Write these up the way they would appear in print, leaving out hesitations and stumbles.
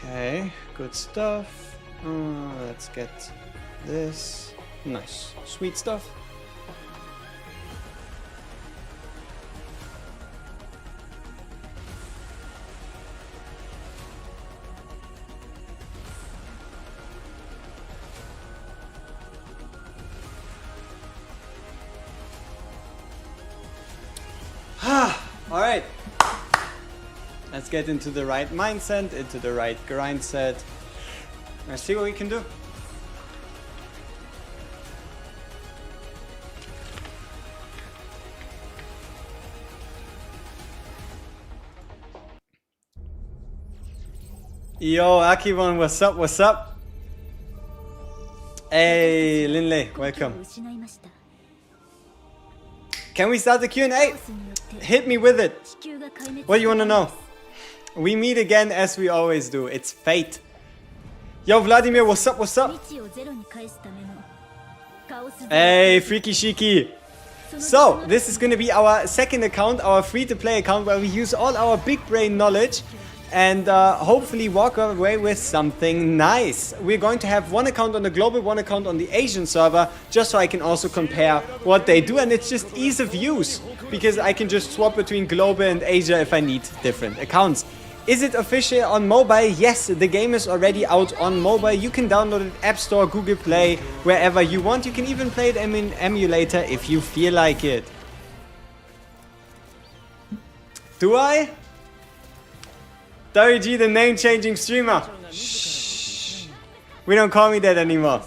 Okay, good stuff. Let's get this. Nice, sweet stuff. Alright. Let's get into the right mindset, into the right grind set. Let's see what we can do. Yo, Akivon, what's up? What's up? Hey, Linley, welcome. Can we start the Q&A? Hit me with it. What do you want to know? We meet again as we always do. It's fate. Yo, Vladimir, what's up? What's up? Hey, Freaky Shiki. So, this is going to be our second account, our free-to-play account, where we use all our big brain knowledge and hopefully walk away with something nice. We're going to have one account on the global, one account on the Asian server, just so I can also compare what they do, and it's just ease of use, because I can just swap between global and Asia if I need different accounts. Is it official on mobile? Yes, the game is already out on mobile. You can download it App Store, Google Play, wherever you want. You can even play it in an emulator if you feel like it. Do I? WG, the name-changing streamer. Shh. We don't call me that anymore.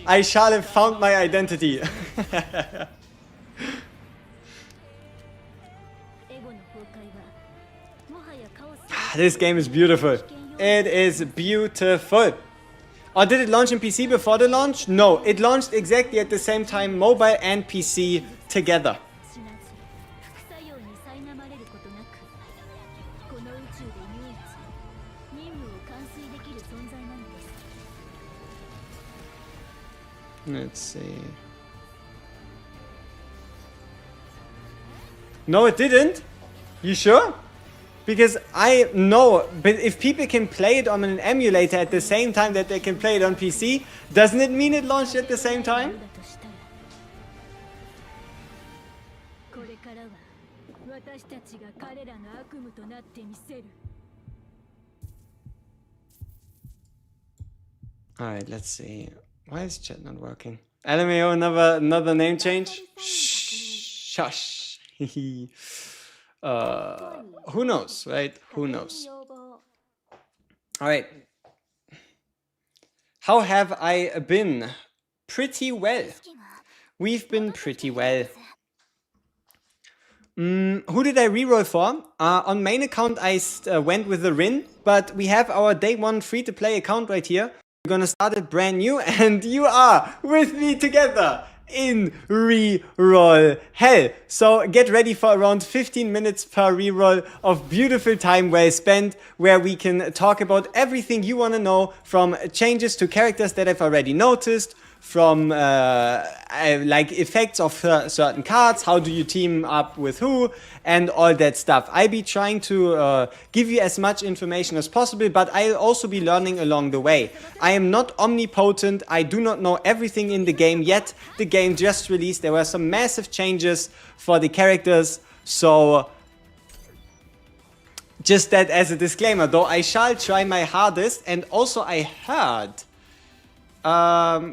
I shall have found my identity. This game is beautiful. It is beautiful. Or did it launch in PC before the launch? No, it launched exactly at the same time, mobile and PC together. Let's see. No, it didn't. You sure? Because I know, but if people can play it on an emulator at the same time that they can play it on PC, doesn't it mean it launched at the same time? Alright, let's see. Why is chat not working? LMAO, another name change? Shh, shush. Who knows, right? Who knows? Alright. How have I been? Pretty well. We've been pretty well. Who did I reroll for? On main account I went with the Rin, but we have our day one free-to-play account right here. We're gonna start it brand new, and you are with me together in reroll hell. So get ready for around 15 minutes per reroll of beautiful time well spent, where we can talk about everything you want to know, from changes to characters that I've already noticed, from like effects of certain cards, how do you team up with who, and all that stuff. I'll be trying to give you as much information as possible, but I'll also be learning along the way. I am not omnipotent, I do not know everything in the game yet. The game just released, there were some massive changes for the characters, so just that as a disclaimer, though I shall try my hardest. And also I heard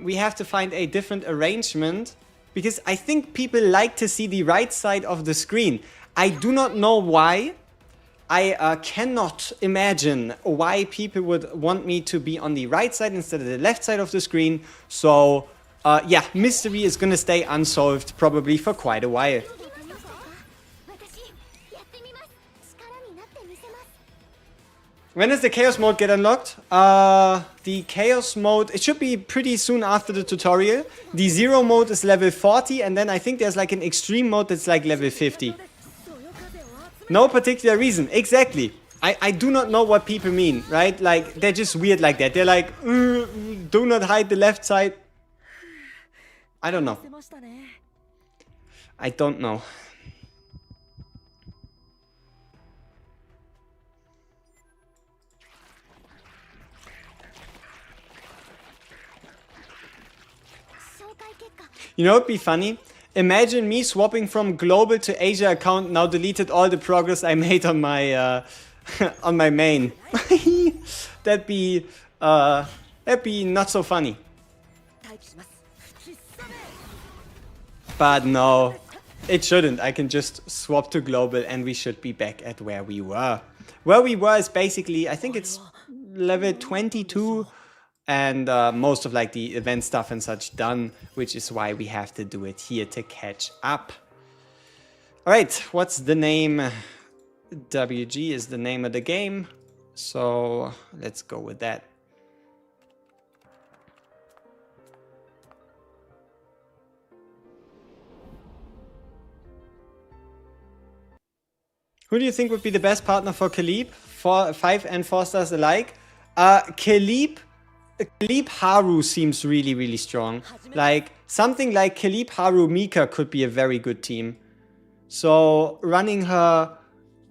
we have to find a different arrangement, because I think people like to see the right side of the screen. I do not know why. I cannot imagine why people would want me to be on the right side instead of the left side of the screen. So yeah, mystery is gonna stay unsolved probably for quite a while. When does the Chaos mode get unlocked? The Chaos mode, it should be pretty soon after the tutorial. The Zero mode is level 40, and then I think there's like an Extreme mode that's like level 50. No particular reason, exactly. I do not know what people mean, right? Like, they're just weird like that. They're like, do not hide the left side. I don't know. I don't know. You know, it'd be funny. Imagine me swapping from global to Asia account, now deleted all the progress I made on my on my main. That'd be not so funny. But no, it shouldn't. I can just swap to global and we should be back at where we were. Where we were is basically, I think it's level 22 and most of like the event stuff and such done, which is why we have to do it here to catch up. Alright, what's the name? WG is the name of the game, so let's go with that. Who do you think would be the best partner for Khalib? 5 and 4 stars alike? Khalib Haru seems really, really strong. Like, something like Khalib Haru Mika could be a very good team. So, running her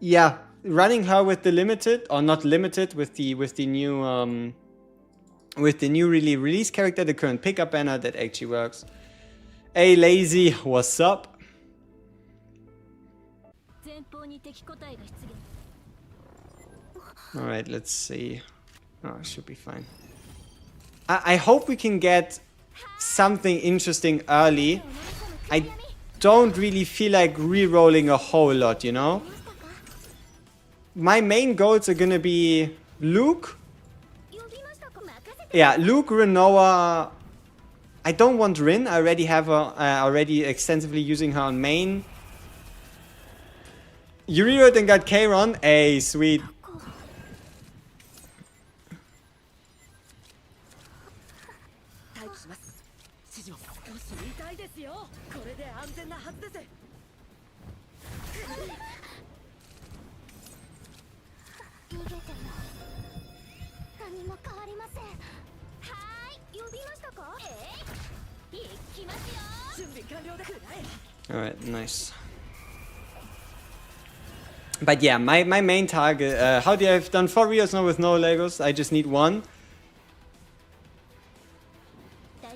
with the limited, or not limited, with the new release character, the current pickup banner, that actually works. Hey Lazy, what's up? Alright, let's see. Oh, it should be fine. I hope we can get something interesting early. I don't really feel like re-rolling a whole lot, you know? My main goals are gonna be Luke. Yeah, Luke, Renoa. I don't want Rin. I already have her, already extensively using her on main. You rerolled and got Kayron. Hey, sweet. Alright, nice. But yeah, my main target, how do I've done 4 Rios now with no Legos, I just need 1.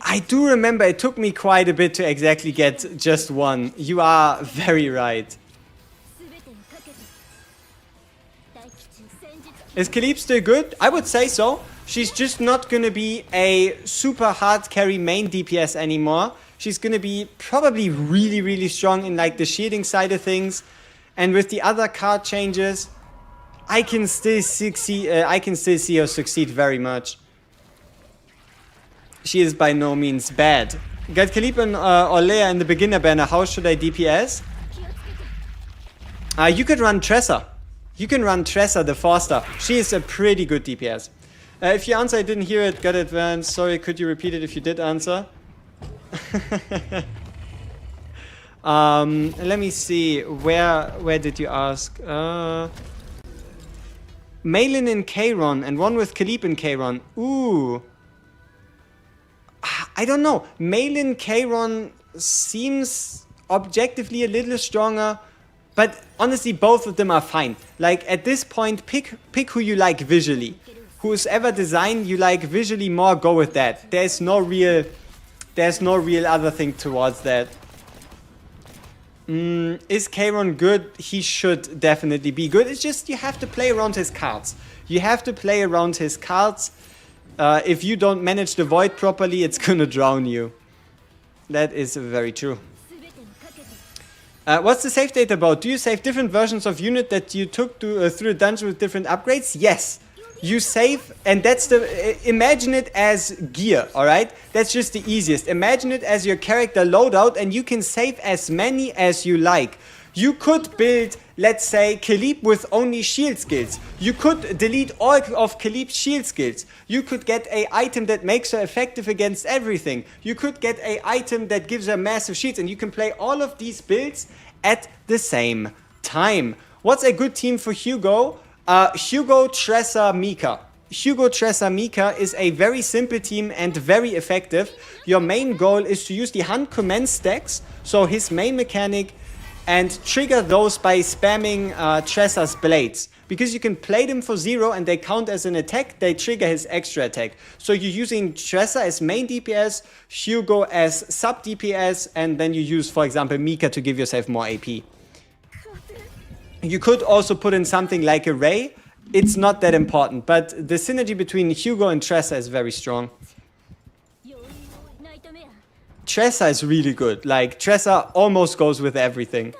I do remember it took me quite a bit to exactly get just 1. You are very right. Is Khalib still good? I would say so. She's just not gonna be a super hard carry main DPS anymore. She's gonna be probably really, really strong in like the shielding side of things. And with the other card changes, I can still see her succeed very much. She is by no means bad. Got Khalib and Olea in the beginner banner. How should I DPS? You could run Tressa. You can run Tressa, the 4-star. She is a pretty good DPS. If you answer, I didn't hear it. Got advanced. Sorry, could you repeat it if you did answer? Let me see. Where did you ask? Malin and Kayron, and one with Khalib and Kayron. Ooh. I don't know. Malin Kayron seems objectively a little stronger. But honestly, both of them are fine. Like, at this point, pick who you like visually. Whoever design you like visually more, go with that. There's no real other thing towards that. Is Kayron good? He should definitely be good. It's just you have to play around his cards. You have to play around his cards. If you don't manage the void properly, it's gonna drown you. That is very true. What's the save data about? Do you save different versions of unit that you took to, through a dungeon with different upgrades? Yes. You save, and that's the... imagine it as gear, alright? That's just the easiest. Imagine it as your character loadout, and you can save as many as you like. You could build, let's say, Khalib with only shield skills. You could delete all of Khalib's shield skills. You could get an item that makes her effective against everything. You could get an item that gives her massive shields, and you can play all of these builds at the same time. What's a good team for Hugo? Hugo, Tressa, Mika. Hugo, Tressa, Mika is a very simple team and very effective. Your main goal is to use the Hunt Command stacks. So his main mechanic and trigger those by spamming Tressa's blades. Because you can play them for 0 and they count as an attack, they trigger his extra attack. So you're using Tressa as main DPS, Hugo as sub DPS, and then you use, for example, Mika to give yourself more AP. You could also put in something like a Ray. It's not that important, but the synergy between Hugo and Tressa is very strong. Tressa is really good. Like, Tressa almost goes with everything.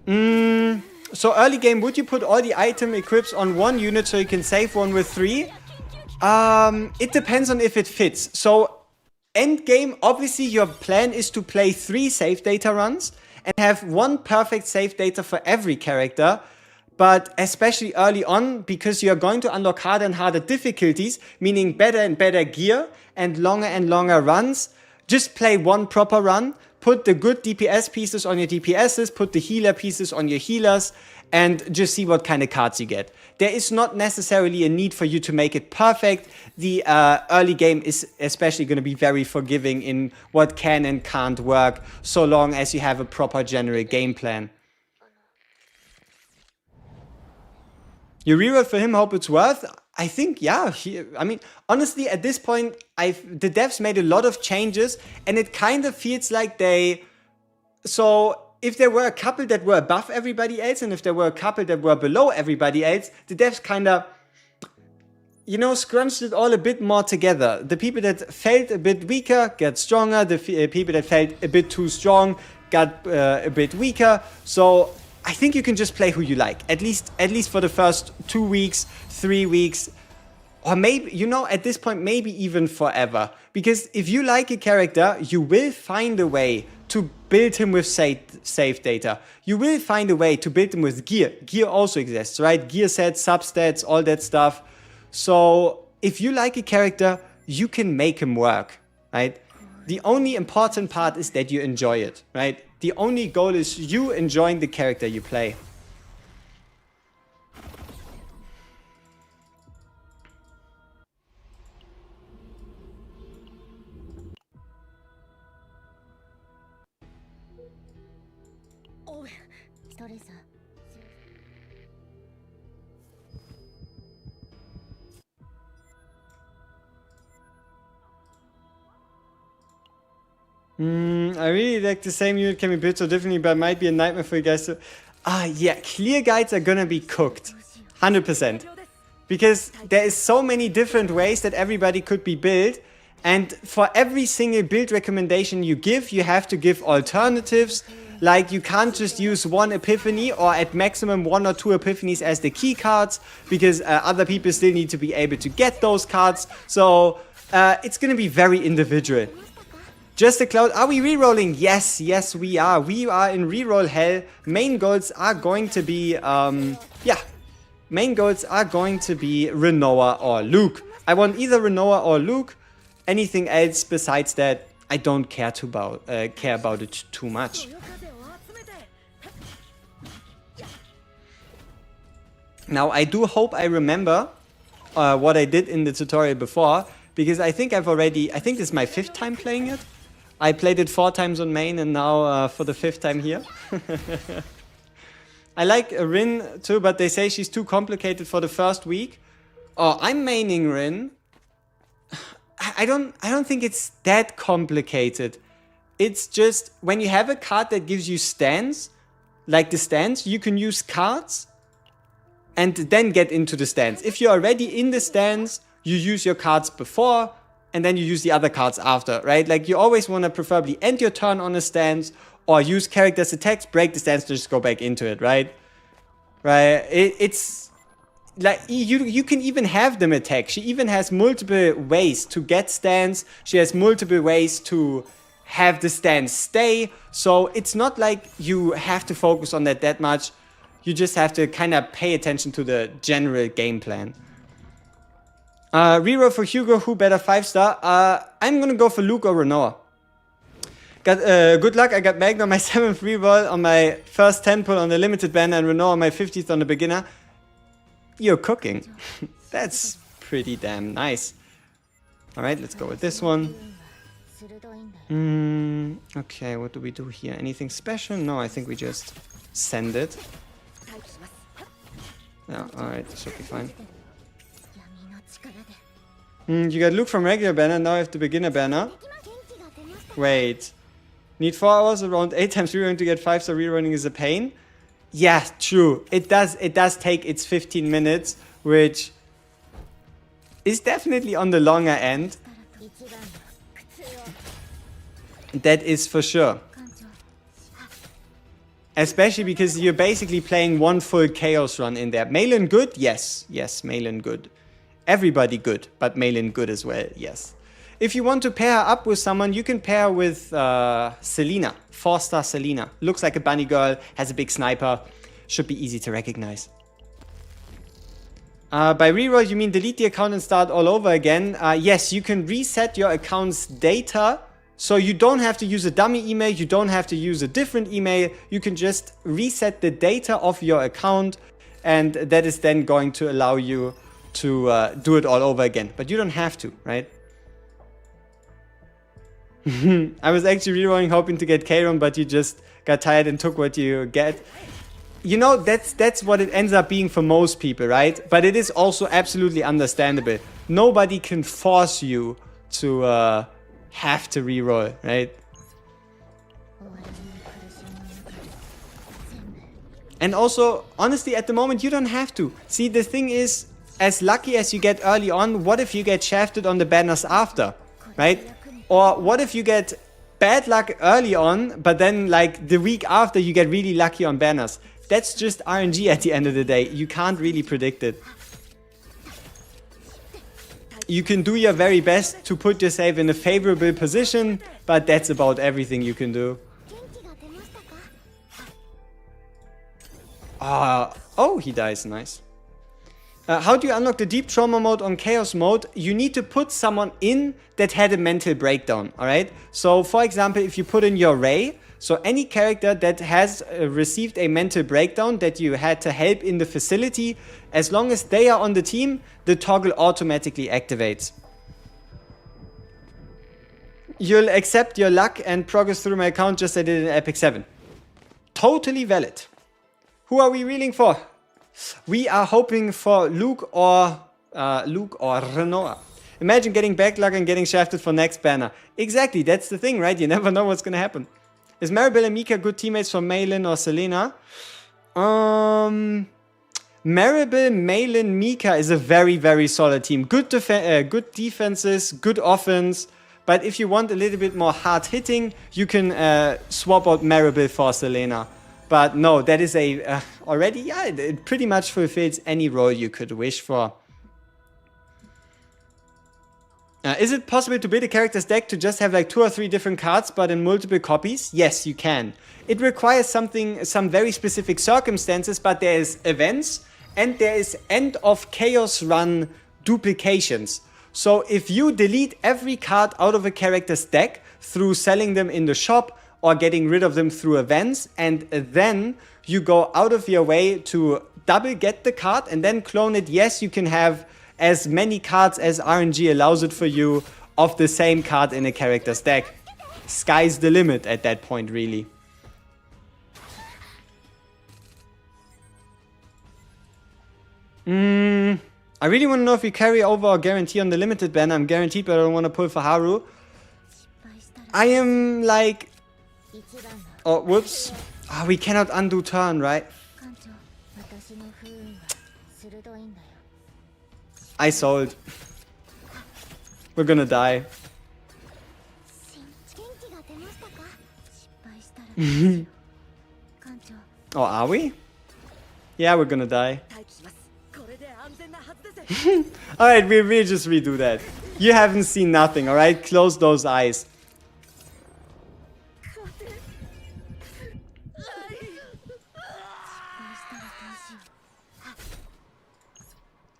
So early game, would you put all the item equips on one unit so you can save one with 3? It depends on if it fits. So end game, obviously your plan is to play 3 save data runs and have 1 perfect save data for every character. But especially early on, because you're going to unlock harder and harder difficulties, meaning better and better gear and longer runs, just play 1 proper run. Put the good DPS pieces on your DPSs, put the healer pieces on your healers, and just see what kind of cards you get. There is not necessarily a need for you to make it perfect. The early game is especially going to be very forgiving in what can and can't work, so long as you have a proper general game plan. You reroll for him, hope it's worth? I think, yeah. I mean, honestly, at this point, the devs made a lot of changes, and it kind of feels like they... So, if there were a couple that were above everybody else, and if there were a couple that were below everybody else, the devs kind of, you know, scrunched it all a bit more together. The people that felt a bit weaker got stronger. The people that felt a bit too strong got a bit weaker. So I think you can just play who you like, at least for the first 2 weeks, 3 weeks, or maybe, you know, at this point, maybe even forever. Because if you like a character, you will find a way to build him with save data. You will find a way to build him with gear. Gear also exists, right? Gear sets, substats, all that stuff. So if you like a character, you can make him work, right? The only important part is that you enjoy it, right? The only goal is you enjoying the character you play. I really like the same unit can be built so differently, but it might be a nightmare for you guys to... Yeah, clear guides are gonna be cooked. 100%. Because there is so many different ways that everybody could be built, and for every single build recommendation you have to give alternatives. Like, you can't just use 1 epiphany or at maximum 1 or 2 epiphanies as the key cards, because other people still need to be able to get those cards. So it's gonna be very individual. Just a cloud. Are we rerolling? Yes, yes we are. We are in reroll hell. Main goals are going to be, main goals are going to be Renoa or Luke. I want either Renoa or Luke. Anything else besides that, I don't care about it too much. Now, I do hope I remember what I did in the tutorial before, because I think this is my 5th time playing it. I played it 4 times on main, and now for the 5th time here. I like Rin too, but they say she's too complicated for the first week. Oh, I'm maining Rin. I don't think it's that complicated. It's just when you have a card that gives you stance, like the stance, you can use cards and then get into the stance. If you're already in the stance, you use your cards before, and then you use the other cards after, right? Like, you always want to preferably end your turn on a stance, or use character's attacks, break the stance to just go back into it, right? Right? It's like, you can even have them attack. She even has multiple ways to get stance. She has multiple ways to have the stance stay. So it's not like you have to focus on that much. You just have to kind of pay attention to the general game plan. Reroll for Hugo, who better 5-star? I'm gonna go for Luke or Renoa. Got good luck, I got Magna on my 7th reroll, on my first 10 pull on the limited banner, and Renoa on my 50th on the beginner. You're cooking. That's pretty damn nice. Alright, let's go with this one. Okay, what do we do here? Anything special? No, I think we just send it. Yeah, alright, this should be fine. You got Luke from regular banner, now I have the beginner banner. Wait. Need 4 hours, around 8 times rerolling to get 5-star rerolling is a pain. Yeah, true. It does take its 15 minutes, which is definitely on the longer end. That is for sure. Especially because you're basically playing one full chaos run in there. Malin good? Yes. Yes, Malin good. Everybody good, but Malin good as well, yes. If you want to pair up with someone, you can pair with Selena. 4-star Selena. Looks like a bunny girl, has a big sniper. Should be easy to recognize. By reroll, you mean delete the account and start all over again? Yes, you can reset your account's data. So you don't have to use a dummy email. You don't have to use a different email. You can just reset the data of your account. And that is then going to allow you to do it all over again. But you don't have to, right? I was actually rerolling hoping to get Kron, but you just got tired and took what you get. You know, that's what it ends up being for most people, right? But it is also absolutely understandable. Nobody can force you to have to reroll, right? And also, honestly, at the moment, you don't have to. See, the thing is, as lucky as you get early on, what if you get shafted on the banners after, right? Or what if you get bad luck early on, but then like the week after you get really lucky on banners? That's just RNG at the end of the day. You can't really predict it. You can do your very best to put yourself in a favorable position, but that's about everything you can do. Oh, he dies, nice. How do you unlock the deep trauma mode on chaos mode? You need to put someone in that had a mental breakdown, alright? So for example, if you put in your Ray, so any character that has received a mental breakdown that you had to help in the facility, as long as they are on the team, the toggle automatically activates. You'll accept your luck and progress through my account just as I did in Epic 7. Totally valid. Who are we reeling for? We are hoping for Luke or Renoir. Imagine getting backlog and getting shafted for next banner. Exactly, that's the thing, right? You never know what's gonna happen. Is Maribel and Mika good teammates for Malin or Selena? Maribel, Malin, Mika is a very, very solid team. Good defenses, good offense. But if you want a little bit more hard hitting, you can swap out Maribel for Selena. But no, that is a already, yeah, it pretty much fulfills any role you could wish for. Is it possible to build a character's deck to just have like 2 or 3 different cards, but in multiple copies? Yes, you can. It requires some very specific circumstances, but there is events and there is end of chaos run duplications. So if you delete every card out of a character's deck through selling them in the shop, or getting rid of them through events, and then you go out of your way to double get the card and then clone it. Yes, you can have as many cards as RNG allows it for you of the same card in a character's deck. Sky's the limit at that point, really. I really want to know if we carry over or guarantee on the limited banner. I'm guaranteed, but I don't want to pull for Haru. I am like... Oh, whoops. Oh, we cannot undo turn, right? I sold. We're gonna die. Oh, are we? Yeah, we're gonna die. Alright, we'll just redo that. You haven't seen nothing, alright? Close those eyes.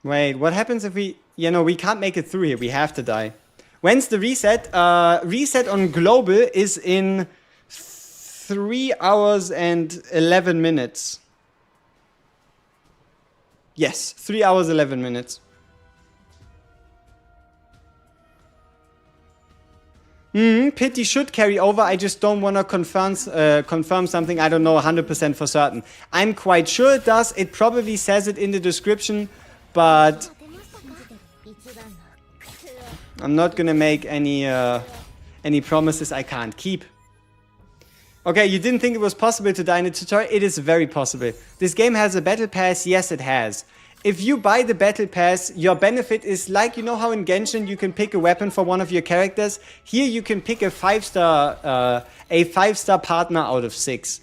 Wait, what happens if we... Yeah, no, we can't make it through here. We have to die. When's the reset? Reset on global is in 3 hours and 11 minutes. Yes, 3 hours, 11 minutes. Pity should carry over. I just don't want to confirm something I don't know 100% for certain. I'm quite sure it does. It probably says it in the description, but I'm not gonna make any promises I can't keep. Okay, you didn't think it was possible to die in a tutorial? It is very possible. This game has a battle pass. Yes, it has. If you buy the battle pass, your benefit is like, you know how in Genshin you can pick a weapon for one of your characters? Here you can pick a 5-star partner out of 6.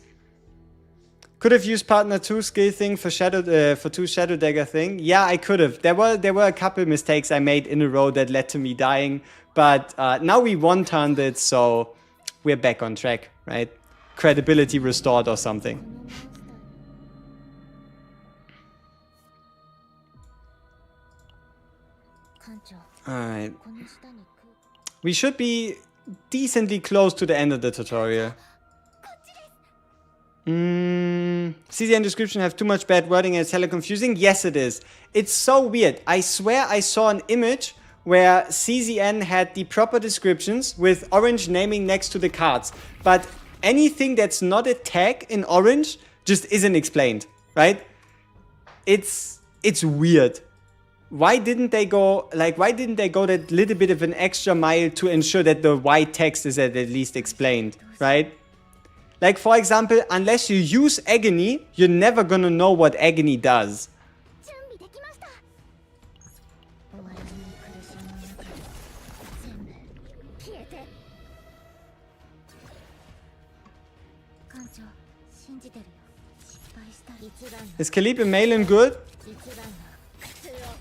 Could have used partner 2 skill thing for 2 Shadow Dagger thing. Yeah, I could have. There were a couple mistakes I made in a row that led to me dying. But now we one-turned it, so we're back on track, right? Credibility restored or something. Alright. We should be decently close to the end of the tutorial. CZN description have too much bad wording and it's hella confusing. Yes, it is. It's so weird. I swear I saw an image where CZN had the proper descriptions with orange naming next to the cards. But anything that's not a tag in orange just isn't explained, right? It's weird. Why didn't they go that little bit of an extra mile to ensure that the white text is at least explained, right? Like, for example, unless you use agony, you're never gonna know what agony does. Is Caleb and Malin good?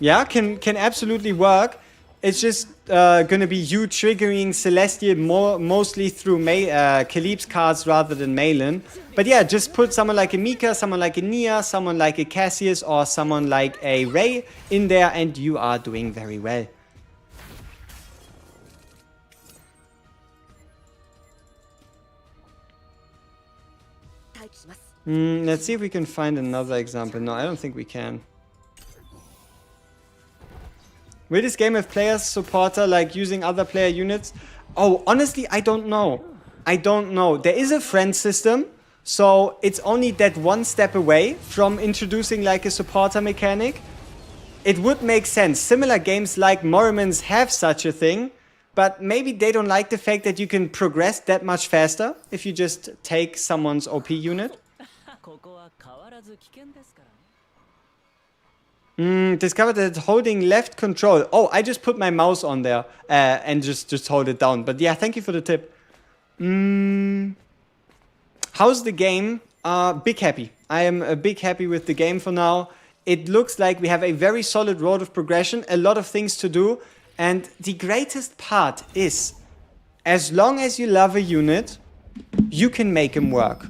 Yeah, can absolutely work. It's just gonna be you triggering Celestial mostly through Caleb's cards rather than Malin. But yeah, just put someone like a Mika, someone like a Nia, someone like a Cassius, or someone like a Ray in there, and you are doing very well. Let's see if we can find another example. No, I don't think we can. Will this game have players supporter like using other player units? Oh, honestly, I don't know. I don't know. There is a friend system, so it's only that one step away from introducing like a supporter mechanic. It would make sense. Similar games like Morrimans have such a thing, but maybe they don't like the fact that you can progress that much faster if you just take someone's OP unit. Discovered that holding left control. Oh, I just put my mouse on there and just hold it down. But yeah, thank you for the tip. How's the game? Big happy. I am big happy with the game for now. It looks like we have a very solid road of progression, a lot of things to do. And the greatest part is, as long as you love a unit, you can make him work.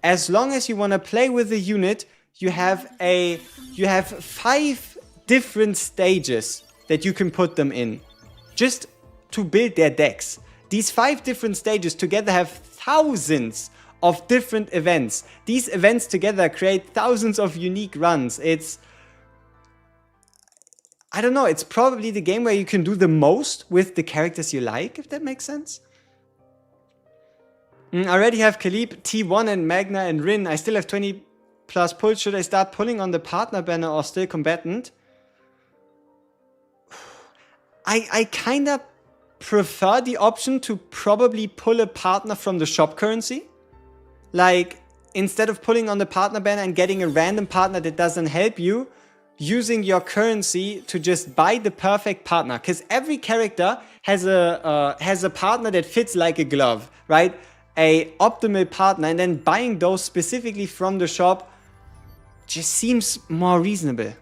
As long as you want to play with a unit, you have 5 different stages that you can put them in just to build their decks. These 5 different stages together have thousands of different events. These events together create thousands of unique runs. I don't know, it's probably the game where you can do the most with the characters you like, if that makes sense. I already have Caleb, T1 and Magna and Rin. I still have 20 plus pull. Should I start pulling on the partner banner or still combatant? I kind of prefer the option to probably pull a partner from the shop currency. Like, instead of pulling on the partner banner and getting a random partner that doesn't help you, using your currency to just buy the perfect partner. Because every character has a partner that fits like a glove, right? A optimal partner, and then buying those specifically from the shop just seems more reasonable.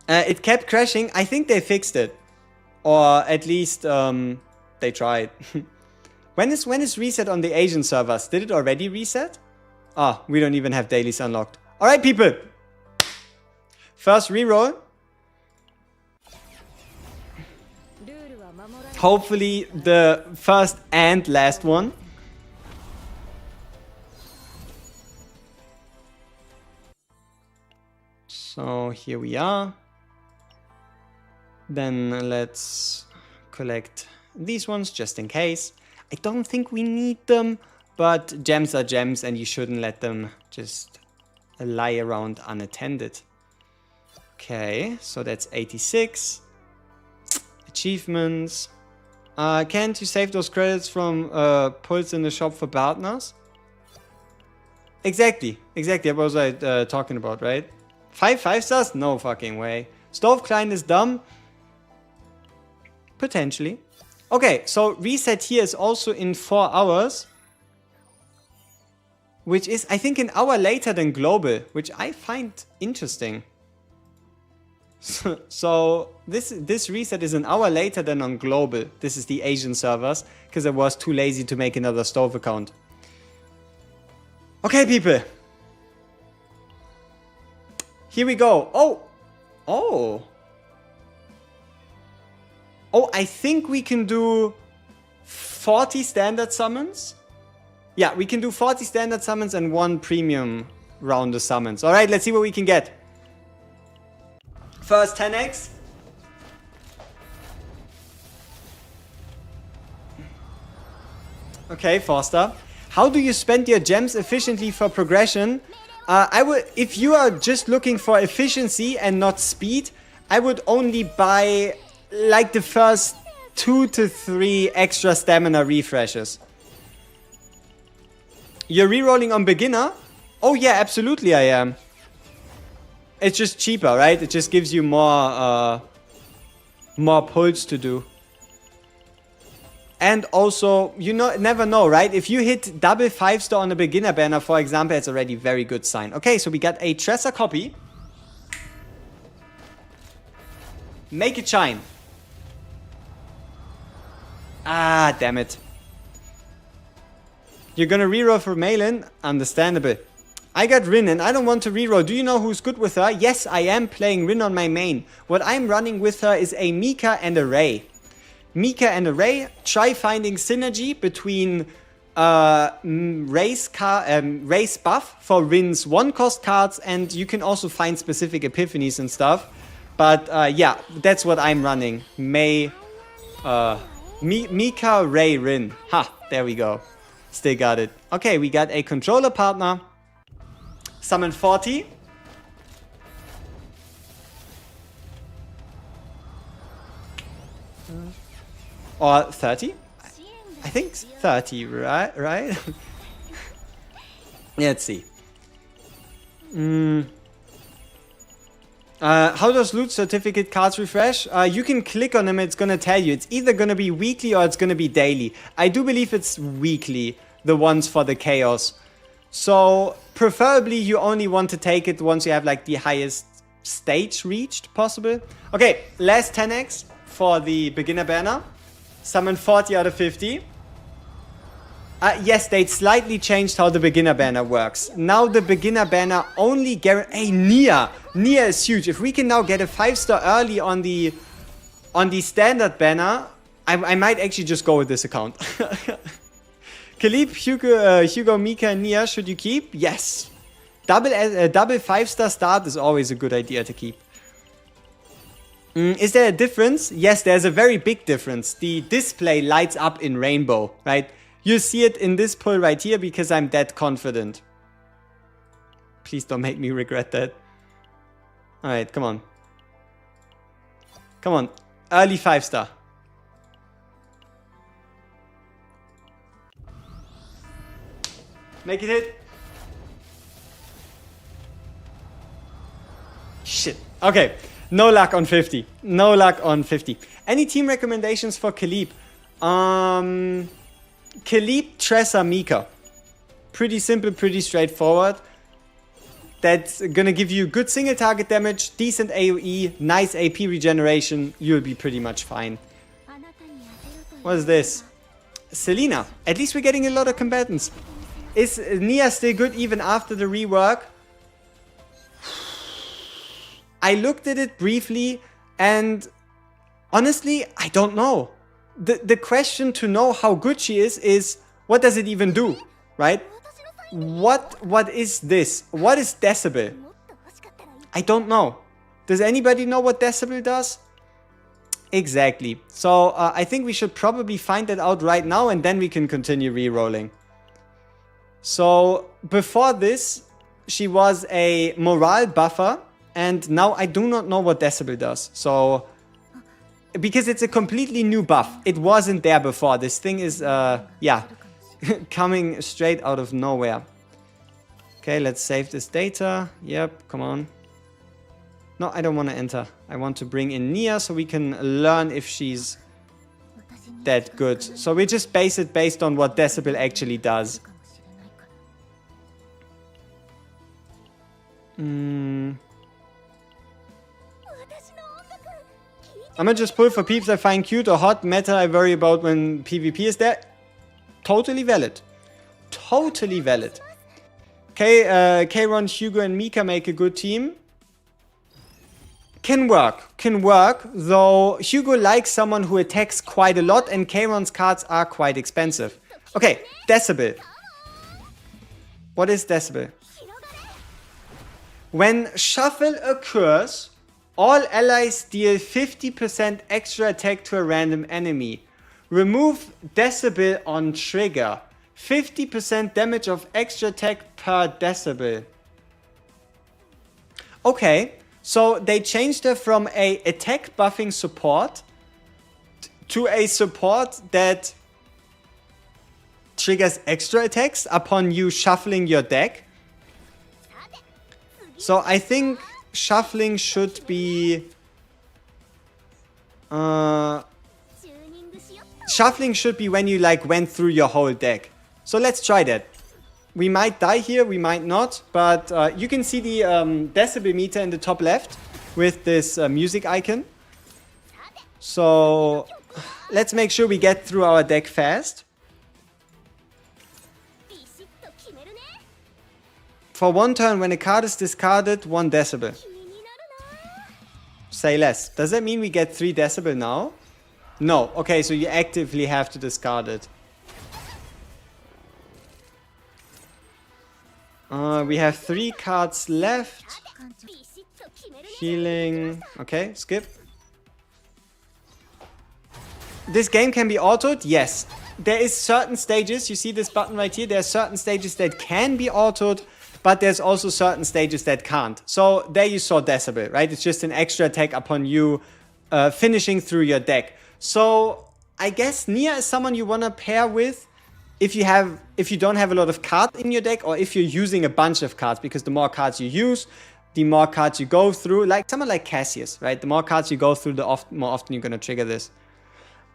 It kept crashing. I think they fixed it, or at least they tried. When is reset on the Asian servers? Did it already reset? Ah, we don't even have dailies unlocked. All right, people. First reroll. Hopefully the first and last one. So here we are. Then let's collect these ones just in case. I don't think we need them, but gems are gems and you shouldn't let them just lie around unattended. Okay, so that's 86. Achievements. Can't you save those credits from pulls in the shop for partners? Exactly. What was I talking about, right? 5 stars? No fucking way. Stove client is dumb. Potentially. Okay, so reset here is also in 4 hours. Which is, I think, an hour later than global, which I find interesting. So this reset is an hour later than on global. This is the Asian servers, because I was too lazy to make another stove account. Okay, people. Here we go. Oh, I think we can do 40 standard summons. Yeah, we can do 40 standard summons and 1 premium round of summons. Alright, let's see what we can get. First 10x. Okay, Foster. How do you spend your gems efficiently for progression? If you are just looking for efficiency and not speed, I would only buy like the first 2 to 3 extra stamina refreshes. You're rerolling on beginner? Oh yeah, absolutely I am. It's just cheaper, right? It just gives you more pulls to do. And also, you never know, right? If you hit double 5-star on a beginner banner, for example, it's already very good sign. Okay, so we got a Tresor copy. Make it shine. Ah, damn it. You're gonna reroll for Malin? Understandable. I got Rin and I don't want to reroll. Do you know who's good with her? Yes, I am playing Rin on my main. What I'm running with her is a Mika and a Ray. Mika and a Ray, try finding synergy between Ray's buff for Rin's 1-cost cards, and you can also find specific epiphanies and stuff. But yeah, that's what I'm running. Mika, Ray, Rin. Ha, there we go. Still got it. Okay, we got a controller partner. Summon 40. Or 30? I think 30, right? Let's see. How does loot certificate cards refresh? You can click on them, it's gonna tell you. It's either gonna be weekly or it's gonna be daily. I do believe it's weekly, the ones for the chaos. So, preferably you only want to take it once you have like the highest stage reached possible. Okay, last 10x for the beginner banner. Summon 40 out of 50. Yes, they slightly changed how the beginner banner works. Now the beginner banner only guarantees... Hey, Nia! Nia is huge. If we can now get a 5-star early on the standard banner, I might actually just go with this account. Khalib, Hugo, Mika, and Nia, should you keep? Yes. Double 5-star start is always a good idea to keep. Is there a difference? Yes, there's a very big difference. The display lights up in rainbow, right? You see it in this pull right here because I'm that confident. Please don't make me regret that. Alright, come on. Come on. Early 5-star. Make it hit. Shit. Okay. No luck on 50. No luck on 50. Any team recommendations for Khalib? Khalib, Tresor, Mika. Pretty simple, pretty straightforward. That's gonna give you good single target damage, decent AoE, nice AP regeneration. You'll be pretty much fine. What is this? Selena. At least we're getting a lot of combatants. Is Nia still good even after the rework? I looked at it briefly and honestly, I don't know. The question to know how good she is what does it even do, right? What is this? What is Decibel? I don't know. Does anybody know what Decibel does? Exactly. So I think we should probably find that out right now and then we can continue re-rolling. So before this, she was a morale buffer, and now I do not know what Decibel does. So, because it's a completely new buff. It wasn't there before. This thing is, yeah, coming straight out of nowhere. Okay, let's save this data. Yep, come on. No, I don't want to enter. I want to bring in Nia so we can learn if she's that good. So we just base it based on what Decibel actually does. I'm gonna just pull for peeps I find cute or hot. Meta I worry about when PvP is there. Totally valid. Totally valid. Okay, Kayron, Hugo, and Mika make a good team. Can work, though Hugo likes someone who attacks quite a lot and Kayron's cards are quite expensive. Okay, Decibel. What is Decibel? When shuffle occurs, all allies deal 50% extra attack to a random enemy. Remove Decibel on trigger. 50% damage of extra attack per Decibel. Okay, so they changed her from a attack buffing support to a support that triggers extra attacks upon you shuffling your deck. So I think shuffling should be... shuffling should be when you like went through your whole deck. So let's try that. We might die here, we might not, but you can see the decibel meter in the top left with this music icon. So let's make sure we get through our deck fast. For one turn, when a card is discarded, 1 decibel. Say less. Does that mean we get 3 decibel now? No. Okay, so you actively have to discard it. We have 3 cards left. Healing. Okay, skip. This game can be autoed? Yes. There is certain stages. You see this button right here? There are certain stages that can be autoed, but there's also certain stages that can't. So there you saw Decibel, right? It's just an extra attack upon you finishing through your deck. So I guess Nia is someone you want to pair with if you don't have a lot of cards in your deck, or if you're using a bunch of cards, because the more cards you use, the more cards you go through. Like someone like Cassius, right? The more cards you go through, the more often you're going to trigger this.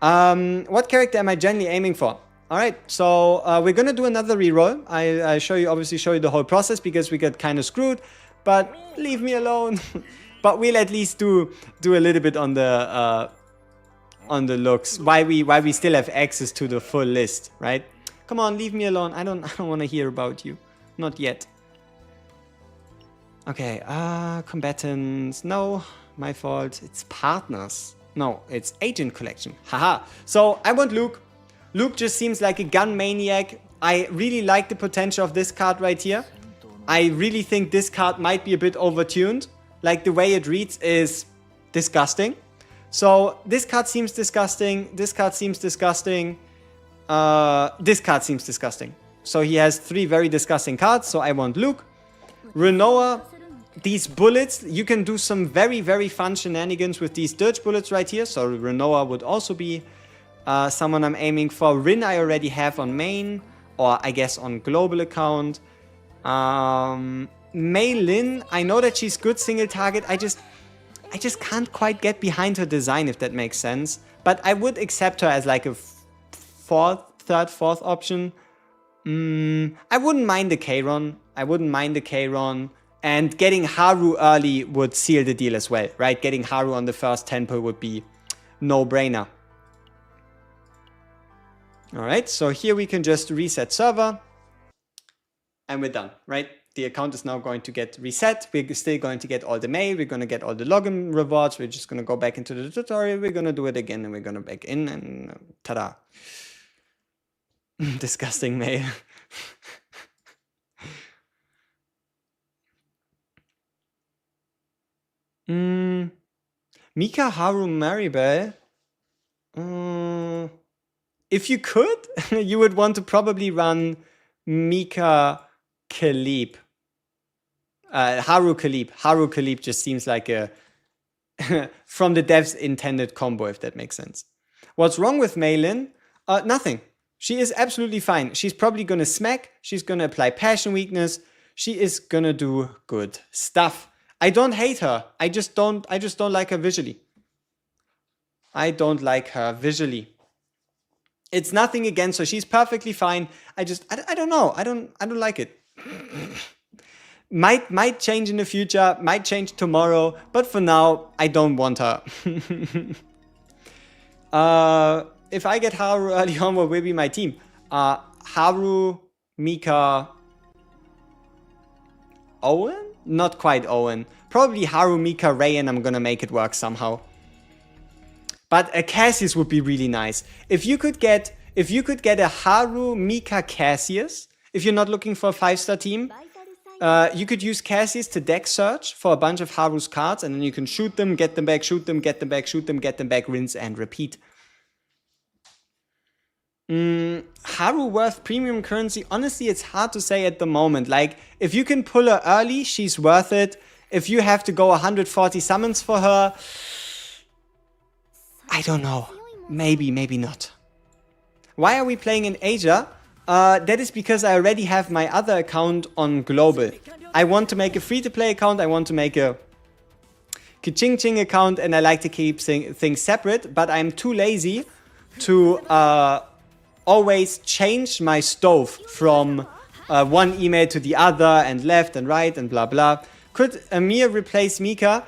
What character am I generally aiming for? Alright, so we're gonna do another reroll. I obviously show you the whole process because we got kind of screwed, but leave me alone. But we'll at least do a little bit on the looks. Why we still have access to the full list, right? Come on, leave me alone. I don't want to hear about you. Not yet. Okay, combatants. No, my fault. It's partners. No, it's agent collection. Haha. So I want Luke. Luke just seems like a gun maniac. I really like the potential of this card right here. I really think this card might be a bit overtuned. Like the way it reads is disgusting. So this card seems disgusting. This card seems disgusting. This card seems disgusting. So he has 3 very disgusting cards. So I want Luke. Renoa. These bullets, you can do some very, very fun shenanigans with these dirge bullets right here. So Renoa would also be someone I'm aiming for. Rin I already have on main, or I guess on global account. Mei Lin, I know that she's good single target. I just can't quite get behind her design, if that makes sense. But I would accept her as like a third, fourth option. I wouldn't mind the Kayron. And getting Haru early would seal the deal as well, right? Getting Haru on the first tempo would be no-brainer. Alright, so here we can just reset server. And we're done, right? The account is now going to get reset. We're still going to get all the mail. We're going to get all the login rewards. We're just going to go back into the tutorial. We're going to do it again, and we're going to back in, and ta-da. Disgusting mail. Mika, Haru, Maribel. If you could, you would want to probably run Mika Khalib. Haru Khalib. Haru Khalib just seems like a from the devs intended combo, if that makes sense. What's wrong with Maylin? Nothing. She is absolutely fine. She's probably gonna smack. She's gonna apply passion weakness. She is gonna do good stuff. I don't hate her. I just don't like her visually. I don't like her visually. It's nothing against her. She's perfectly fine. I don't know. I don't like it. Might change in the future, might change tomorrow, but for now, I don't want her. If I get Haru early on, what will be my team? Haru, Mika, Owen? Not quite Owen. Probably Haru, Mika, Ray, and I'm gonna make it work somehow. But a Cassius would be really nice. If you could get a Haru, Mika, Cassius, if you're not looking for a 5-star team, you could use Cassius to deck search for a bunch of Haru's cards, and then you can shoot them, get them back, shoot them, get them back, shoot them, get them back, rinse and repeat. Haru worth premium currency? Honestly, it's hard to say at the moment. Like, if you can pull her early, she's worth it. If you have to go 140 summons for her, I don't know. Maybe, maybe not. Why are we playing in Asia? That is because I already have my other account on global. I want to make a free-to-play account. I want to make a Kiching account, and I like to keep things separate, but I'm too lazy to always change my stove from one email to the other and left and right and blah blah. Could Amir replace Mika?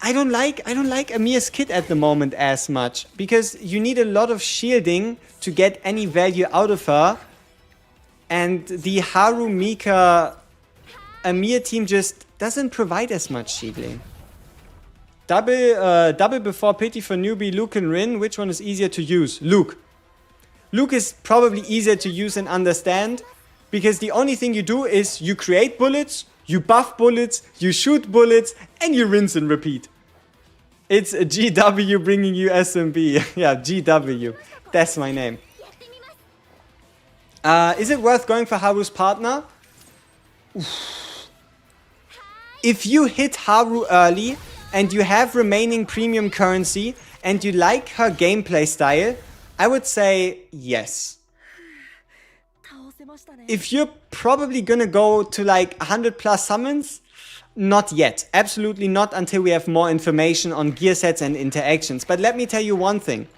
I don't like Amir's kit at the moment as much, because you need a lot of shielding to get any value out of her, and the Haru, Mika, Amir team just doesn't provide as much shielding. Double before pity for newbie Luke and Rin. Which one is easier to use? Luke. Luke is probably easier to use and understand, because the only thing you do is you create bullets, you buff bullets, you shoot bullets, and you rinse and repeat. It's a GW bringing you SMB. Yeah, GW. That's my name. Is it worth going for Haru's partner? If you hit Haru early and you have remaining premium currency and you like her gameplay style, I would say yes. If you're probably gonna go to like 100 plus summons, not yet. Absolutely not until we have more information on gear sets and interactions. But let me tell you one thing.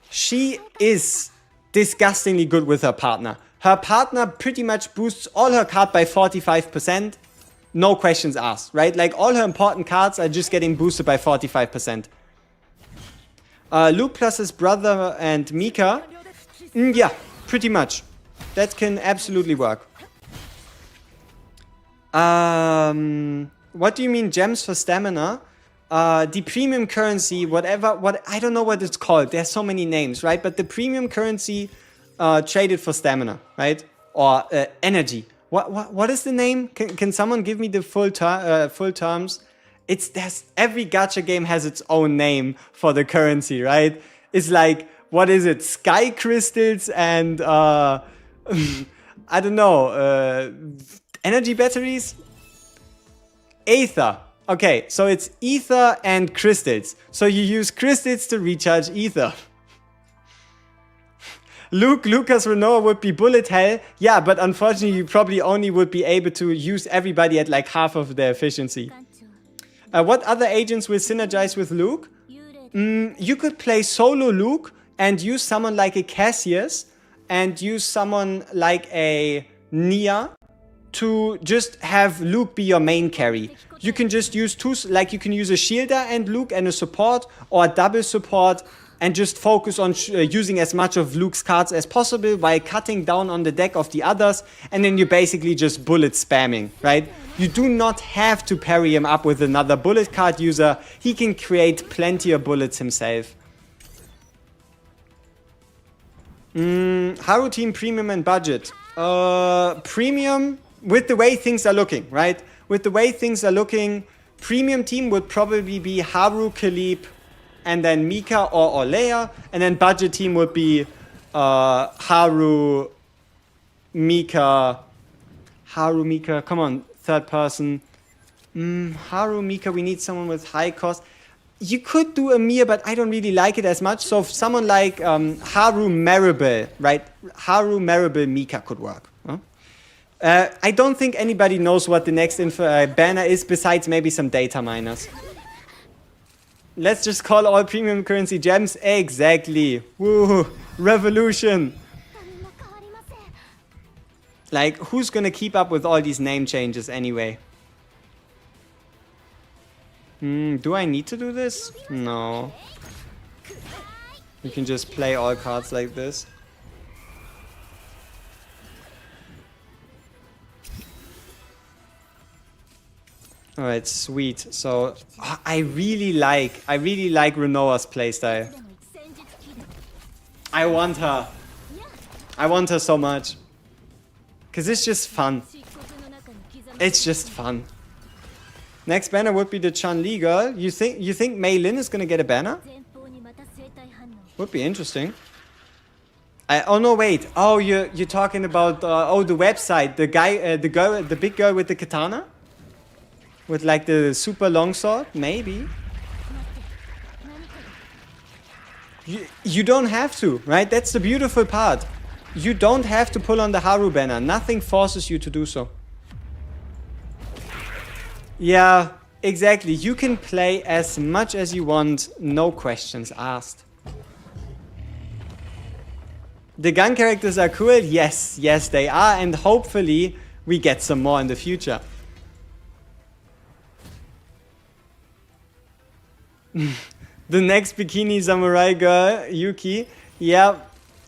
She is disgustingly good with her partner. Her partner pretty much boosts all her card by 45%. No questions asked, right? Like, all her important cards are just getting boosted by 45%. Luke plus his brother and Mika. Yeah, pretty much. That can absolutely work. What do you mean gems for stamina? The premium currency, I don't know what it's called. There's so many names, right? But the premium currency traded for stamina, right? Or energy. What is the name? Can someone give me the full terms? Every gacha game has its own name for the currency, right? It's like, what is it? Sky crystals and I don't know, energy batteries? Aether. Okay, so it's ether and crystals. So you use crystals to recharge ether. Lucas Renoa would be bullet hell. Yeah, but unfortunately you probably only would be able to use everybody at like half of their efficiency. What other agents will synergize with Luke? You could play solo Luke and use someone like a Cassius and use someone like a Nia to just have Luke be your main carry. You can just use two, like you can use a shielder and Luke and a support, or a double support, and just focus on using as much of Luke's cards as possible while cutting down on the deck of the others, and then you're basically just bullet spamming, right? You do not have to parry him up with another bullet card user. He can create plenty of bullets himself. Haru team premium and budget. Premium, with the way things are looking, right? With the way things are looking, premium team would probably be Haru, Khalib, and then Mika or Leia, and then budget team would be Haru, Mika, come on, third person. Haru, Mika, we need someone with high cost. You could do a Mia, but I don't really like it as much. So someone like Haru Maribel, right? Haru Maribel Mika could work. Huh? I don't think anybody knows what the next banner is besides maybe some data miners. Let's just call all premium currency gems. Exactly. Woo! Revolution! Like, who's gonna keep up with all these name changes anyway? Do I need to do this? No. You can just play all cards like this. Alright, sweet. So, I really like Renoa's playstyle. I want her. I want her so much. Cause it's just fun. It's just fun. Next banner would be the Chun-Li girl. You think Mei Lin is gonna get a banner? Would be interesting. Oh no, wait. Oh, you're talking about the website. The guy, the big girl with the katana, with like the super long sword. Maybe. You don't have to, right? That's the beautiful part. You don't have to pull on the Haru banner. Nothing forces you to do so. Yeah, exactly. You can play as much as you want, no questions asked. The gun characters are cool? Yes, yes they are, and hopefully we get some more in the future. The next bikini samurai girl, Yuki. Yeah,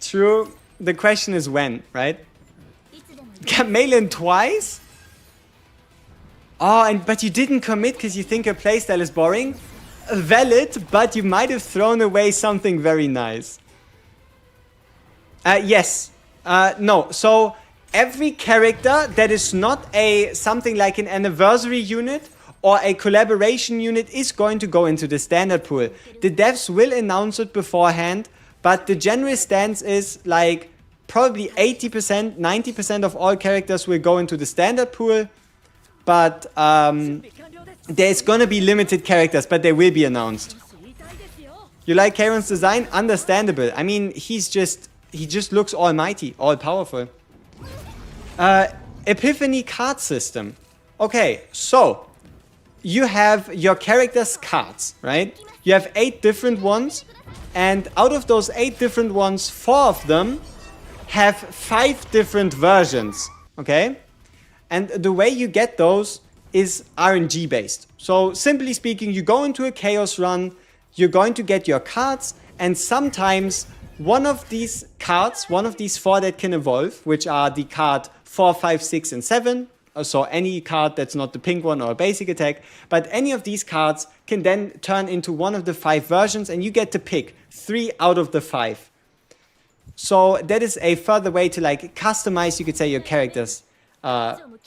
true. The question is when, right? Mei Lin twice? Oh, but you didn't commit because you think her playstyle is boring? Valid, but you might have thrown away something very nice. Yes. No. So every character that is not something like an anniversary unit or a collaboration unit is going to go into the standard pool. The devs will announce it beforehand, but the general stance is like probably 80%, 90% of all characters will go into the standard pool. But there's gonna be limited characters, but they will be announced. You like Karen's design? Understandable. I mean, he just looks almighty, all powerful. Epiphany card system. Okay, so you have your character's cards, right? You have 8 different ones, and out of those 8 different ones, 4 of them have 5 different versions, okay? And the way you get those is RNG based. So simply speaking, you go into a chaos run, you're going to get your cards, and sometimes one of these cards, one of these 4 that can evolve, which are the card 4, 5, 6, and 7, so any card that's not the pink one or a basic attack, but any of these cards can then turn into one of the 5 versions, and you get to pick 3 out of the 5. So that is a further way to like customize, you could say, your character's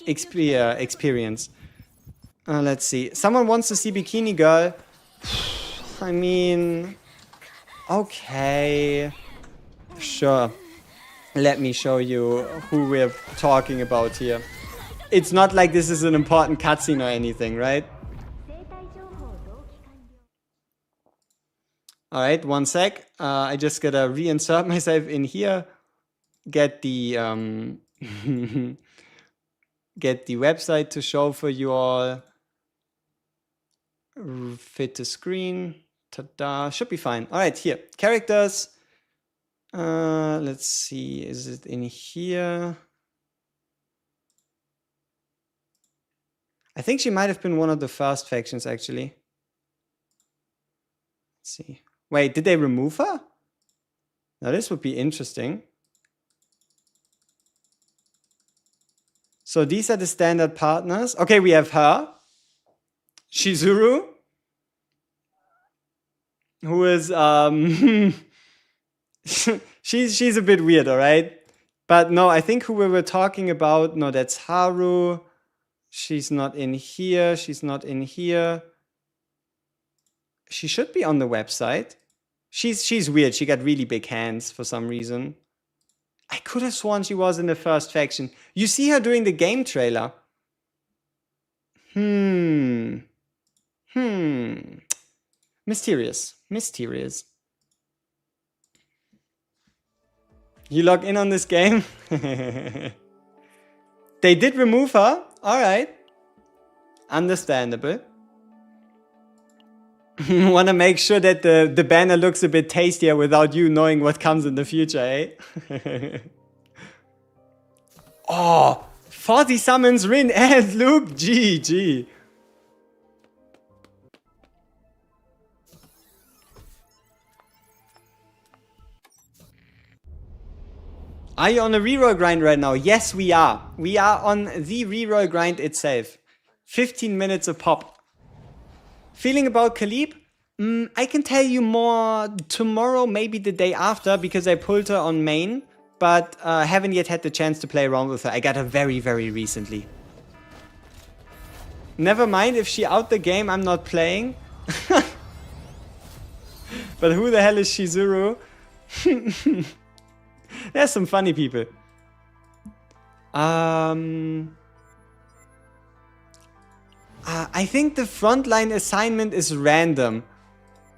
experience. Let's see. Someone wants to see Bikini Girl. I mean, okay, sure. Let me show you who we're talking about here. It's not like this is an important cutscene or anything, right? Alright, one sec. I just gotta reinsert myself in here. Get the get the website to show for you all. Fit the screen. Ta-da. Should be fine. Alright, here. Characters. Let's see. Is it in here? I think she might have been one of the first factions, actually. Let's see. Wait, did they remove her? Now this would be interesting. So these are the standard partners. Okay, we have her. Shizuru. Who is she's a bit weird, alright? But no, I think who we were talking about, no, that's Haru. She's not in here. She's not in here. She should be on the website. She's weird. She got really big hands for some reason. I could have sworn she was in the first faction. You see her during the game trailer. Mysterious. Mysterious. You log in on this game? They did remove her. Alright. Understandable. Want to make sure that the banner looks a bit tastier without you knowing what comes in the future, eh? Oh, 40 summons Rin and Luke. GG. Are you on a reroll grind right now? Yes, we are. We are on the reroll grind itself. 15 minutes a pop. Feeling about Khalib? I can tell you more tomorrow, maybe the day after, because I pulled her on main, but haven't yet had the chance to play around with her. I got her very, very recently. Never mind, if she out the game, I'm not playing. But who the hell is Shizuru? There's some funny people. I think the frontline assignment is random.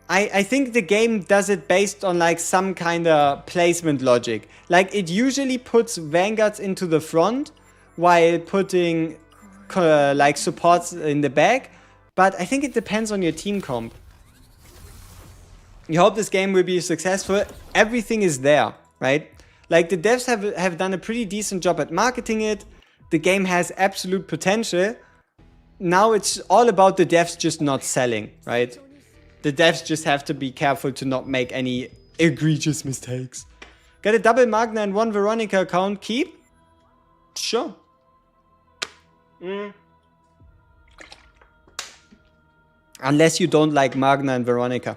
I think the game does it based on like some kind of placement logic. Like it usually puts vanguards into the front while putting like supports in the back. But I think it depends on your team comp. You hope this game will be successful. Everything is there, right? Like the devs have done a pretty decent job at marketing it. The game has absolute potential. Now it's all about the devs just not selling, right? The devs just have to be careful to not make any egregious mistakes. Got a double Magna and one Veronica account. Keep? Sure. Unless you don't like Magna and Veronica.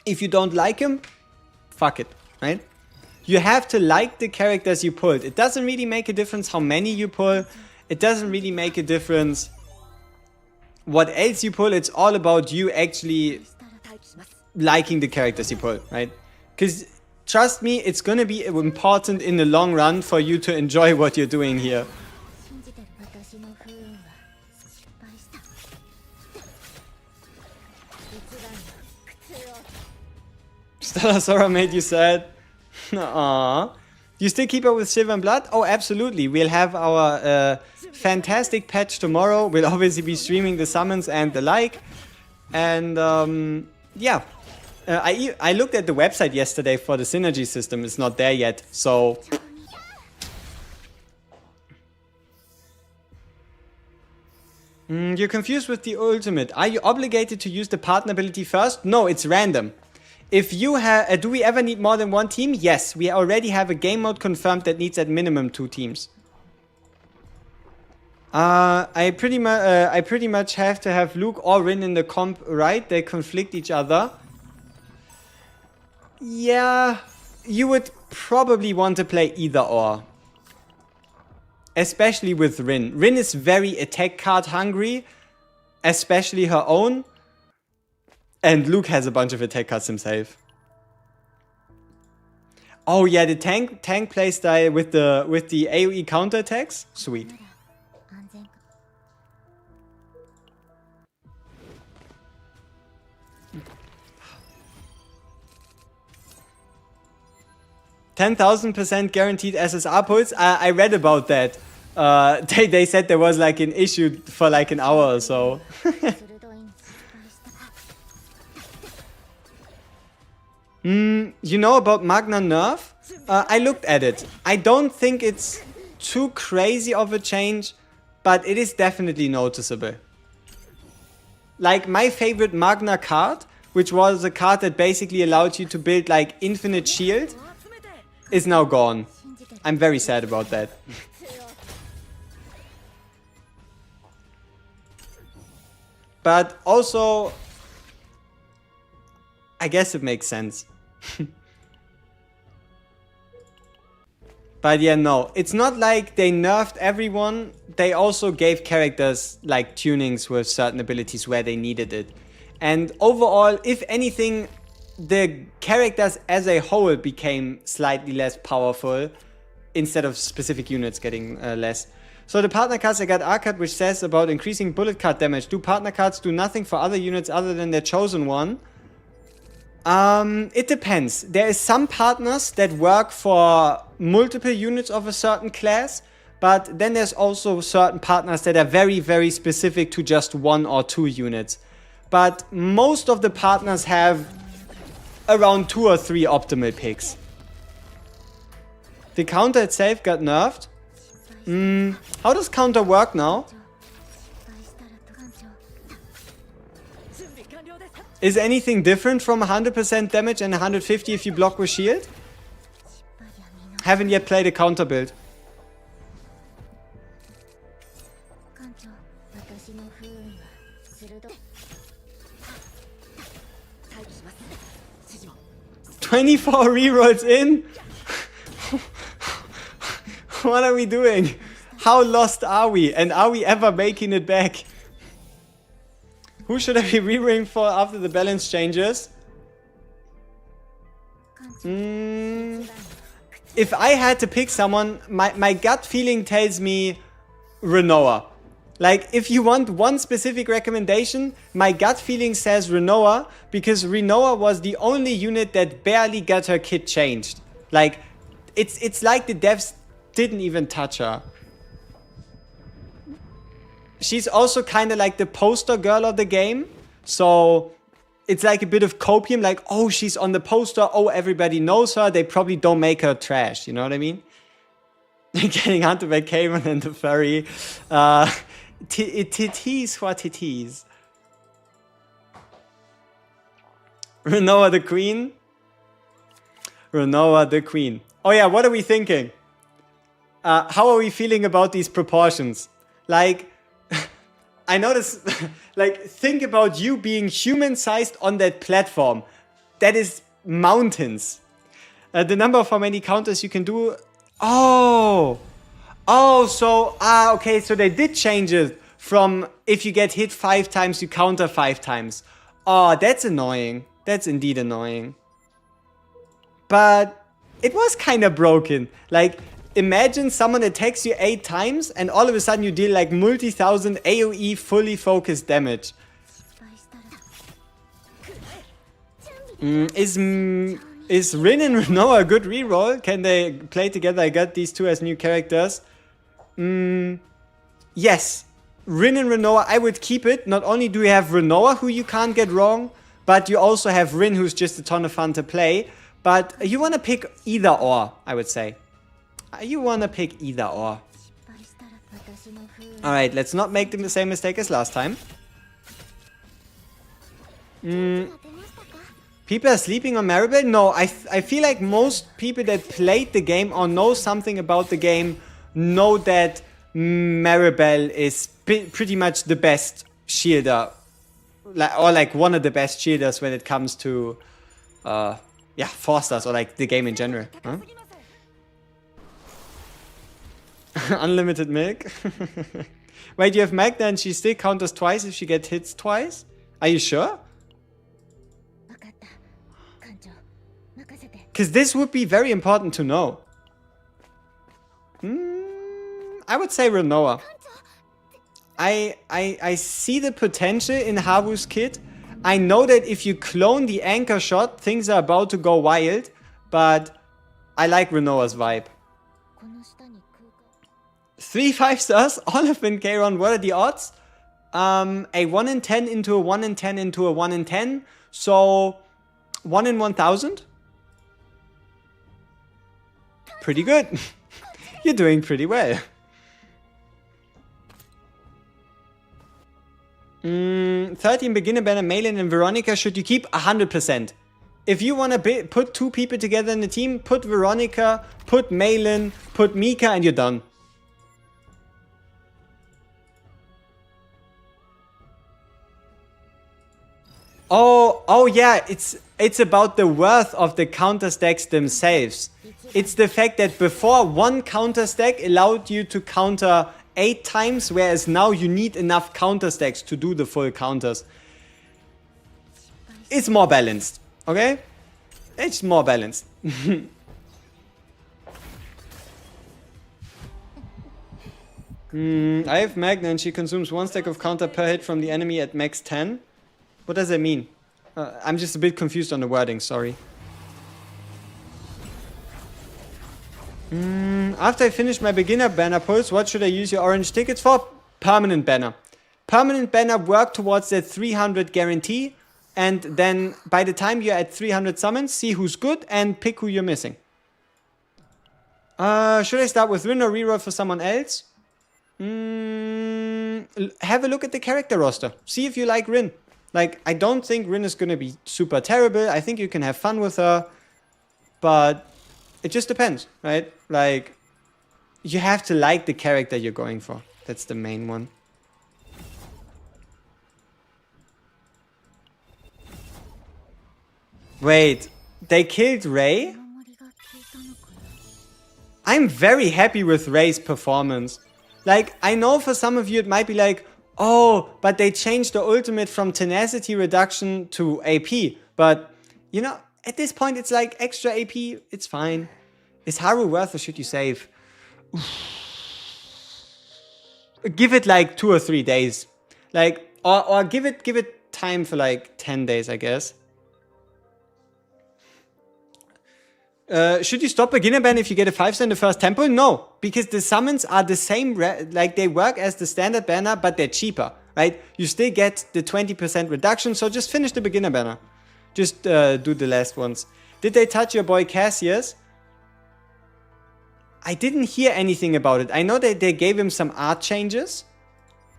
If you don't like him, fuck it, right? You have to like the characters you pulled. It doesn't really make a difference how many you pull. It doesn't really make a difference what else you pull. It's all about you actually liking the characters you pull, right? Because trust me, it's gonna be important in the long run for you to enjoy what you're doing here. Stellar Sora made you sad. Aww. You still keep up with Silver and Blood? Oh, absolutely. We'll have our fantastic patch tomorrow. We'll obviously be streaming the summons and the like. And yeah. I looked at the website yesterday for the synergy system. It's not there yet. So you're confused with the ultimate. Are you obligated to use the partner ability first? No, it's random. If you have, do we ever need more than one team? Yes, we already have a game mode confirmed that needs at minimum 2 teams. I pretty much have to have Luke or Rin in the comp, right? They conflict each other. Yeah, you would probably want to play either or. Especially with Rin. Rin is very attack card hungry, especially her own. And Luke has a bunch of attack cards himself. Oh yeah, the tank playstyle with the AoE counterattacks? Sweet. %10,000% guaranteed SSR pulls. I read about that. They said there was like an issue for like an hour or so. You know about Magna nerf? I looked at it. I don't think it's too crazy of a change, but it is definitely noticeable. Like my favorite Magna card, which was a card that basically allowed you to build like infinite shield, is now gone. I'm very sad about that. But also, I guess it makes sense. But yeah, no, it's not like they nerfed everyone. They also gave characters like tunings with certain abilities where they needed it. And overall, if anything, the characters as a whole became slightly less powerful instead of specific units getting less. So the partner cards, I got R card, which says about increasing bullet card damage. Do partner cards do nothing for other units other than their chosen one? It depends. There is some partners that work for multiple units of a certain class, but then there's also certain partners that are very, very specific to just 1 or 2 units. But most of the partners have around 2 or 3 optimal picks. The counter itself got nerfed. How does counter work now? Is anything different from 100% damage and 150 if you block with shield? Haven't yet played a counter build. "24 rerolls in? What are we doing? How lost are we? And are we ever making it back? Who should I be rerolling for after the balance changes? If I had to pick someone, my gut feeling tells me Renoa. Like, if you want one specific recommendation, my gut feeling says Renoa, because Renoa was the only unit that barely got her kit changed. Like, it's like the devs didn't even touch her. She's also kind of like the poster girl of the game. So it's like a bit of copium, like, oh, she's on the poster, oh, everybody knows her, they probably don't make her trash, you know what I mean? Getting hunted by Cayman and the furry. Titties, what titties? Renoa the queen? Renoa the queen. Oh yeah, what are we thinking? How are we feeling about these proportions? Like, I notice, like, think about you being human-sized on that platform. That is mountains. The number of how many counters you can do. Oh, so, okay, so they did change it from if you get hit 5 times, you counter 5 times. Oh, that's annoying. That's indeed annoying. But it was kind of broken. Like, imagine someone attacks you 8 times and all of a sudden you deal like multi-thousand AoE fully focused damage. Is Rin and Renoa a good reroll? Can they play together? I got these two as new characters. Yes. Rin and Renoa, I would keep it. Not only do you have Renoa, who you can't get wrong, but you also have Rin, who's just a ton of fun to play. But you want to pick either or, I would say. You want to pick either or. Alright, let's not make the same mistake as last time. People are sleeping on Maribel? No, I feel like most people that played the game or know something about the game know that Maribel is pretty much the best shielder. Or like one of the best shielders when it comes to yeah, 4-stars or like the game in general. Huh? Unlimited milk. Wait, you have Magda and she still counters twice if she gets hits twice? Are you sure? Because this would be very important to know. I would say Renoa. I see the potential in Haru's kit. I know that if you clone the anchor shot, things are about to go wild. But I like Renoa's vibe. 3 5-stars, all of in Kayron. What are the odds? A 1 in 10 into a 1 in 10 into a 1 in 10. So 1 in 1000. Pretty good. You're doing pretty well. 13 beginner banner, Malin and Veronica. Should you keep? 100%. If you want to put 2 people together in the team, put Veronica, put Malin, put Mika, and you're done. Oh yeah, it's about the worth of the counter stacks themselves. It's the fact that before, one counter stack allowed you to counter 8 times, whereas now you need enough counter stacks to do the full counters. It's more balanced, okay? It's more balanced. I have Magna and she consumes 1 stack of counter per hit from the enemy at max 10. What does that mean? I'm just a bit confused on the wording, sorry. After I finish my beginner banner pulse, what should I use your orange tickets for? Permanent banner. Permanent banner work towards that 300 guarantee, and then by the time you're at 300 summons, see who's good and pick who you're missing. Should I start with Rin or reroll for someone else? Have a look at the character roster. See if you like Rin. Like, I don't think Rin is gonna be super terrible. I think you can have fun with her. But it just depends, right? Like, you have to like the character you're going for. That's the main one. Wait, they killed Ray? I'm very happy with Ray's performance. Like, I know for some of you it might be like, oh, but they changed the ultimate from tenacity reduction to AP. But, you know, at this point it's like extra AP, it's fine. Is Haru worth or should you save? Give it like 2 or 3 days. Like, or give it time for like 10 days, I guess. Should you stop beginner ban if you get a 5-star in the first temple? No, because the summons are the same, like they work as the standard banner, but they're cheaper, right? You still get the 20% reduction, so just finish the beginner banner. Just do the last ones. Did they touch your boy Cassius? I didn't hear anything about it. I know that they gave him some art changes,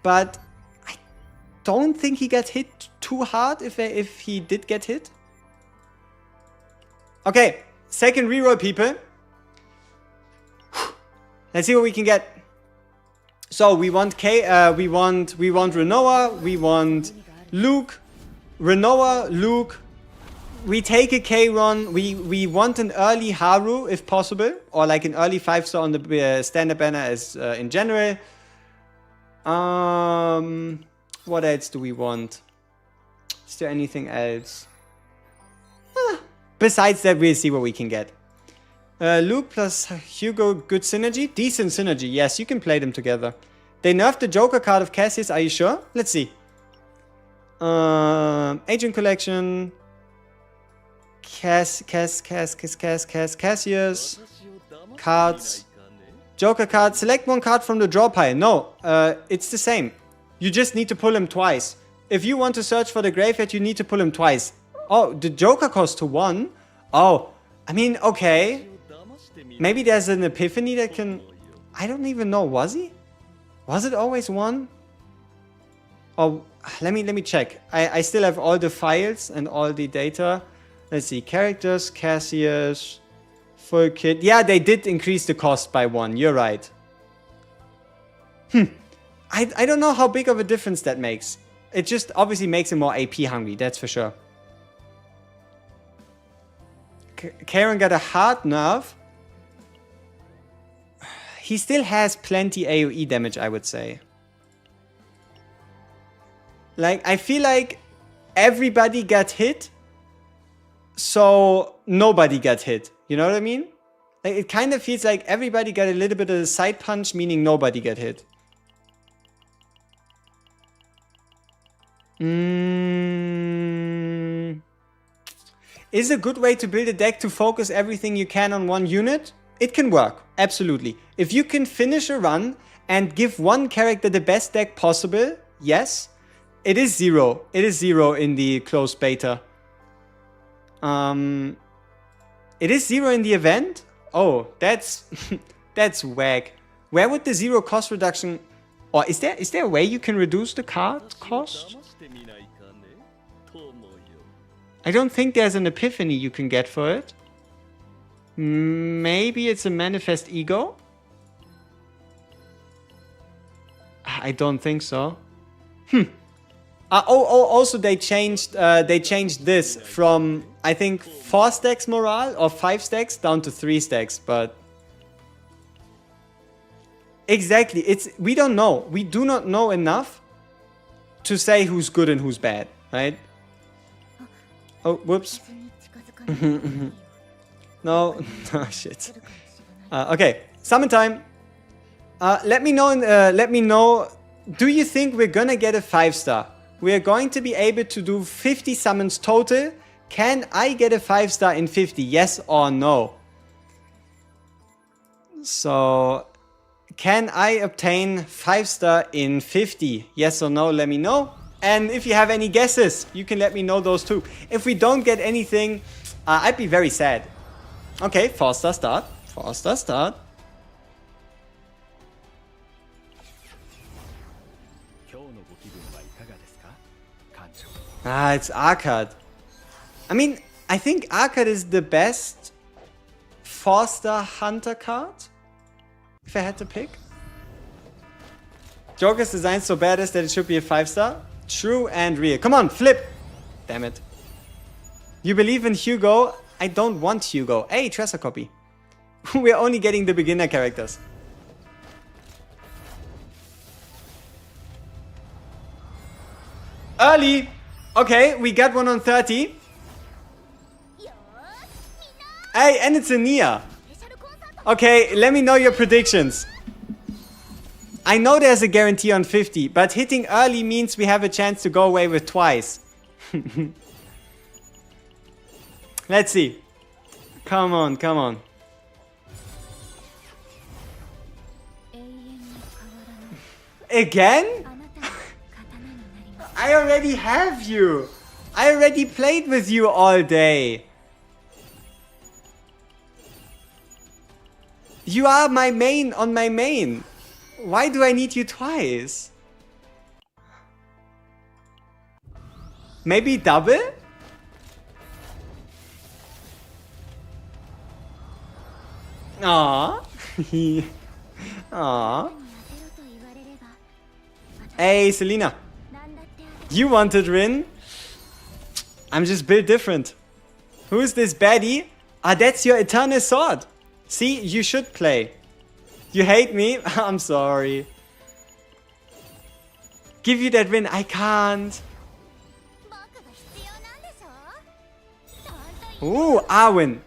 but I don't think he got hit too hard if he did get hit. Okay. Second reroll, people. Let's see what we can get. So we want we want Renoa, we want Luke, Renoa, Luke. We take a K-Ron. We want an early Haru if possible, or like an early 5-star on the standard banner as in general. What else do we want? Is there anything else? Besides that, we'll see what we can get. Luke plus Hugo, good synergy? Decent synergy, yes, you can play them together. They nerfed the Joker card of Cassius, are you sure? Let's see. Agent Collection. Cassius. Cards. Joker card. Select one card from the draw pile. No, it's the same. You just need to pull them twice. If you want to search for the graveyard, you need to pull them twice. Oh, the Joker cost to 1? Oh, I mean, okay. Maybe there's an epiphany that can... I don't even know, was he? Was it always 1? Oh, let me check. I still have all the files and all the data. Let's see, characters, Cassius, full kit. Yeah, they did increase the cost by 1, you're right. I don't know how big of a difference that makes. It just obviously makes him more AP hungry, that's for sure. Karen got a hard nerf. He still has plenty AoE damage, I would say. Like, I feel like everybody got hit, so nobody got hit. You know what I mean? Like, it kind of feels like everybody got a little bit of a side punch, meaning nobody got hit. Is a good way to build a deck to focus everything you can on one unit? It can work, absolutely. If you can finish a run and give one character the best deck possible, yes. It is 0. It is 0 in the closed beta. It is 0 in the event? Oh, that's that's whack. Where would the 0 cost reduction... Or is there a way you can reduce the card cost? I don't think there's an epiphany you can get for it. Maybe it's a manifest ego? I don't think so. Also they changed this from, I think, 4 stacks morale or 5 stacks down to 3 stacks, but... Exactly, we don't know. We do not know enough to say who's good and who's bad, right? Oh, whoops. No. Oh, shit. Okay, summon time. Let me know. Do you think we're gonna get a 5-star? We're going to be able to do 50 summons total. Can I get a 5-star in 50? Yes or no? So, can I obtain 5-star in 50? Yes or no? Let me know. And if you have any guesses, you can let me know those too. If we don't get anything, I'd be very sad. Okay, 4-star start. 4-star start. It's Arcade. I mean, I think Arcade is the best 4-star hunter card, if I had to pick. Joker's design so badass that it should be a 5-star. True and real. Come on, flip! Damn it. You believe in Hugo? I don't want Hugo. Hey, treasure copy. We're only getting the beginner characters. Early! Okay, we got one on 30. Hey, and it's a Nia. Okay, let me know your predictions. I know there's a guarantee on 50, but hitting early means we have a chance to go away with twice. Let's see. Come on, come on. Again? I already have you. I already played with you all day. You are my main on my main. Why do I need you twice? Maybe double? Aww. Aww. Hey, Selena. You wanted Rin? I'm just built different. Who's this baddie? Ah, that's your eternal sword. See, you should play. You hate me? I'm sorry. Give you that win. I can't. Ooh, Arwen.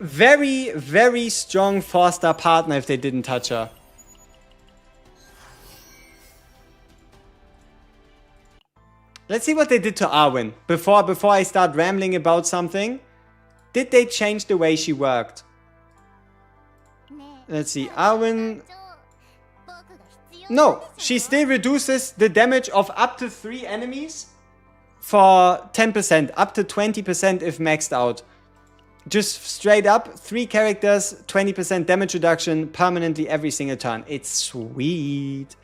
Very, very strong 4-star partner if they didn't touch her. Let's see what they did to Arwen. Before I start rambling about something. Did they change the way she worked? Let's see. Arwen... No, she still reduces the damage of up to 3 enemies for 10%. Up to 20% if maxed out. Just straight up, 3 characters, 20% damage reduction permanently every single turn. It's sweet.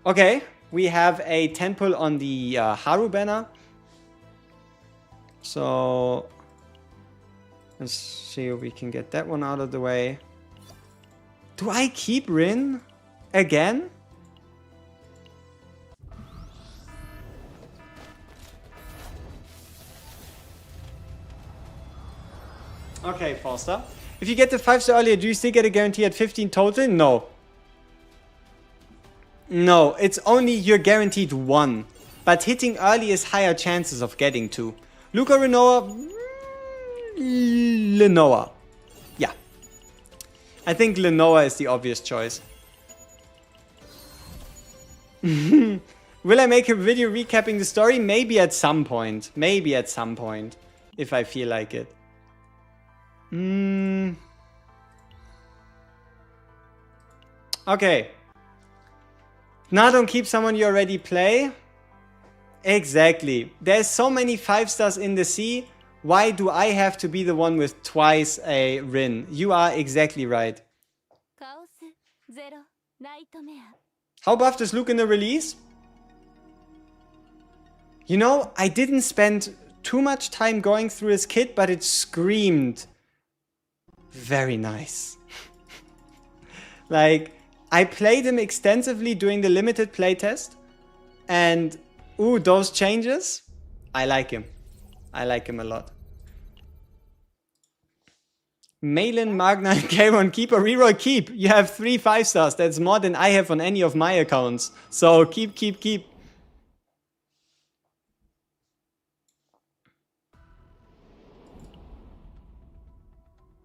Okay. We have a 10 pull on the Haru banner. So let's see if we can get that one out of the way. Do I keep Rin again? Okay, Foster. If you get the 5-star earlier, do you still get a guarantee at 15 total? No. No, it's only you're guaranteed 1. But hitting early is higher chances of getting 2. Luca, Renoa, Lenoa. Yeah. I think Lenoa is the obvious choice. Will I make a video recapping the story? Maybe at some point. Maybe at some point. If I feel like it. Okay. Now don't keep someone you already play. Exactly. There's so many 5-stars in the sea. Why do I have to be the one with twice a Rin? You are exactly right. How buff does Luke in the release? You know, I didn't spend too much time going through his kit, but it screamed very nice. Like, I played him extensively during the limited playtest. And, ooh, those changes. I like him. I like him a lot. Malin, Magna, and K1 keep or reroll? Keep. You have 3 5-stars. That's more than I have on any of my accounts. So keep.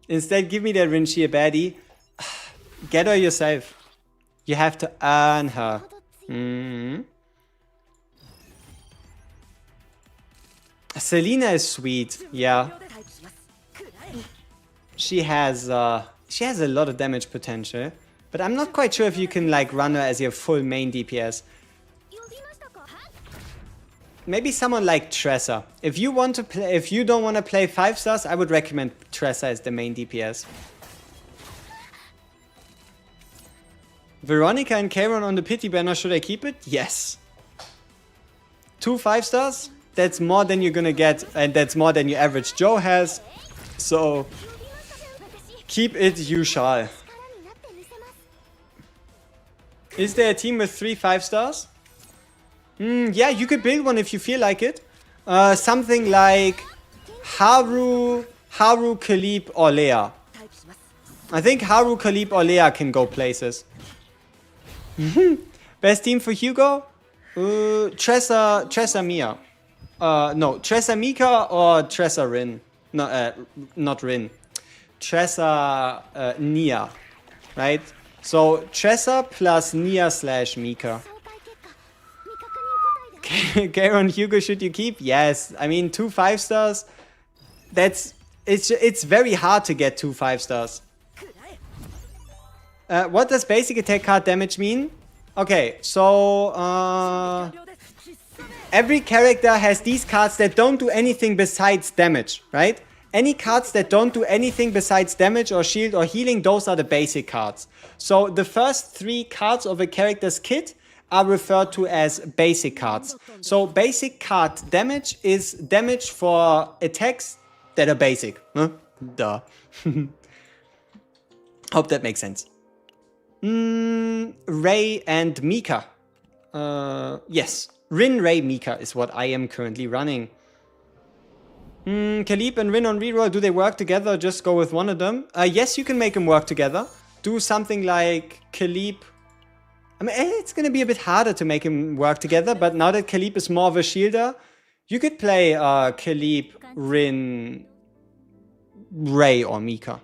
Instead, give me that Rin, she a baddie. Get her yourself. You have to earn her. Selena is sweet, yeah. She has a lot of damage potential, but I'm not quite sure if you can like run her as your full main DPS. Maybe someone like Tressa. If you don't want to play 5 stars, I would recommend Tressa as the main DPS. Veronica and Karen on the pity banner, should I keep it? Yes. 2 5 stars? That's more than you're gonna get, and that's more than your average Joe has. So, keep it, you shall. Is there a team with 3 5 stars? Yeah, you could build one if you feel like it. Something like Haru, Khalib, or Leia. I think Haru, Khalib, or Leia can go places. Best team for Hugo? Tressa Mia. No, Tressa Mika or Tressa Rin. No, not Rin. Tressa Nia. Right? So, Tressa plus Nia / Mika. Karen, Hugo, should you keep? Yes. I mean, 2 5 stars. It's very hard to get 2 5 stars. What does basic attack card damage mean? Okay, so every character has these cards that don't do anything besides damage, right? Any cards that don't do anything besides damage or shield or healing, those are the basic cards. So the first 3 cards of a character's kit are referred to as basic cards. So basic card damage is damage for attacks that are basic. Huh? Duh. Hope that makes sense. Ray and Mika. Yes. Rin, Ray, Mika is what I am currently running. Khalib and Rin on reroll, do they work together or just go with one of them? Yes, you can make them work together. Do something like Khalib. I mean, it's going to be a bit harder to make him work together, but now that Khalib is more of a shielder, you could play Khalib, Rin, Ray, or Mika.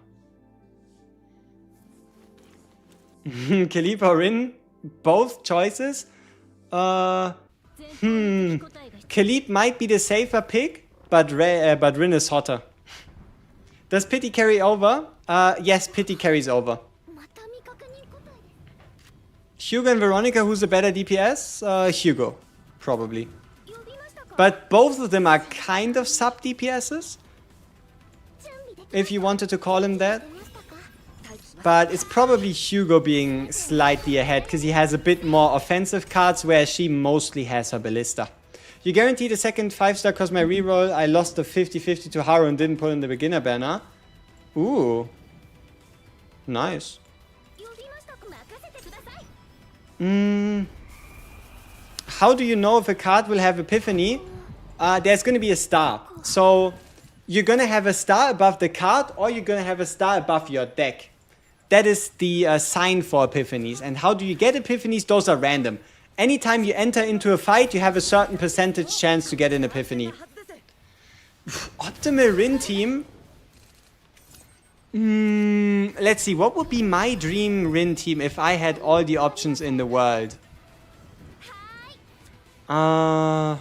Khalib or Rin, both choices. Khalib might be the safer pick, but Rin is hotter. Does pity carry over? Yes, pity carries over. Hugo and Veronica, who's a better DPS? Hugo, probably. But both of them are kind of sub DPSs, if you wanted to call him that. But it's probably Hugo being slightly ahead because he has a bit more offensive cards, where she mostly has her ballista. You guaranteed a second 5-star because my reroll, I lost the 50-50 to Haru and didn't put in the beginner banner. Ooh. Nice. How do you know if a card will have epiphany? There's going to be a star. So you're going to have a star above the card, or you're going to have a star above your deck. That is the sign for epiphanies. And how do you get epiphanies? Those are random. Anytime you enter into a fight, you have a certain percentage chance to get an epiphany. Optimal Rin team? Let's see, what would be my dream Rin team if I had all the options in the world? I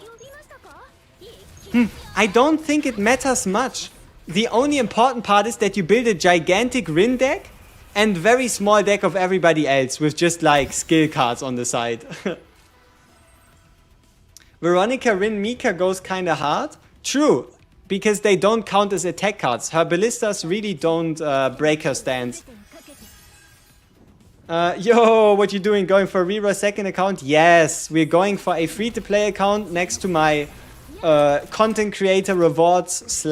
don't think it matters much. The only important part is that you build a gigantic Rin deck and very small deck of everybody else with just like skill cards on the side. Veronica, Rin, Mika goes kinda hard. True. Because they don't count as attack cards. Her ballistas really don't break her stance. Yo, what you doing? Going for a reroll second account? Yes, we're going for a free-to-play account next to my content creator rewards /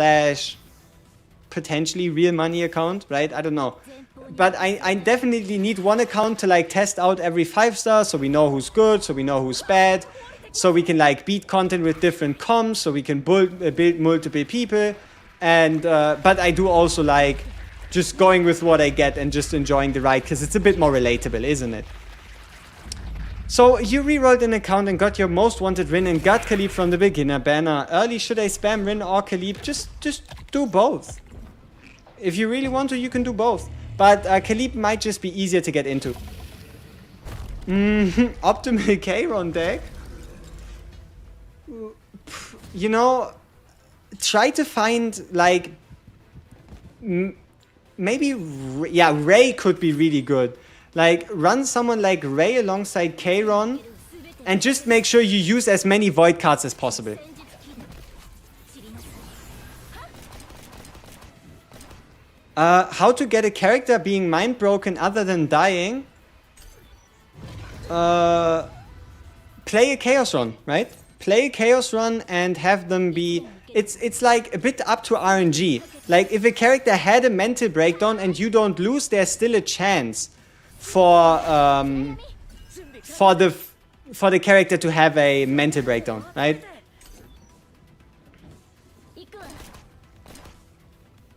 potentially real money account, right? I don't know. But I definitely need one account to like test out every 5-star, so we know who's good, so we know who's bad. So we can like beat content with different comms, so we can build multiple people. And but I do also like just going with what I get and just enjoying the ride, because it's a bit more relatable, isn't it? So you rerolled an account and got your most wanted Rin and got Khalib from the beginner banner. Early, should I spam Rin or Khalib? Just do both. If you really want to, you can do both. But Khalib might just be easier to get into. Optimal Kayron deck. You know, try to find like maybe Ray could be really good. Like run someone like Ray alongside Kayron and just make sure you use as many void cards as possible. How to get a character being mind broken other than dying? Play a chaos run, right? Play a chaos run and have them be... It's like a bit up to RNG. Like if a character had a mental breakdown and you don't lose, there's still a chance for the character to have a mental breakdown, right?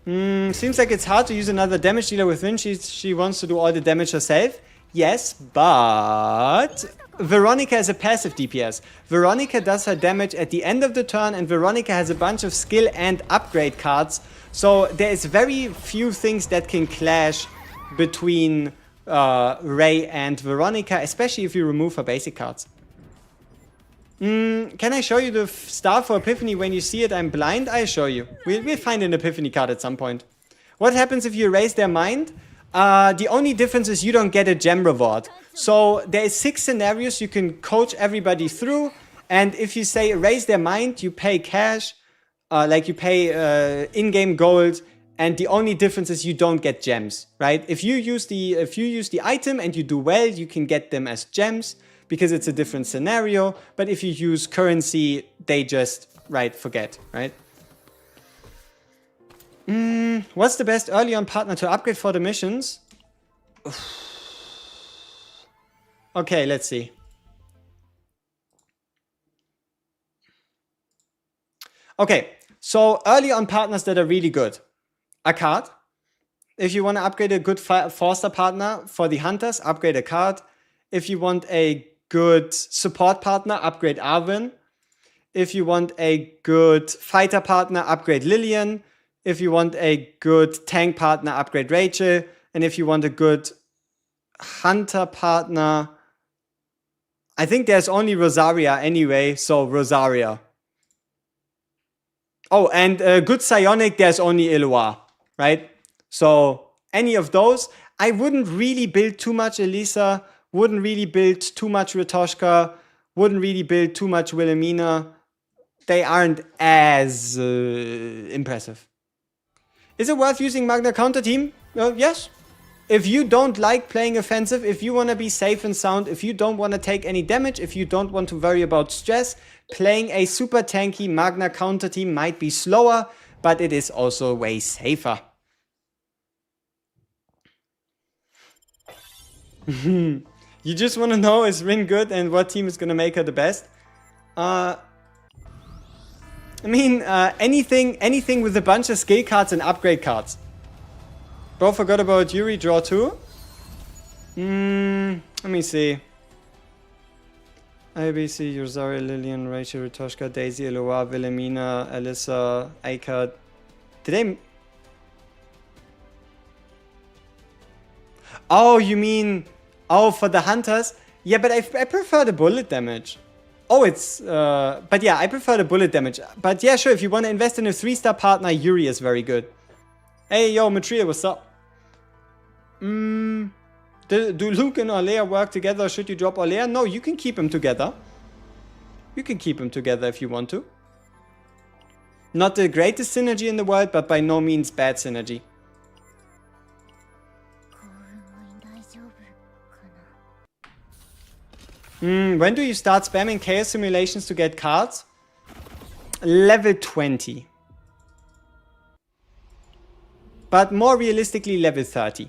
Seems like it's hard to use another damage dealer with Rin. She wants to do all the damage herself. Yes, but Veronica is a passive DPS. Veronica does her damage at the end of the turn, and Veronica has a bunch of skill and upgrade cards. So there is very few things that can clash between Ray and Veronica, especially if you remove her basic cards. Can I show you the star for Epiphany? When you see it, I'm blind. I'll show you. We'll find an Epiphany card at some point. What happens if you erase their mind? The only difference is you don't get a gem reward. So there is 6 scenarios you can coach everybody through. And if you say erase their mind, you pay cash, like you pay in-game gold. And the only difference is you don't get gems, right? If you use the item and you do well, you can get them as gems, because it's a different scenario. But if you use currency, they just, forget, right? What's the best early on partner to upgrade for the missions? Okay, let's see. Okay, so early on partners that are really good. A card. If you want to upgrade a good 4-star partner for the hunters, upgrade a card. If you want a good support partner, upgrade Arwen. If you want a good fighter partner, upgrade Lillian. If you want a good tank partner, upgrade Rachel. And if you want a good hunter partner, I think there's only Rosaria anyway, so Rosaria. Oh, and a good psionic, there's only Eloa, right? So any of those. I wouldn't really build too much Elisa, wouldn't really build too much Ritoshka, wouldn't really build too much Wilhelmina. They aren't as impressive. Is it worth using Magna Counter Team? Yes. If you don't like playing offensive, if you want to be safe and sound, if you don't want to take any damage, if you don't want to worry about stress, playing a super tanky Magna Counter Team might be slower, but it is also way safer. You just want to know, is Rin good and what team is going to make her the best? I mean, anything with a bunch of skill cards and upgrade cards. Bro, forgot about Yuri, draw 2. Let me see. IBC, Rosaria, Lillian, Rachel, Ritoshka, Daisy, Eloa, Wilhelmina, Alyssa, Aikard. Did they... Oh, you mean... Oh, for the hunters? Yeah, but I prefer the bullet damage. Oh, it's... but yeah, I prefer the bullet damage. But yeah, sure, if you want to invest in a 3-star partner, Yuri is very good. Hey, yo, Matria, what's up? Do Luke and Orlea work together, or should you drop Orlea? No, you can keep them together. You can keep them together if you want to. Not the greatest synergy in the world, but by no means bad synergy. When do you start spamming chaos simulations to get cards? Level 20. But more realistically, level 30.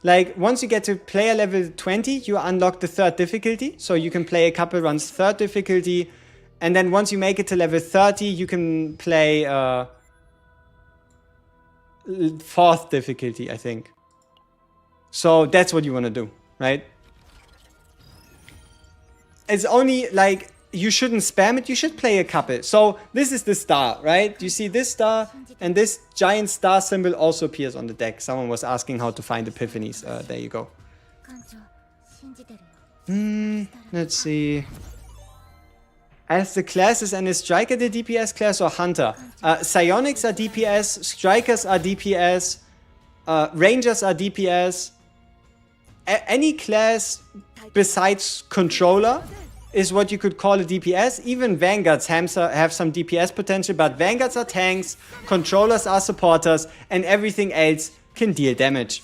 Like, once you get to player level 20, you unlock the 3rd difficulty. So you can play a couple runs 3rd difficulty. And then once you make it to level 30, you can play 4th difficulty, I think. So that's what you want to do, right? It's only like you shouldn't spam it, you should play a couple. So this is the star, right? You see this star, and this giant star symbol also appears on the deck. Someone was asking how to find epiphanies. There you go. Let's see. As the classes, and is Striker the DPS class or Hunter? Psionics are DPS, Strikers are DPS, Rangers are DPS. Any class besides Controller is what you could call a DPS. Even Vanguards have some DPS potential, but Vanguards are tanks, Controllers are supporters, and everything else can deal damage.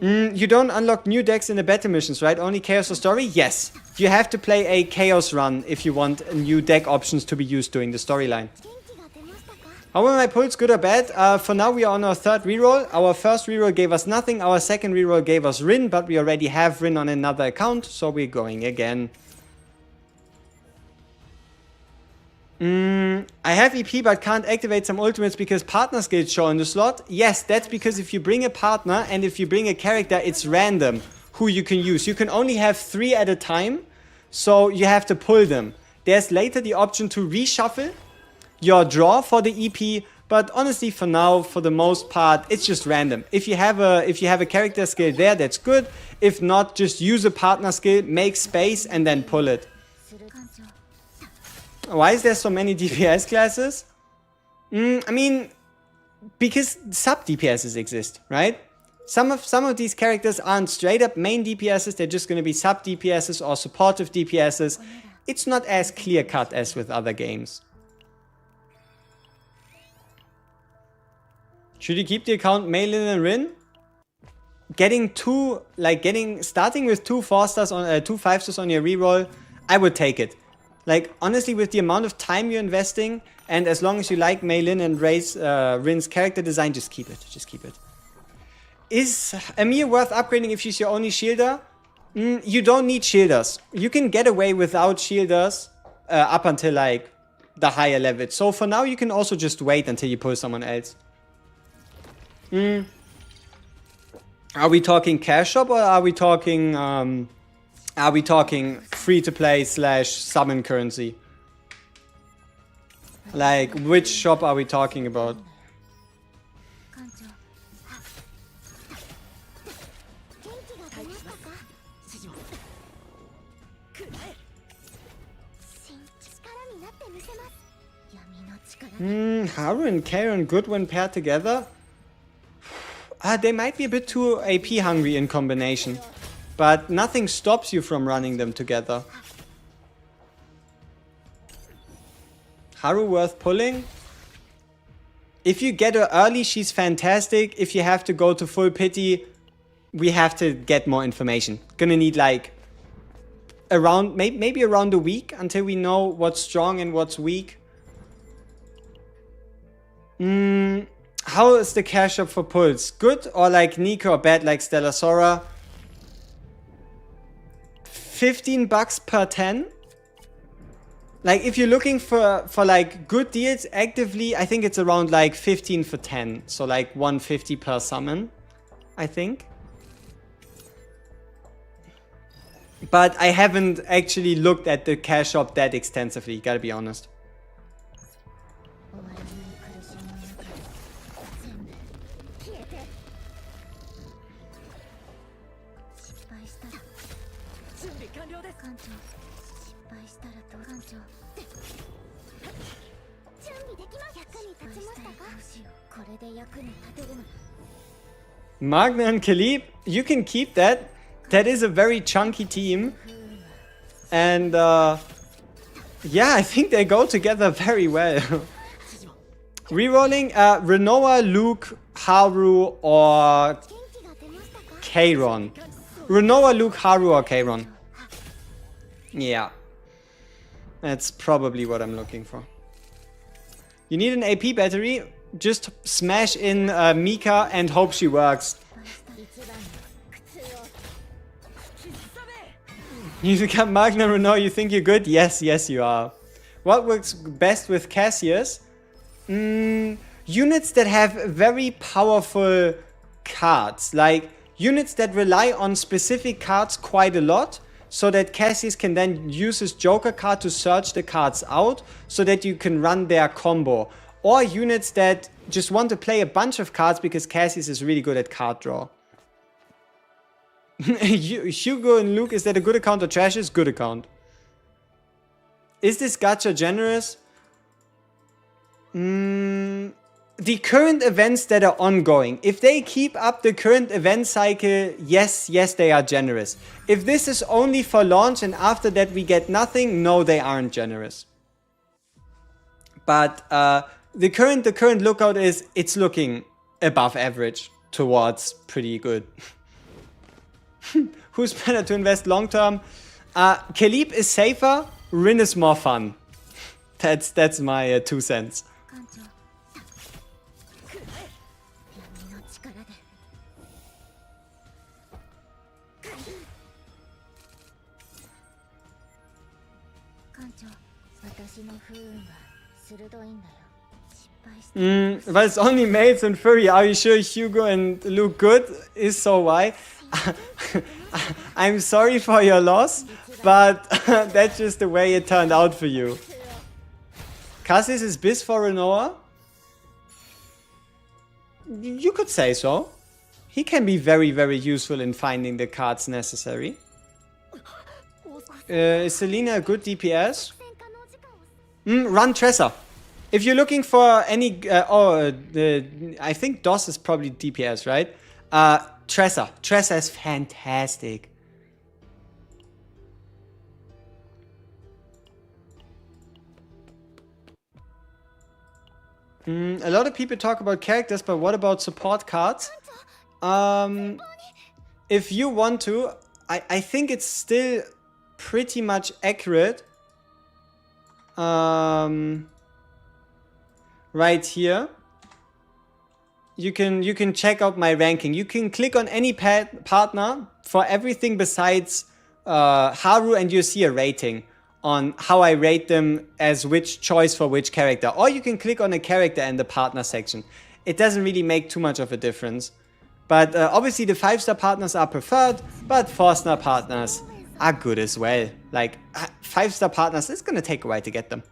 You don't unlock new decks in the battle missions, right? Only Chaos or Story? Yes. You have to play a Chaos run if you want new deck options to be used during the storyline. How were my pulls, good or bad? For now we are on our third reroll. Our first reroll gave us nothing. Our second reroll gave us Rin, but we already have Rin on another account, so we're going again. I have EP but can't activate some ultimates because partner skills show in the slot. Yes, that's because if you bring a partner and if you bring a character, it's random who you can use. You can only have 3 at a time, so you have to pull them. There's later the option to reshuffle your draw for the EP, but honestly for now, for the most part, it's just random. If you have a character skill there, that's good. If not, just use a partner skill, make space and then pull it. Why is there so many DPS classes? I mean, because sub DPSs exist, right? Some of these characters aren't straight up main DPSs, they're just going to be sub DPSs or supportive DPSs. It's not as clear cut as with other games. Should you keep the account Maylin and Rin? Starting with 2 4-stars on 2 5-stars on your reroll, I would take it. Like, honestly, with the amount of time you're investing, and as long as you like Maylin and Rin's character design, just keep it. Just keep it. Is Amir worth upgrading if she's your only shielder? You don't need shielders. You can get away without shielders up until, like, the higher level. So for now, you can also just wait until you pull someone else. Are we talking cash shop or are we talking free-to-play / summon currency? Like, which shop are we talking about? Haru and Karen good when paired together? They might be a bit too AP hungry in combination. But nothing stops you from running them together. Haru worth pulling? If you get her early, she's fantastic. If you have to go to full pity, we have to get more information. Gonna need like around maybe around a week until we know what's strong and what's weak. How is the cash up for pulls? Good or like Nico or bad like Stellar Sora? $15 per 10. Like if you're looking for like good deals actively, I think it's around like 15 for 10. So like 150 per summon, I think. But I haven't actually looked at the cash shop that extensively, gotta be honest. Magna and Khalib, you can keep that. That is a very chunky team. And yeah, I think they go together very well. Rerolling, Renoa, Luke, Haru, or Kayron. Renoa, Luke, Haru, or Kayron. Yeah. That's probably what I'm looking for. You need an AP battery? Just smash in Mika and hope she works. You become Magna Renault, you think you're good? Yes, yes you are. What works best with Cassius? Units that have very powerful cards. Like units that rely on specific cards quite a lot. so that Cassius can then use his Joker card to search the cards out so that you can run their combo. Or units that just want to play a bunch of cards because Cassius is really good at card draw. Hugo and Luke, is that a good account or trash? Is good account. Is this gacha generous? The current events that are ongoing, if they keep up the current event cycle, yes, they are generous. If this is only for launch and after that we get nothing, no, they aren't generous. But the current lookout is, it's looking above average towards pretty good. Who's better to invest long term? Khalib is safer, Rin is more fun. That's my 2 cents. But it's only males and furry. Are you sure Hugo and Luke good? Is so why? I'm sorry for your loss, but that's just the way it turned out for you. Cassius is bis for Renoa? You could say so. He can be very, very useful in finding the cards necessary. Is Selena a good DPS? Run Tressa. If you're looking for any... I think DOS is probably DPS, right? Tressa. Tressa is fantastic. A lot of people talk about characters, but what about support cards? If you want to, I think it's still pretty much accurate. Right here. You can check out my ranking. You can click on any partner for everything besides Haru, and you see a rating on how I rate them as which choice for which character. Or you can click on a character in the partner section. It doesn't really make too much of a difference. But obviously the 5-star partners are preferred, but 4-star partners are good as well. Like 5-star partners, it's gonna take a while to get them.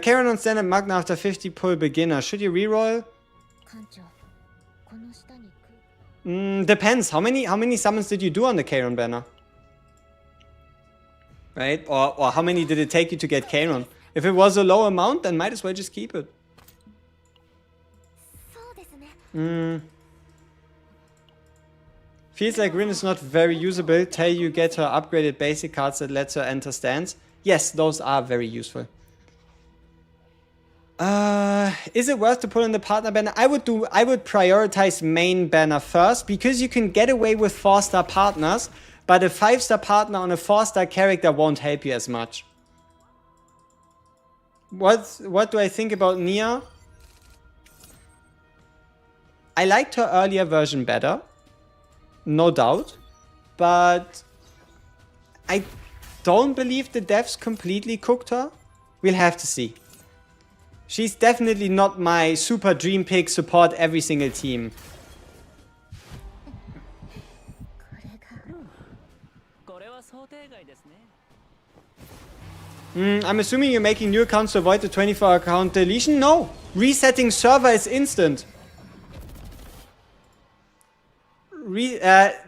Karen on standard Magna after 50 pull beginner. Should you reroll? Depends. How many summons did you do on the Karen banner? Right? Or how many did it take you to get Karen? If it was a low amount, then might as well just keep it. Feels like Rin is not very usable. Tell you get her upgraded basic cards that lets her enter stands. Yes, those are very useful. Is it worth to put on the partner banner? I would prioritize main banner first, because you can get away with 4-star partners, but a 5-star partner on a 4-star character won't help you as much. What do I think about Nia? I liked her earlier version better, no doubt, but I don't believe the devs completely cooked her. We'll have to see. She's definitely not my super dream pick, support every single team. I'm assuming you're making new accounts to avoid the 24 account deletion? No! Resetting server is instant.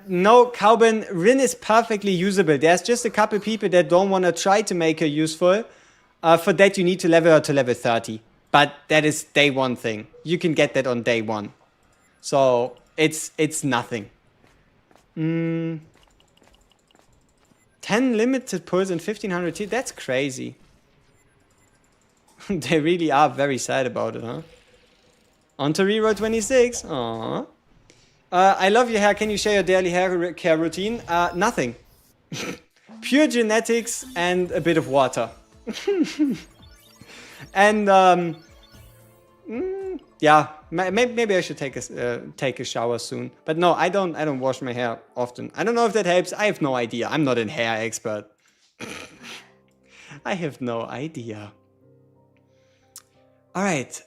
No, Cowben, Rin is perfectly usable. There's just a couple people that don't want to try to make her useful. For that you need to level her to level 30. But that is day one thing. You can get that on day one. So it's nothing. 10 limited pulls and 1500 T, that's crazy. They really are very sad about it, huh? On to reroll 26. Aww. I love your hair. Can you share your daily hair care routine? Nothing. Pure genetics and a bit of water. And yeah, maybe I should take a shower soon. But no, I don't wash my hair often. I don't know if that helps. I have no idea. I'm not a hair expert. I have no idea. All right.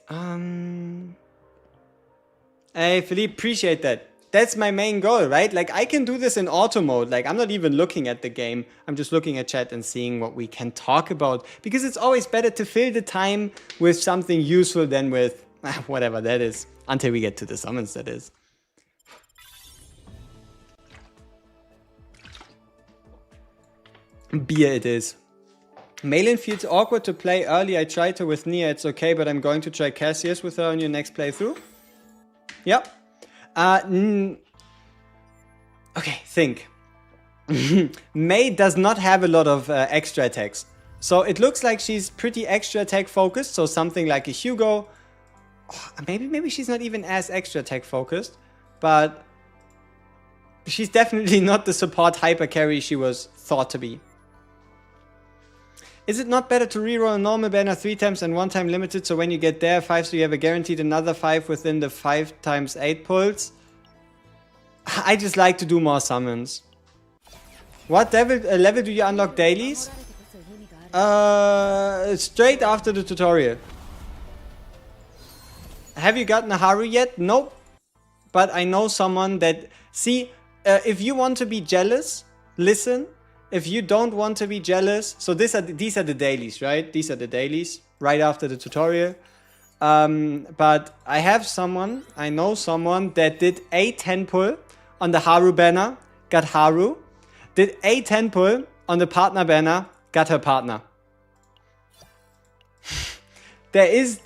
Hey, Philippe, appreciate that. That's my main goal, right? Like, I can do this in auto mode. Like, I'm not even looking at the game. I'm just looking at chat and seeing what we can talk about. Because it's always better to fill the time with something useful than with whatever that is. Until we get to the summons, that is. Beer it is. Malin feels awkward to play early. I tried her with Nia. It's okay, but I'm going to try Cassius with her on your next playthrough. Yep. Okay, think. Mei does not have a lot of extra attacks. So it looks like she's pretty extra attack focused. So something like a Hugo. Oh, maybe she's not even as extra attack focused. But she's definitely not the support hyper carry she was thought to be. Is it not better to reroll a normal banner 3 times and 1 time limited, so when you get there 5, so you have a guaranteed another 5 within the 5 times 8 pulls? I just like to do more summons. What level do you unlock dailies? Straight after the tutorial. Have you gotten a Haru yet? Nope. But I know someone that... See, if you want to be jealous, listen. If you don't want to be jealous, so these are the dailies, right? These are the dailies right after the tutorial. But I know someone that did a 10 pull on the Haru banner, got Haru. Did a 10 pull on the partner banner, got her partner. there is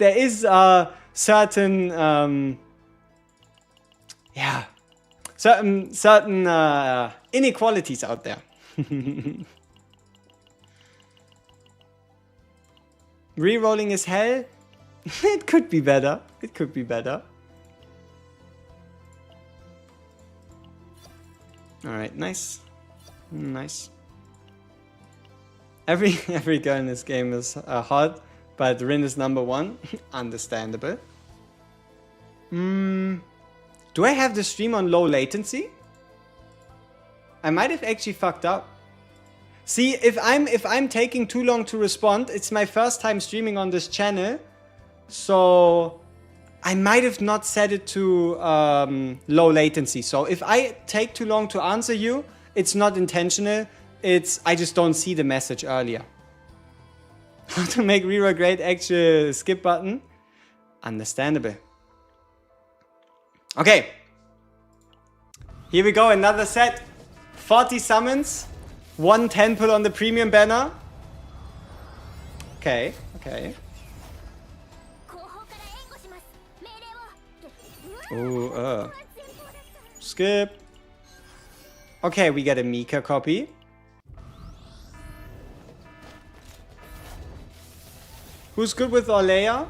certain inequalities out there. Rerolling is hell? It could be better. It could be better. Alright, nice. Nice. Every girl in this game is hot, but Rin is number 1. Understandable. Do I have the stream on low latency? I might have actually fucked up. See, if I'm taking too long to respond, it's my first time streaming on this channel, so I might have not set it to low latency. So if I take too long to answer you, it's not intentional. I just don't see the message earlier. How to make reroll great? Actual skip button. Understandable. Okay. Here we go. Another set. 40 summons, 1 10 pull on the premium banner. Okay, okay. Ooh, skip. Okay, we get a Mika copy. Who's good with Orleia?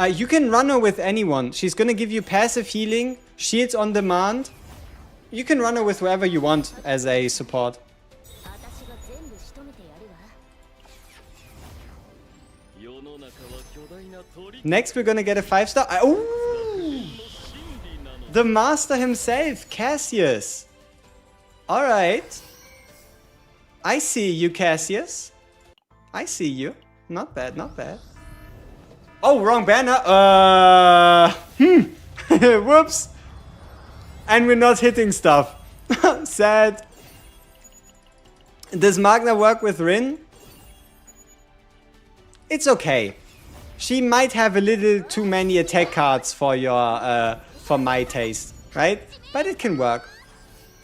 You can run her with anyone. She's gonna give you passive healing, shields on demand. You can run her with whoever you want as a support. Next we're gonna get a 5-star. Ooh! The master himself, Cassius. Alright. I see you, Cassius. I see you. Not bad, not bad. Oh, wrong banner. Whoops. And we're not hitting stuff. Sad. Does Magna work with Rin? It's okay. She might have a little too many attack cards for your for my taste, right? But it can work.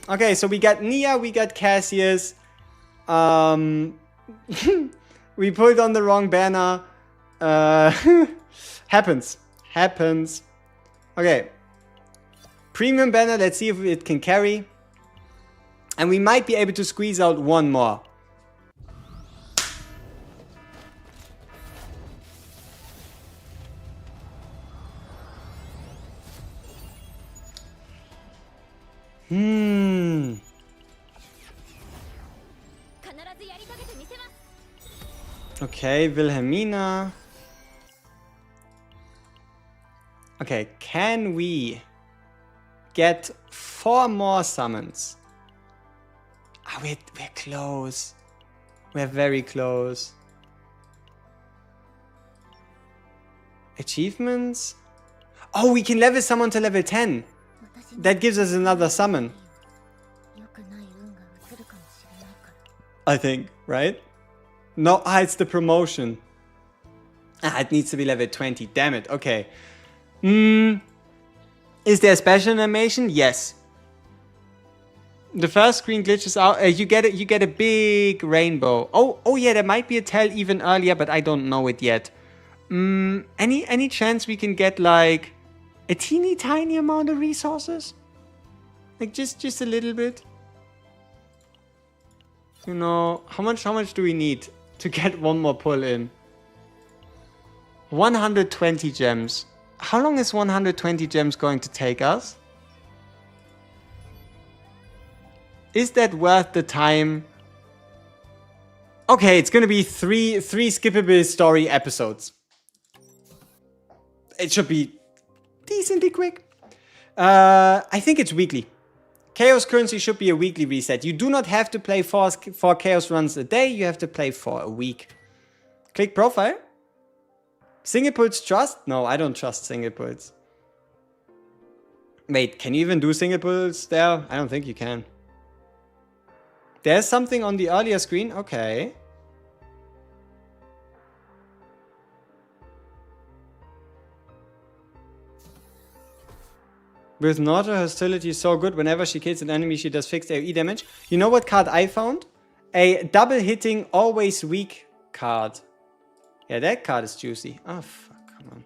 Okay, so we got Nia, we got Cassius. We pulled on the wrong banner. Happens. Happens. Okay. Premium banner, let's see if it can carry. And we might be able to squeeze out one more. Okay, Wilhelmina. Okay, can we get 4 more summons? Ah, we're close. We're very close. Achievements? Oh, we can level someone to level 10. That gives us another summon. I think, right? No, it's the promotion. It needs to be level 20. Damn it. Okay. Is there a special animation? Yes. The first screen glitches out. You get a big rainbow. Oh yeah, there might be a tell even earlier, but I don't know it yet. Any chance we can get like a teeny tiny amount of resources? Like just a little bit. You know, how much do we need to get one more pull in? 120 gems. How long is 120 gems going to take us? Is that worth the time? Okay, it's gonna be three skippable story episodes. It should be decently quick. I think it's weekly. Chaos currency should be a weekly reset. You do not have to play four chaos runs a day. You have to play for a week. Click profile. Single pulse trust? No, I don't trust single pulse. Wait, can you even do single pulse there? I don't think you can. There's something on the earlier screen. Okay. With Naughter, hostility is so good. Whenever she kills an enemy, she does fixed AoE damage. You know what card I found? A double hitting, always weak card. Yeah, that card is juicy. Oh, fuck, come on.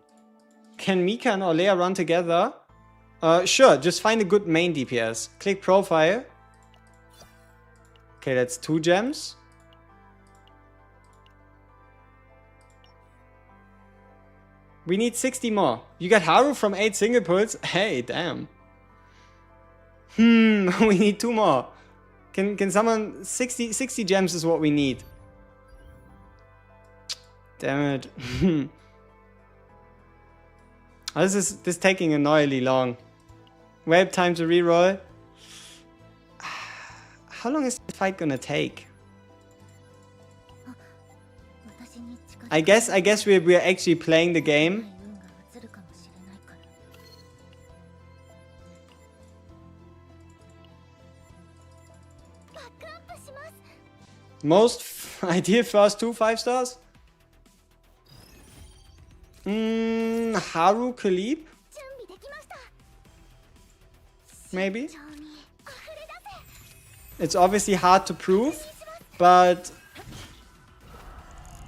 Can Mika and Orlea run together? Sure, just find a good main DPS. Click profile. Okay, that's 2 gems. We need 60 more. You got Haru from 8 single pulls? Hey, damn. We need 2 more. Can someone... 60 gems is what we need. Damn it. Oh, this is taking annoyingly long. Wait, time to reroll. How long is this fight gonna take? I guess we're actually playing the game. Most ideal first 2 5-stars? Haru Khalib? Maybe? It's obviously hard to prove, but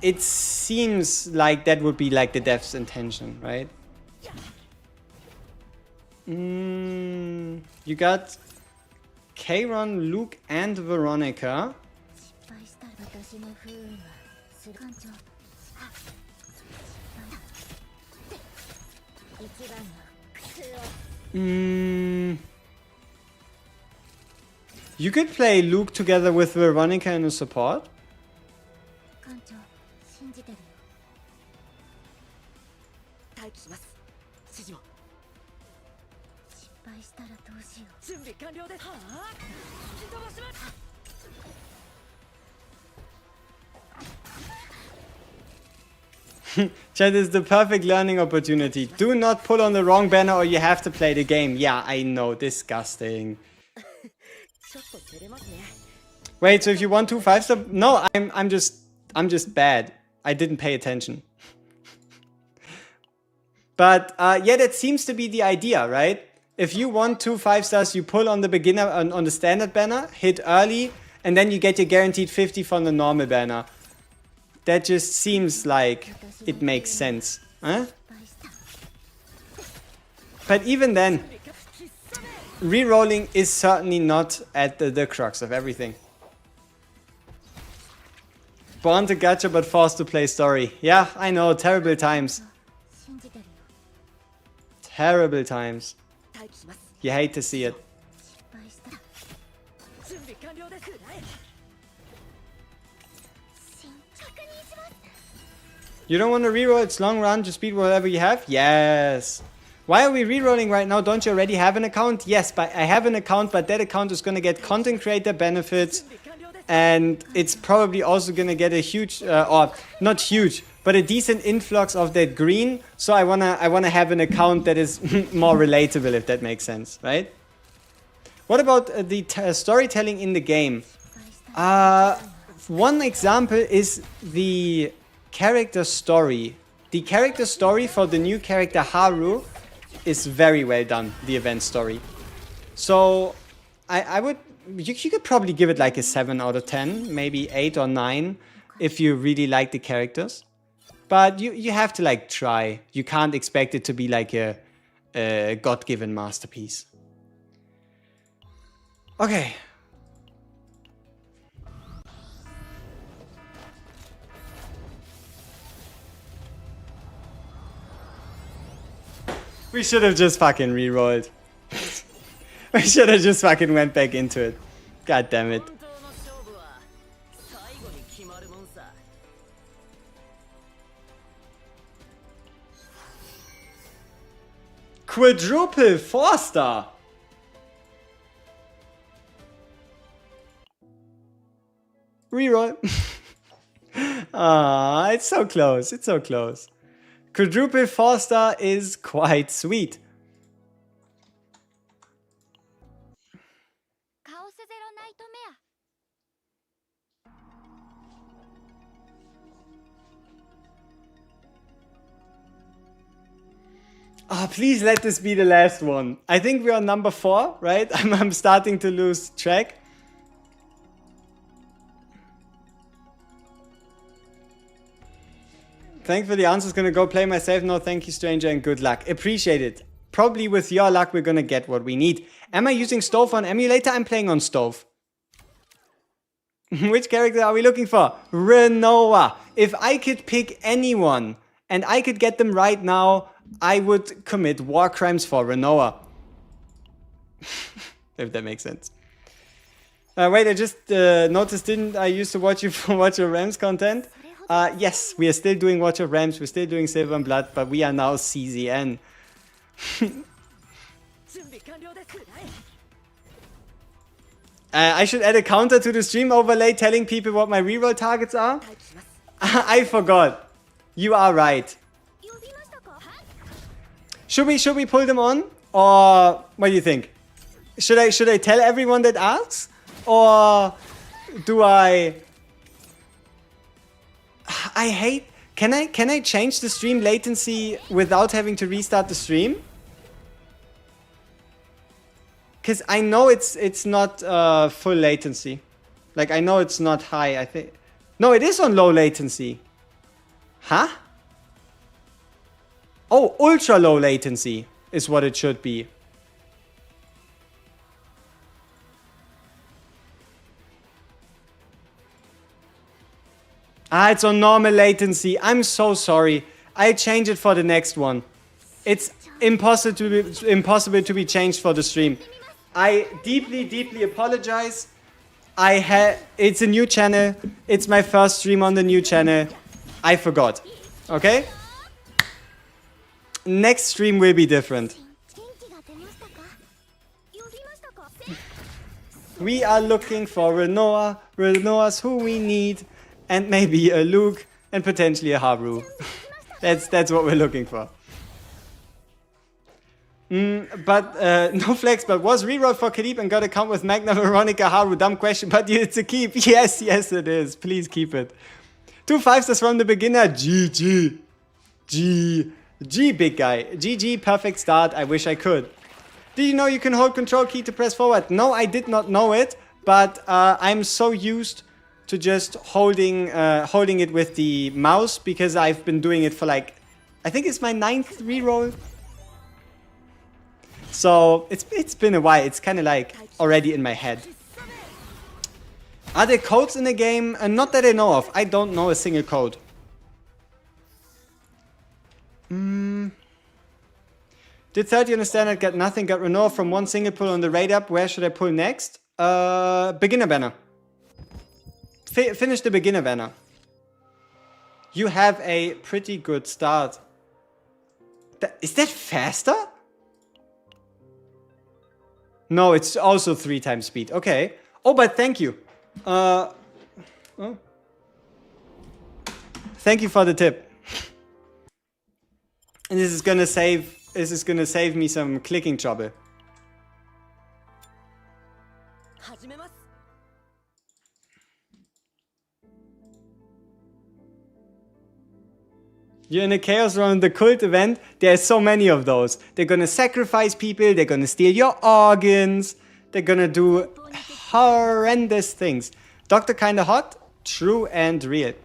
it seems like that would be like the dev's intention, right? You got Kayron, Luke, and Veronica. You could play Luke together with Veronica in a support. Chat is the perfect learning opportunity. Do not pull on the wrong banner or you have to play the game. Yeah, I know. Disgusting. Wait, so if you want 2 5-star... No, I'm just bad. I didn't pay attention. But yeah, that seems to be the idea, right? If you want 2 5-stars, you pull on the beginner on the standard banner, hit early, and then you get your guaranteed 50 from the normal banner. That just seems like it makes sense. Huh? But even then, rerolling is certainly not at the crux of everything. Born to gacha but forced to play story. Yeah, I know, terrible times. Terrible times. You hate to see it. You don't want to reroll, it's long run, just beat whatever you have? Yes. Why are we rerolling right now? Don't you already have an account? Yes, but I have an account, but that account is going to get content creator benefits. And it's probably also going to get a huge, or not huge, but a decent influx of that green. So I wanna have an account that is more relatable, if that makes sense, right? What about the storytelling in the game? One example is the character story. The character story for the new character Haru is very well done, the event story. So I would, you could probably give it like a 7 out of 10, maybe 8 or 9 if you really like the characters. But you have to like try. You can't expect it to be like a God-given masterpiece. Okay. We should have just fucking rerolled. We should have just fucking went back into it. God damn it. Quadruple 4-star. Reroll. Ah, it's so close. It's so close. Quadruple 4-star is quite sweet. Oh, please let this be the last one. I think we're on number 4, right? I'm starting to lose track. Thanks for the answers. Gonna go play myself. No, thank you, stranger, and good luck. Appreciate it. Probably with your luck, we're gonna get what we need. Am I using Stove on emulator? I'm playing on Stove. Which character are we looking for? Renoa. If I could pick anyone and I could get them right now, I would commit war crimes for Renoa. If that makes sense. Wait, I just noticed, didn't I used to watch you for Watch Your Rams content? Yes, we are still doing Watch Your Rams, we're still doing Silver and Blood, but we are now CZN. I should add a counter to the stream overlay telling people what my reroll targets are. I forgot. You are right. Should we pull them on? Or what do you think? Should I tell everyone that asks? Or do I hate, can I change the stream latency without having to restart the stream? Cause I know it's not full latency. Like I know it's not high, I think. No, it is on low latency. Huh? Oh, ultra low latency is what it should be. Ah, it's on normal latency. I'm so sorry. I'll change it for the next one. It's impossible to be changed for the stream. I deeply apologize. It's a new channel. It's my first stream on the new channel. I forgot. Okay? Next stream will be different. We are looking for Renoa. Renoa's who we need. And maybe a Luke. And potentially a Haru. That's what we're looking for. No flex, but was reroll for Khalib and got a count with Magna, Veronica, Haru? Dumb question, but it's a keep. Yes, it is. Please keep it. 2 5-stars from the beginner. GG. G, big guy. GG, perfect start. I wish I could. Did you know you can hold control key to press forward? No, I did not know it, but I'm so used to just holding it with the mouse because I've been doing it for like, I think it's my 9th reroll. So it's been a while. It's kind of like already in my head. Are there codes in the game? Not that I know of. I don't know a single code. Did 30 on the standard get nothing? Got Renault from one single pull on the raid up. Where should I pull next? Beginner banner. Finish the beginner banner. You have a pretty good start. Is that faster? No, it's also 3 times speed. Okay. Oh, but thank you. Oh. Thank you for the tip. And this is gonna save me some clicking trouble. You're in a Chaos Round, the cult event. There's so many of those. They're gonna sacrifice people. They're gonna steal your organs. They're gonna do horrendous things. Doctor kinda hot, true and real.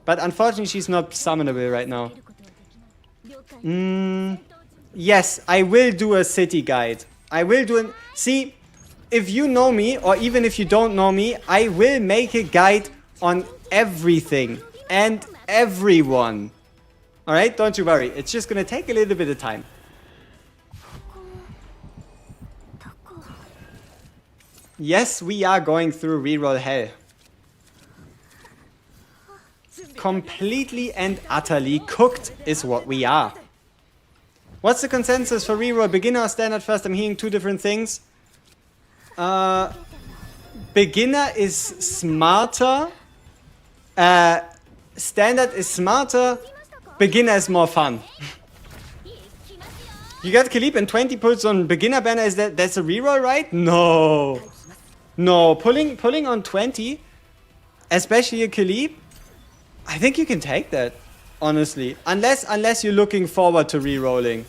But unfortunately, she's not summonable right now. Yes, I will do a city guide. I will do an... See, if you know me, or even if you don't know me, I will make a guide on everything and everyone. Alright, don't you worry. It's just gonna take a little bit of time. Yes, we are going through reroll hell. Completely and utterly cooked is what we are. What's the consensus for reroll? Beginner or standard first? I'm hearing two different things. Beginner is smarter. Standard is smarter. Beginner is more fun. You got Khalib and 20 pulls on beginner banner. Is that's a reroll, right? No. No, pulling on 20, especially a Khalib, I think you can take that, honestly. Unless you're looking forward to rerolling.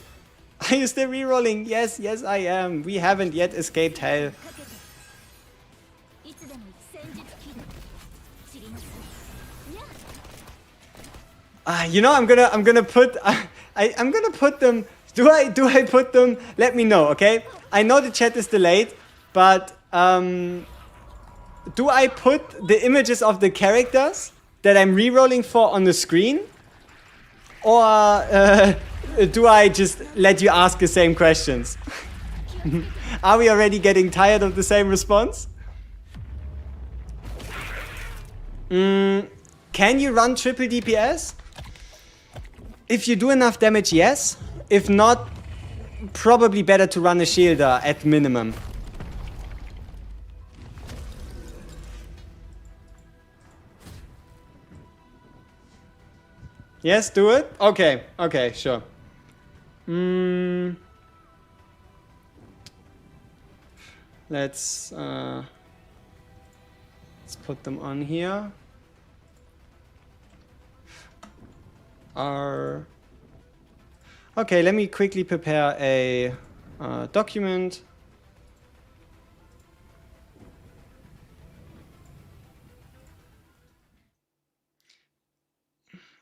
Are you still rerolling? Yes, I am. We haven't yet escaped hell. You know, I'm gonna put I'm gonna put them. Do I put them? Let me know, okay? I know the chat is delayed, but do I put the images of the characters that I'm rerolling for on the screen, or do I just let you ask the same questions? Are we already getting tired of the same response? Can you run triple DPS? If you do enough damage, yes. If not, probably better to run a shielder at minimum. Yes, do it? Okay, sure. Let's put them on here. Okay, let me quickly prepare a document.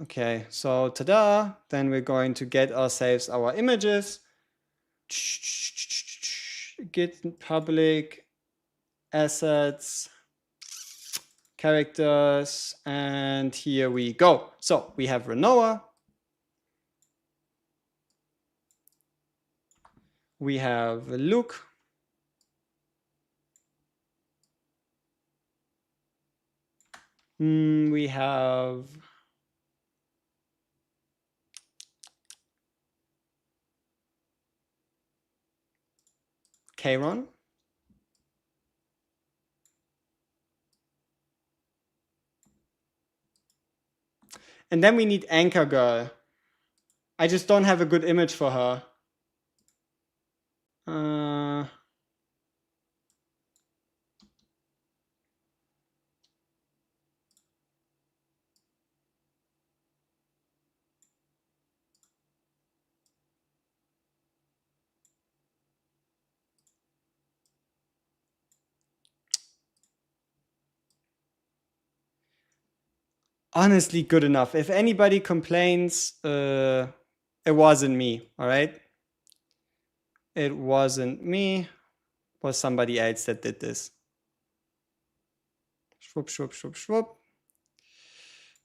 Okay, so ta-da! Then we're going to get ourselves our images. Git public assets, characters, and here we go. So we have Renoa. We have Luke. We have Kayron. And then we need Anchor Girl. I just don't have a good image for her. Honestly, good enough. If anybody complains, it wasn't me, all right? It wasn't me. It was somebody else that did this. Shwoop, shwoop, shwoop, shwoop.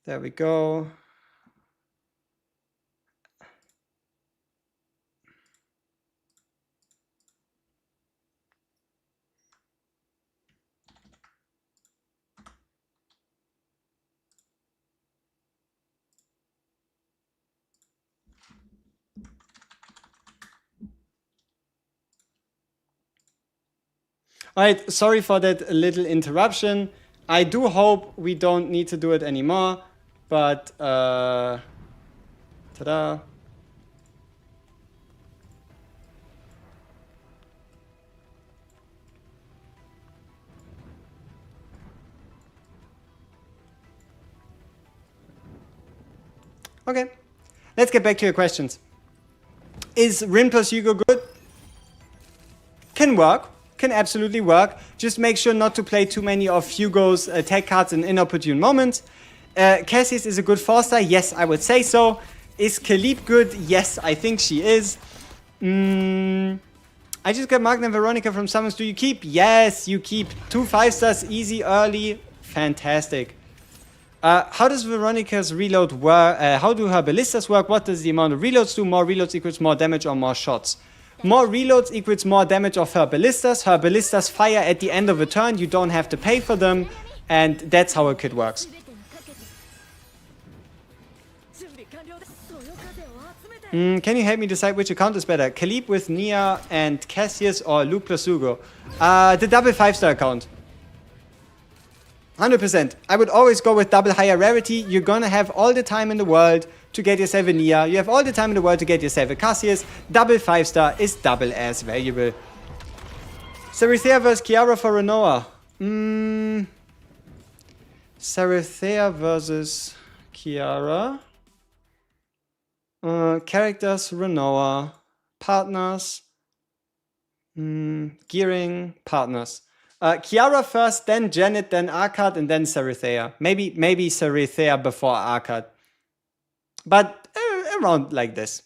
There we go. Alright, sorry for that little interruption. I do hope we don't need to do it anymore, but ta-da. Okay. Let's get back to your questions. Is Rin plus Hugo good? Can work. Can absolutely work. Just make sure not to play too many of Hugo's attack cards in inopportune moments. Cassius is a good 4-star. Yes, I would say so. Is Khalib good? Yes, I think she is. I just got Magna and Veronica from summons. Do you keep? Yes, you keep. 2 5-stars, easy, early. Fantastic. How does Veronica's reload work? How do her ballistas work? What does the amount of reloads do? More reloads equals more damage or more shots? More reloads equals more damage of her ballistas. Her ballistas fire at the end of a turn. You don't have to pay for them. And that's how a kit works. Can you help me decide which account is better? Khalib with Nia and Cassius or Luke plus Hugo? The double 5-star account. 100%. I would always go with double higher rarity. You're gonna have all the time in the world to get yourself a Nia. You have all the time in the world to get yourself a Cassius. Double 5-star is double as valuable. Sarithea vs Kiara for Renoa. Sarithea versus Kiara. Characters, Renoa. Partners. Gearing, partners. Kiara first, then Janet, then Arkad, and then Sarithea. Maybe Sarithea before Arkad. But around like this.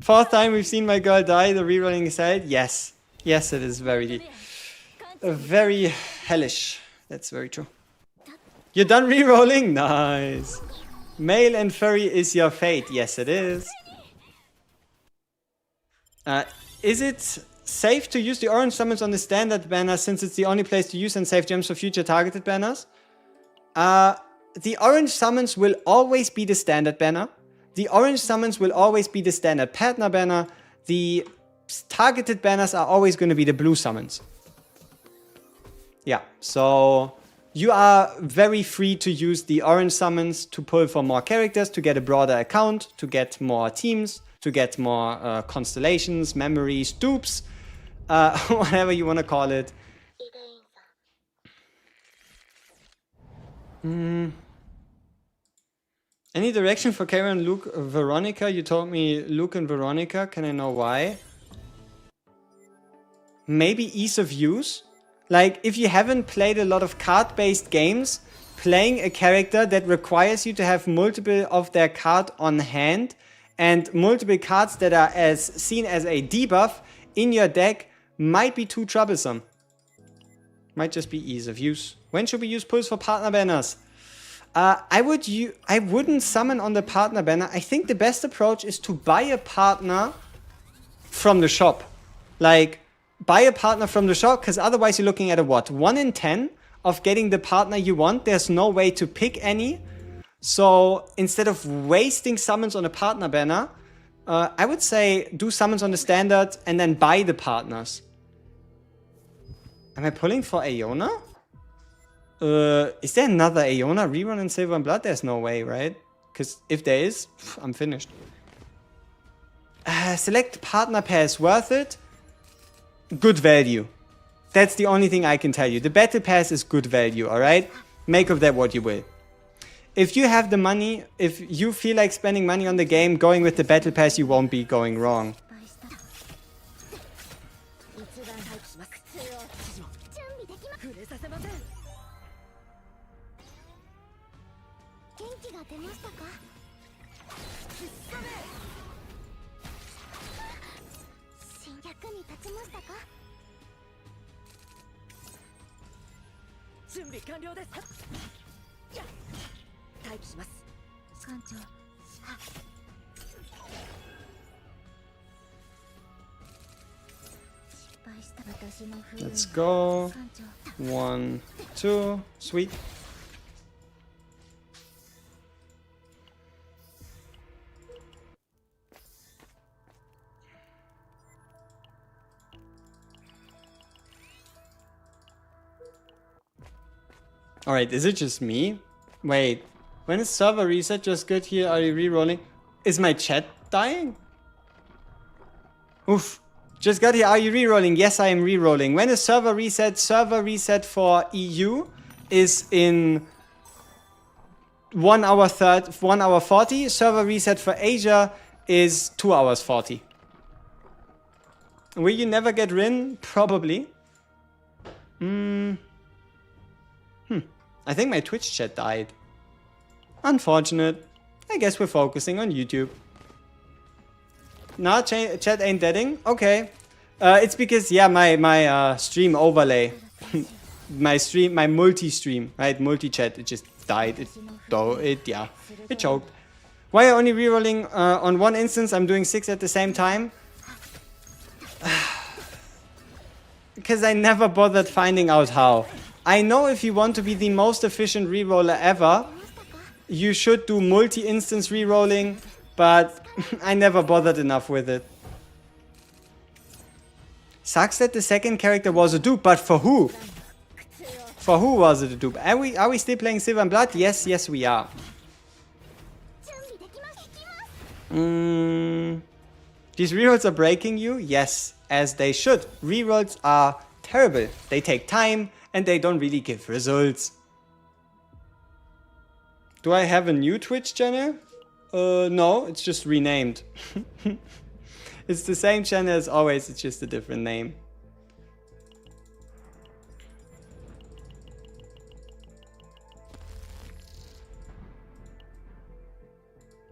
Fourth time we've seen my girl die, the rerolling is held. Yes. Yes, it is very hellish. That's very true. You're done rerolling? Nice. Male and furry is your fate. Yes, it is. Is it safe to use the orange summons on the standard banner since it's the only place to use and save gems for future targeted banners? The orange summons will always be the standard banner. The orange summons will always be the standard partner banner. The targeted banners are always going to be the blue summons. Yeah, so you are very free to use the orange summons to pull for more characters, to get a broader account, to get more teams, to get more constellations, memories, dupes, whatever you want to call it. Any direction for Karen, Luke, Veronica? You told me Luke and Veronica. Can I know why? Maybe ease of use? Like, if you haven't played a lot of card-based games, playing a character that requires you to have multiple of their card on hand and multiple cards that are seen as a debuff in your deck might be too troublesome. Might just be ease of use. When should we use pulls for partner banners? I wouldn't summon on the partner banner. I think the best approach is to buy a partner from the shop. Like, buy a partner from the shop, because otherwise you're looking at a what? 1 in 10 of getting the partner you want. There's no way to pick any. So instead of wasting summons on a partner banner, I would say do summons on the standard and then buy the partners. Am I pulling for Aeona? Is there another Aeona rerun in Silver and Blood? There's no way, right? Because if there is, I'm finished. Select partner pair is worth it. Good value. That's the only thing I can tell you. The battle pass is good value, alright? Make of that what you will. If you have the money, if you feel like spending money on the game, going with the battle pass, you won't be going wrong. Let's go. 1, 2. Sweet. Alright, is it just me? Wait, when is server reset? Just good here. Are you re-rolling? Is my chat dying? Oof. Just got here. Are you rerolling? Yes, I am rerolling. When is server reset? Server reset for EU is in 1 hour 40. Server reset for Asia is 2 hours 40. Will you never get Rin? Probably. I think my Twitch chat died. Unfortunate. I guess we're focusing on YouTube. Nah, chat ain't deading? Okay. It's because, yeah, my stream overlay. my multi-stream, right? Multi-chat, it just died. It choked. Why are you only rerolling on one instance? I'm doing 6 at the same time. Because I never bothered finding out how. I know if you want to be the most efficient reroller ever, you should do multi-instance rerolling, but I never bothered enough with it. Sucks that the second character was a dupe, but for who? For who was it a dupe? Are we still playing Silver and Blood? Yes, we are. These rerolls are breaking you? Yes, as they should. Rerolls are terrible. They take time and they don't really give results. Do I have a new Twitch channel? No, it's just renamed. It's the same channel as always, it's just a different name.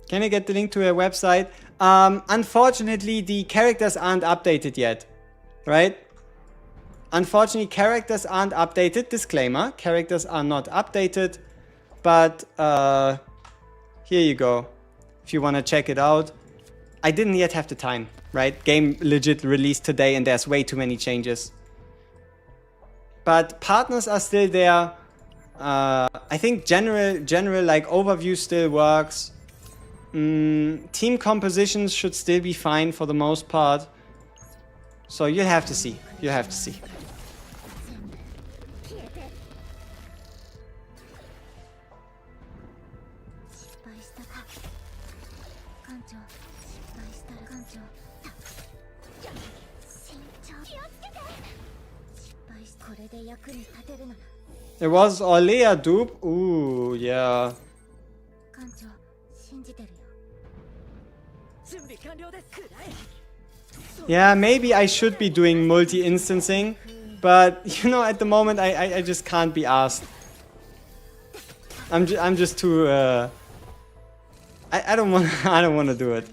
Can I get the link to a website? Unfortunately, the characters aren't updated yet, right? Unfortunately, characters aren't updated. Disclaimer, characters are not updated. But here you go. If you want to check it out. I didn't yet have the time, right? Game legit released today and there's way too many changes. But partners are still there. I think general like overview still works. Team compositions should still be fine for the most part. So you'll have to see. You'll have to see. It was Olea dupe. Ooh, yeah. Yeah, maybe I should be doing multi-instancing, but you know, at the moment I just can't be asked. I'm just too I don't want to do it.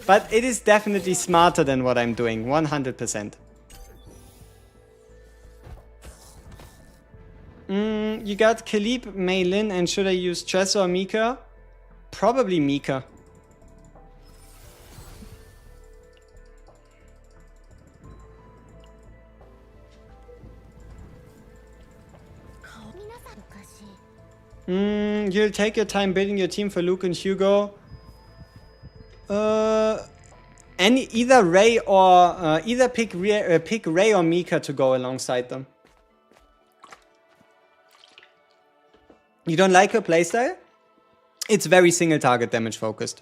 But it is definitely smarter than what I'm doing, 100%. You got Khalib, Mei Lin, and should I use Tressa or Mika? Probably Mika. You'll take your time building your team for Luke and Hugo. Either Ray or pick Ray or Mika to go alongside them. You don't like her playstyle? It's very single target damage focused.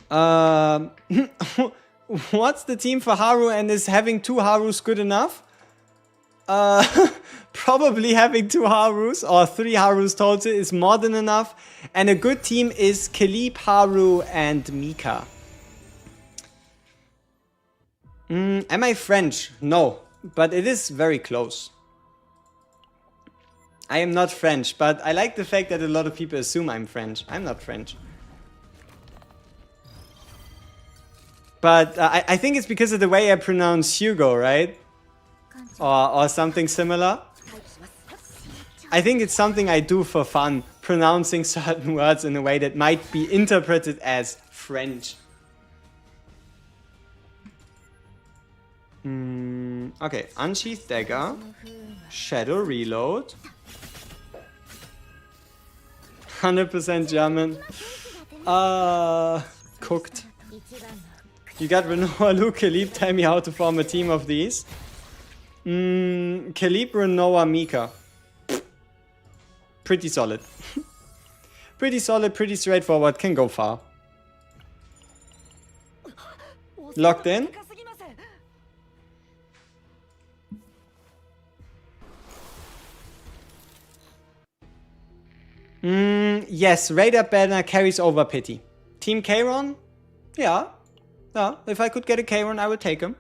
What's the team for Haru, and is having 2 Harus good enough? Probably having 2 Harus or 3 Harus total is more than enough. And a good team is Khalib, Haru, and Mika. Am I French? No, but it is very close. I am not French, but I like the fact that a lot of people assume I'm French. I'm not French. But I think it's because of the way I pronounce Hugo, right? Or something similar. I think it's something I do for fun, pronouncing certain words in a way that might be interpreted as French. Okay, Unsheath Dagger, Shadow Reload, 100% German. Cooked. You got Renoa, Luke, Khalib, tell me how to form a team of these. Khalib, Renoa, Mika. Pretty solid. Pretty solid, pretty straightforward, can go far. Locked in. Yes, Radar Banner carries over Pity. Team Kayron? Yeah. Yeah, if I could get a Kayron, I would take him.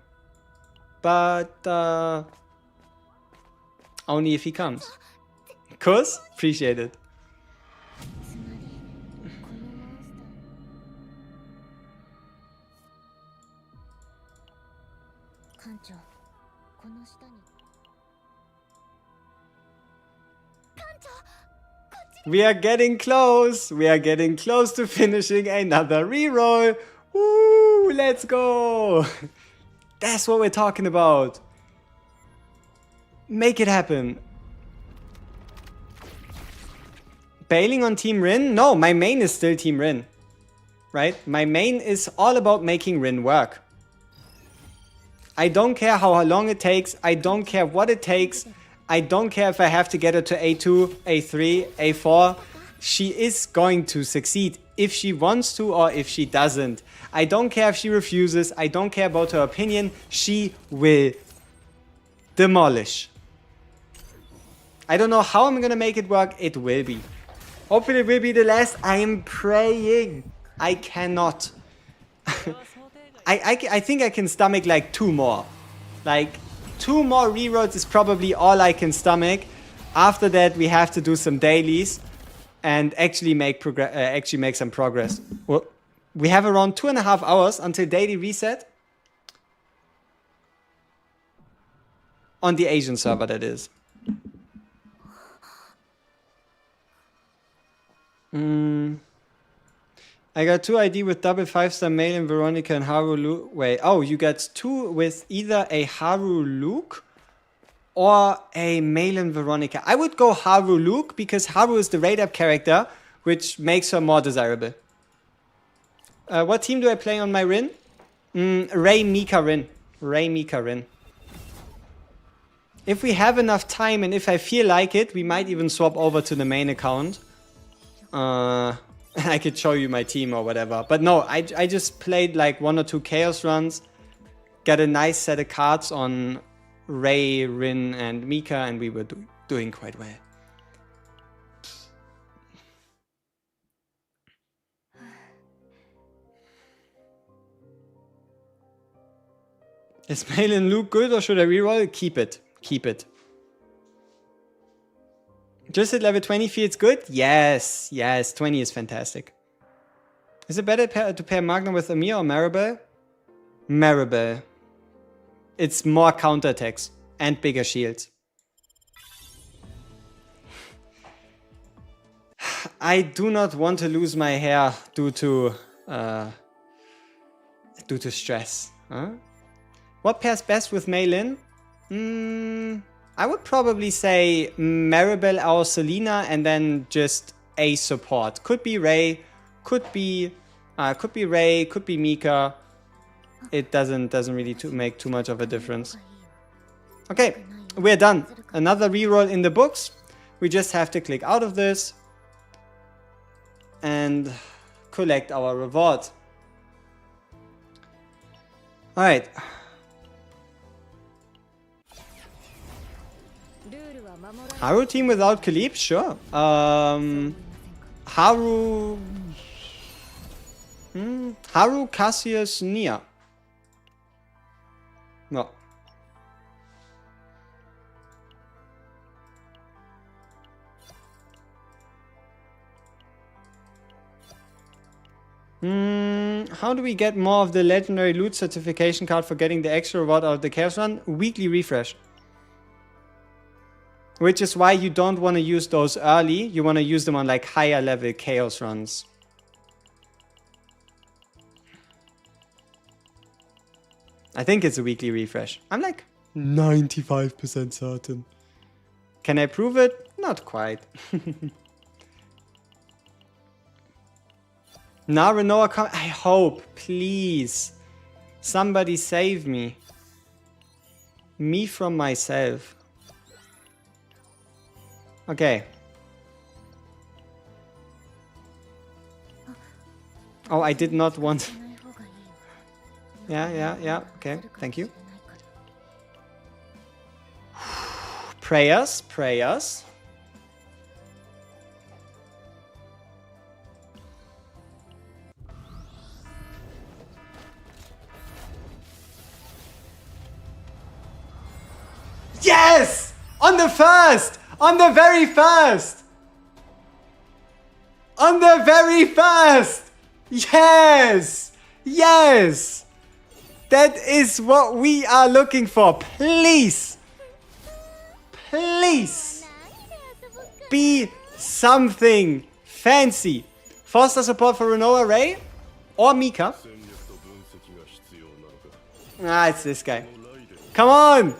But, only if he comes. Kuss? Appreciate it. We are getting close. We are getting close to finishing another reroll. Woo, let's go. That's what we're talking about. Make it happen. Bailing on Team Rin? No, my main is still Team Rin. Right? My main is all about making Rin work. I don't care how long it takes. I don't care what it takes. I don't care if I have to get her to A2, A3, A4. She is going to succeed if she wants to or if she doesn't. I don't care if she refuses. I don't care about her opinion. She will demolish. I don't know how I'm gonna make it work. It will be. Hopefully it will be the last. I am praying. I cannot. I think I can stomach like 2 more. Like 2 more rerolls is probably all I can stomach. After that we have to do some dailies and actually make some progress. Well, we have around 2.5 hours until daily reset. On the Asian server, that is. I got 2 ID with double 5-star male in Veronica and Haru Luke. Wait, oh, you got 2 with either a Haru Luke or a male in Veronica. I would go Haru Luke because Haru is the raid-up character, which makes her more desirable. What team do I play on my Rin? Ray Mika Rin. Ray Mika Rin. If we have enough time and if I feel like it, we might even swap over to the main account. I could show you my team or whatever. But no, I just played like 1 or 2 Chaos runs. Got a nice set of cards on Ray, Rin, and Mika, and we were doing quite well. Is Malin Luke good or should I reroll? Keep it. Keep it. Just at level 20 feels good? Yes. Yes, 20 is fantastic. Is it better to pair Magna with Amir or Maribel? Maribel. It's more counterattacks and bigger shields. I do not want to lose my hair due to stress. Huh? What pairs best with Malin? I would probably say Maribel or Selena and then just a support. Could be Ray, could be Ray, could be Mika. It doesn't really make too much of a difference. Okay, we're done. Another reroll in the books. We just have to click out of this and collect our reward. All right. Haru team without Khalib? Sure. Haru, Cassius, Nia. No. How do we get more of the legendary loot certification card for getting the extra reward out of the chaos run? Weekly refresh. Which is why you don't want to use those early. You want to use them on like higher level chaos runs. I think it's a weekly refresh. I'm like 95% certain. Can I prove it? Not quite. Now Renoa come. I hope, please. Somebody save me. Me from myself. Okay. Oh, I did not want... Yeah. Okay, thank you. Prayers. Yes! On the first! On the very first! On the very first! Yes! Yes! That is what we are looking for. Please! Please! Be something fancy. Foster support for Renoa Ray or Mika. Ah, it's this guy. Come on!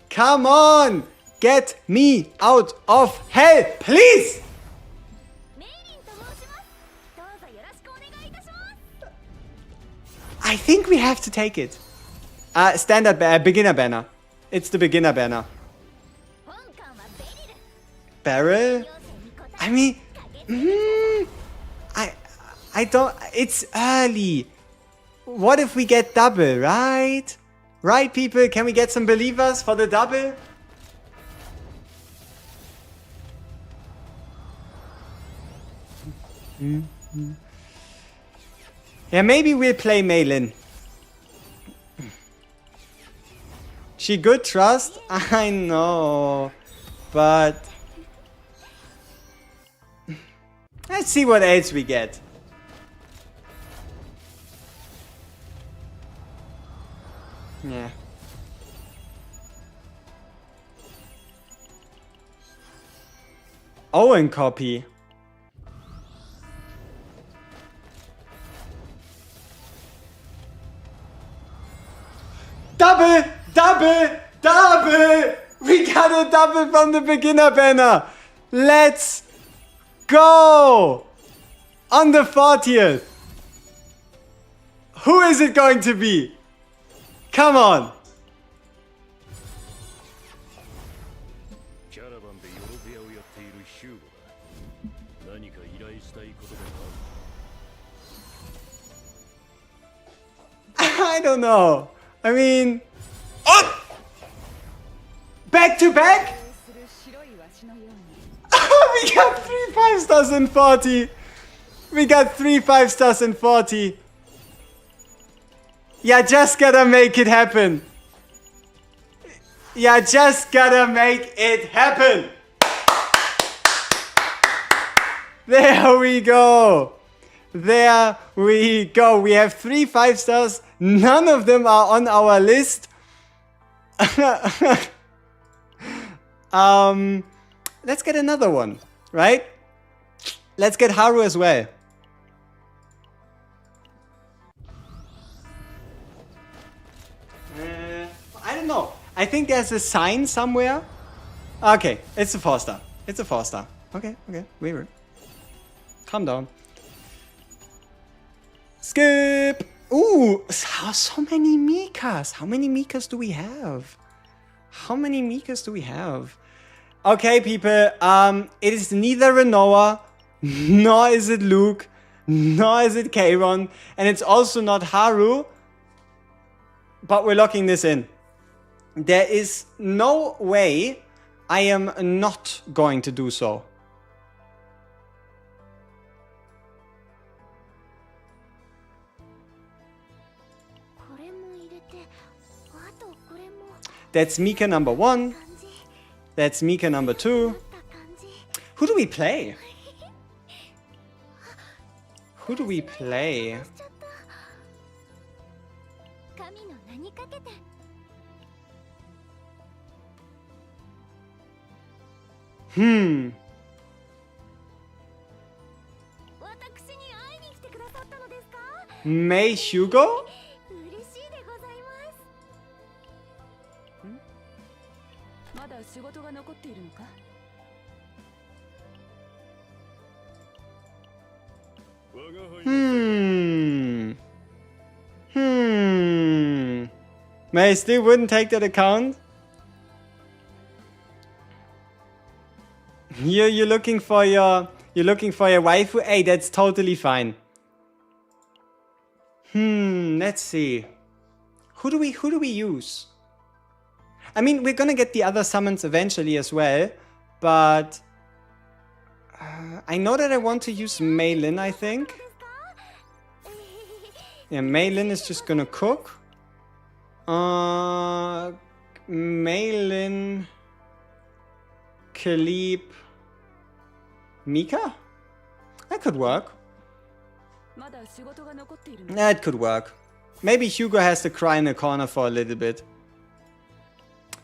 Come on! Get me out of hell, please! I think we have to take it. Standard beginner banner. It's the beginner banner. Barrel? I mean, I don't. It's early. What if we get double, right? Right, people? Can we get some believers for the double? Yeah, maybe we'll play Maylin. She good trust? I know. But let's see what else we get. Yeah. Owen copy. Double! We got a double from the beginner banner. Let's go! On the 40th. Who is it going to be? Come on. I don't know. I mean... Oh! Back to back? We got 3 5-stars in 40. We got 3 5-stars in 40. Yeah, just gotta make it happen. Yeah, just gotta make it happen. There we go. There we go. We have 3 5-stars. None of them are on our list. Let's get another one, right? Let's get Haru as well. I don't know. I think there's a sign somewhere. Okay, it's a 4-star. It's a 4-star. Okay, weird. Calm down. Skip! Ooh, so many Mikas. How many Mikas do we have? Okay, people. It is neither Renoa, nor is it Luke, nor is it Kairon, and it's also not Haru. But we're locking this in. There is no way I am not going to do so. That's Mika number 1. That's Mika number 2. Who do we play? May Hugo? May still wouldn't take that account. You're looking for your waifu? Hey, that's totally fine. Let's see. Who do we use? I mean, we're gonna get the other summons eventually as well, but I know that I want to use Meilin, I think. Yeah, Meilin is just gonna cook. Meilin, Khalib, Mika? That could work. That could work. Maybe Hugo has to cry in the corner for a little bit.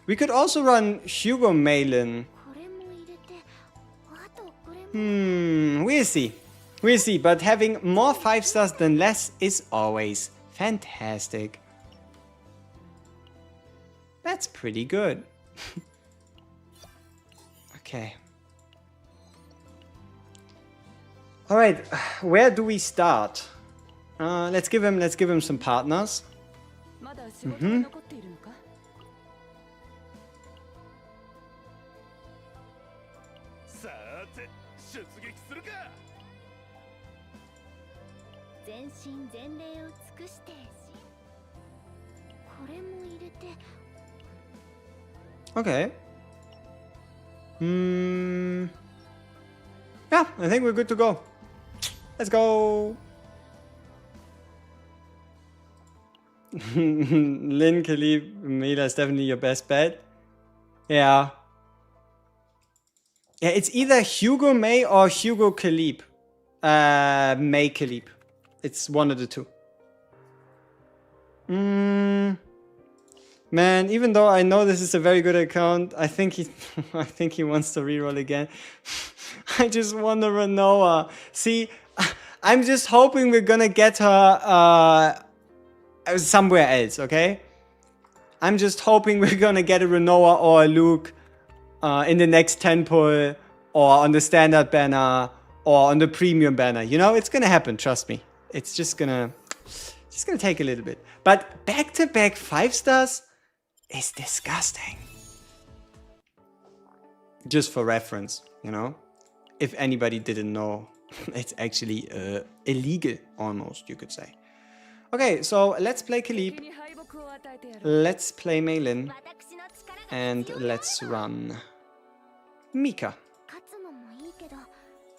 We could also run Hugo Meilin. We'll see. We'll see, but having more 5 stars than less is always fantastic. That's pretty good. Okay. Alright, where do we start? Let's give him some partners. Mm-hmm. Okay. Yeah, I think we're good to go. Let's go. Lin, Khalib, Mila is definitely your best bet. Yeah. Yeah, it's either Hugo May or Hugo Khalib. May Khalib. It's one of the two. Man, even though I know this is a very good account, I think he wants to reroll again. I just want a Renoa. See, I'm just hoping we're gonna get her somewhere else, okay? I'm just hoping we're gonna get a Renoa or a Luke in the next 10 pull, or on the standard banner, or on the premium banner. You know, it's gonna happen, trust me. It's just gonna take a little bit. But back-to-back 5 stars is disgusting. Just for reference, you know? If anybody didn't know, it's actually illegal, almost, you could say. Okay, so let's play Khalib. Let's play Meilin. And let's run Mika.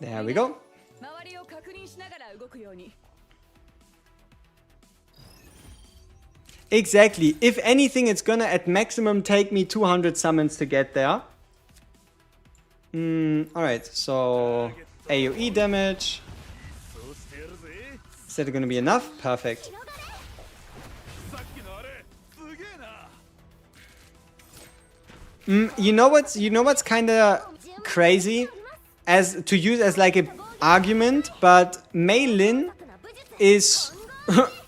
There we go. Exactly. If anything, it's gonna at maximum take me 200 summons to get there. Alright, so AoE damage. Is that gonna be enough? Perfect. You know what's kinda crazy? As to use as like an argument, but Meilin is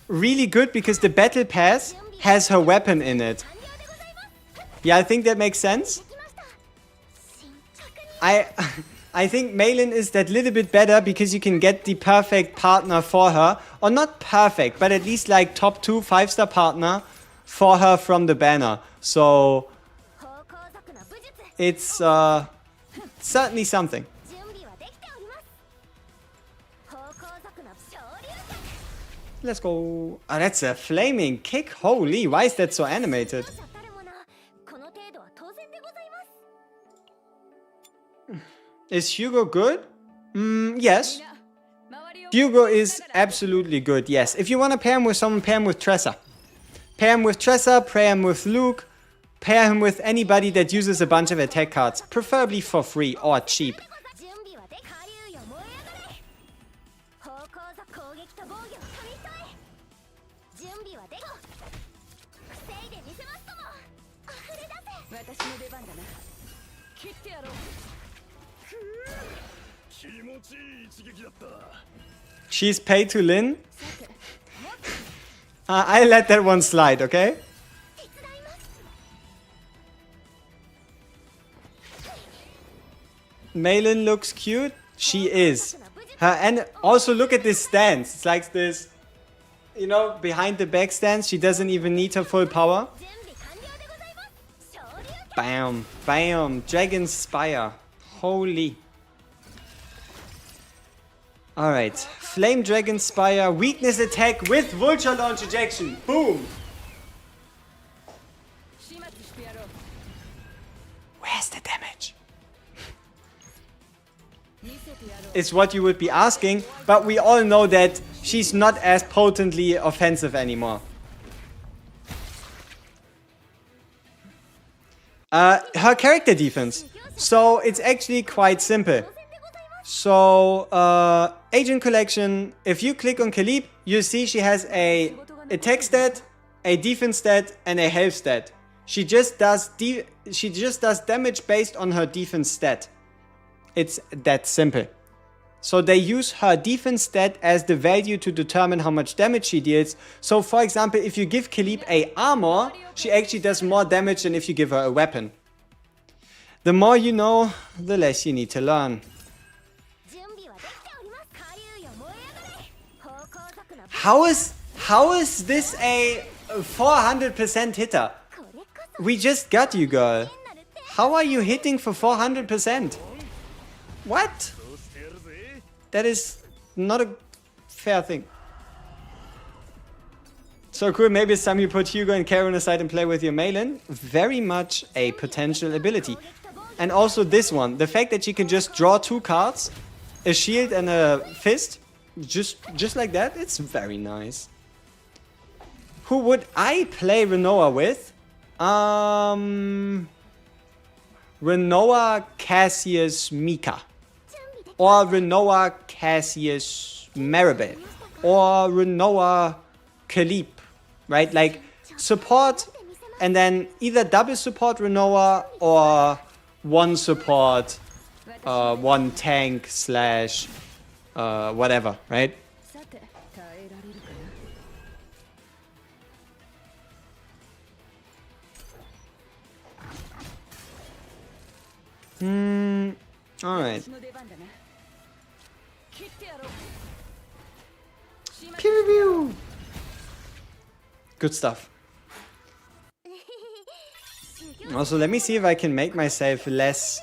really good because the battle pass has her weapon in it. Yeah, I think that makes sense. I think Meilin is that little bit better because you can get the perfect partner for her. Or not perfect, but at least like top 2 5-star partner for her from the banner. So it's certainly something. Let's go. Oh, that's a flaming kick. Holy, why is that so animated? Is Hugo good? Yes. Hugo is absolutely good, yes. If you want to pair him with someone, pair him with Tressa. Pair him with Tressa, pair him with Luke, pair him with anybody that uses a bunch of attack cards, preferably for free or cheap. She's paid to Lin. I let that one slide, okay? Meilin looks cute. She is. And also look at this stance. It's like this, you know, behind the back stance. She doesn't even need her full power. Bam, bam, Dragon Spire. Holy. Alright, Flame Dragon Spire, weakness attack with Vulture Launch ejection. Boom! Where's the damage? Is what you would be asking, but we all know that she's not as potently offensive anymore. Her character defense. So it's actually quite simple. So Agent Collection, if you click on Khalib, you see she has a attack stat, a defense stat, and a health stat. She just does damage based on her defense stat. It's that simple. So they use her defense stat as the value to determine how much damage she deals. So for example, if you give Khalib a armor, she actually does more damage than if you give her a weapon. The more you know, the less you need to learn. How is this a 400% hitter? We just got you, girl. How are you hitting for 400%? What? That is not a fair thing. So cool, maybe it's time you put Hugo and Karen aside and play with your Malin. Very much a potential ability. And also this one, the fact that she can just draw 2 cards, a shield and a fist, just like that, it's very nice. Who would I play Renoa with? Renoa, Cassius, Mika. Or Renoa, Cassius, Maribel. Or Renoa, Khalib. Right? Like, support and then either double support Renoa or one support, one tank slash whatever, right? Alright. Pew pew. Good stuff. Also, let me see if I can make myself less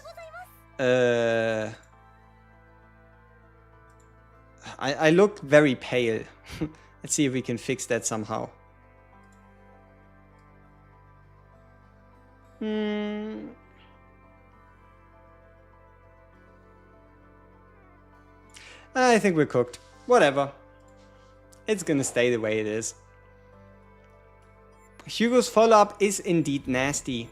I look very pale. Let's see if we can fix that somehow. I think we're cooked. Whatever. It's gonna stay the way it is. Hugo's follow-up is indeed nasty.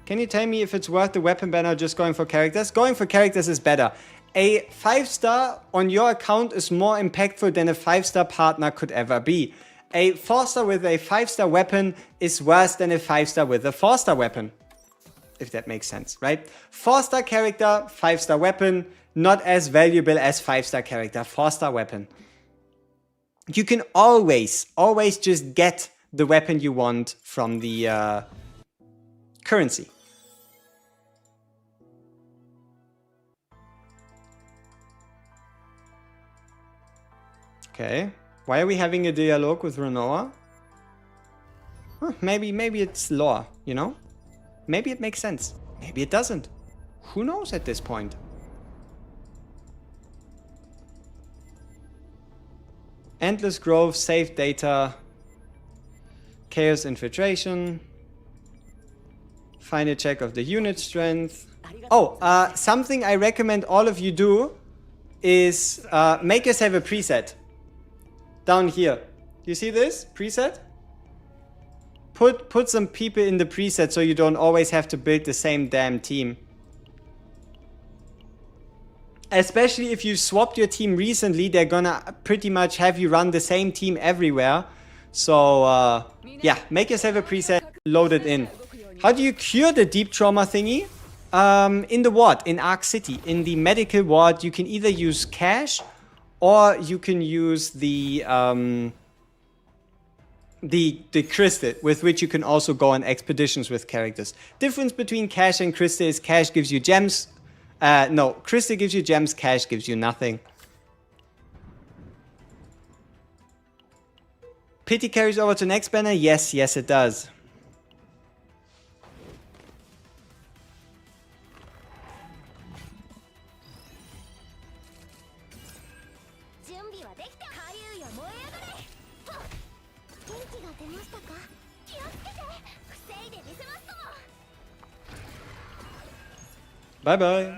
Can you tell me if it's worth the weapon ban or just going for characters? Going for characters is better. A 5-star on your account is more impactful than a 5-star partner could ever be. A 4-star with a 5-star weapon is worse than a 5-star with a 4-star weapon. If that makes sense, right? 4-star character, 5-star weapon, not as valuable as 5-star character, 4-star weapon. You can always just get the weapon you want from the currency. Okay, why are we having a dialogue with Renoa? Huh, maybe it's lore, you know? Maybe it makes sense. Maybe it doesn't. Who knows at this point? Endless growth, save data, chaos infiltration, final check of the unit strength. Oh, something I recommend all of you do is make yourself a preset. Down here. You see this preset? Put some people in the preset so you don't always have to build the same damn team. Especially if you swapped your team recently, they're gonna pretty much have you run the same team everywhere. So yeah, make yourself a preset, load it in. How do you cure the deep trauma thingy? In the ward, in Arc City, in the medical ward, you can either use cash or you can use the crystal, with which you can also go on expeditions with characters. Difference between cash and crystal is cash gives you gems. No, crystal gives you gems, cash gives you nothing. Pity carries over to next banner? Yes, it does. Bye bye.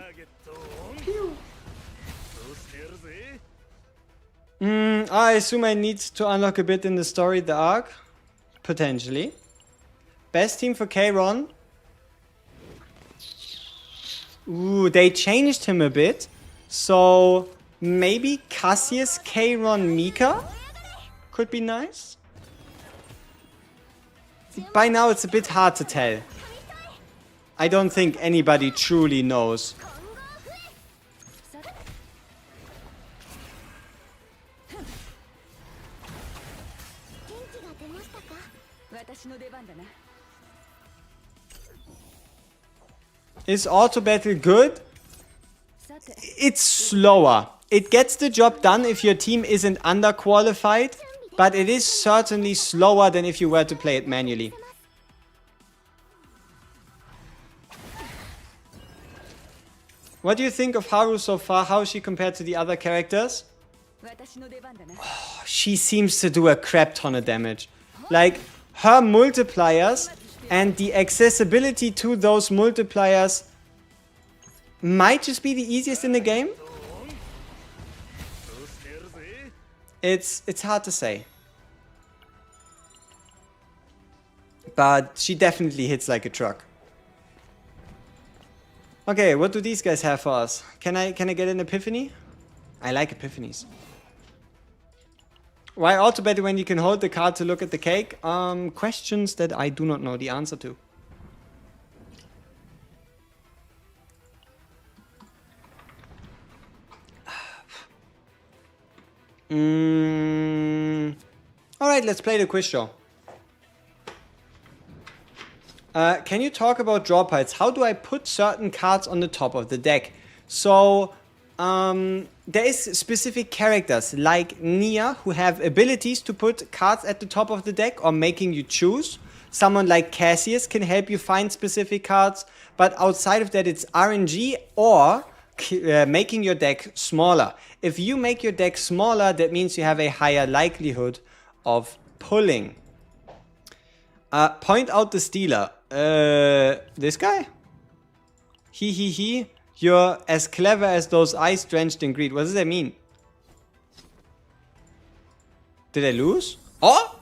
I assume I need to unlock a bit in the story, the arc. Potentially. Best team for K-Ron. Ooh, they changed him a bit. So maybe Cassius, K-Ron, Mika could be nice. By now it's a bit hard to tell. I don't think anybody truly knows. Is auto battle good? It's slower. It gets the job done if your team isn't underqualified, but it is certainly slower than if you were to play it manually. What do you think of Haru so far? How is she compared to the other characters? Oh, she seems to do a crap ton of damage. Like, her multipliers and the accessibility to those multipliers might just be the easiest in the game. It's hard to say. But she definitely hits like a truck. Okay, what do these guys have for us? Can I get an epiphany? I like epiphanies. Why auto battle when you can hold the card to look at the cake? Questions that I do not know the answer to. Alright, let's play the quiz show. Can you talk about draw piles? How do I put certain cards on the top of the deck? So, there is specific characters like Nia who have abilities to put cards at the top of the deck or making you choose. Someone like Cassius can help you find specific cards, but outside of that it's RNG or making your deck smaller. If you make your deck smaller, that means you have a higher likelihood of pulling. Point out the stealer. This guy? He. You're as clever as those eyes drenched in greed. What does that mean? Did I lose? Oh!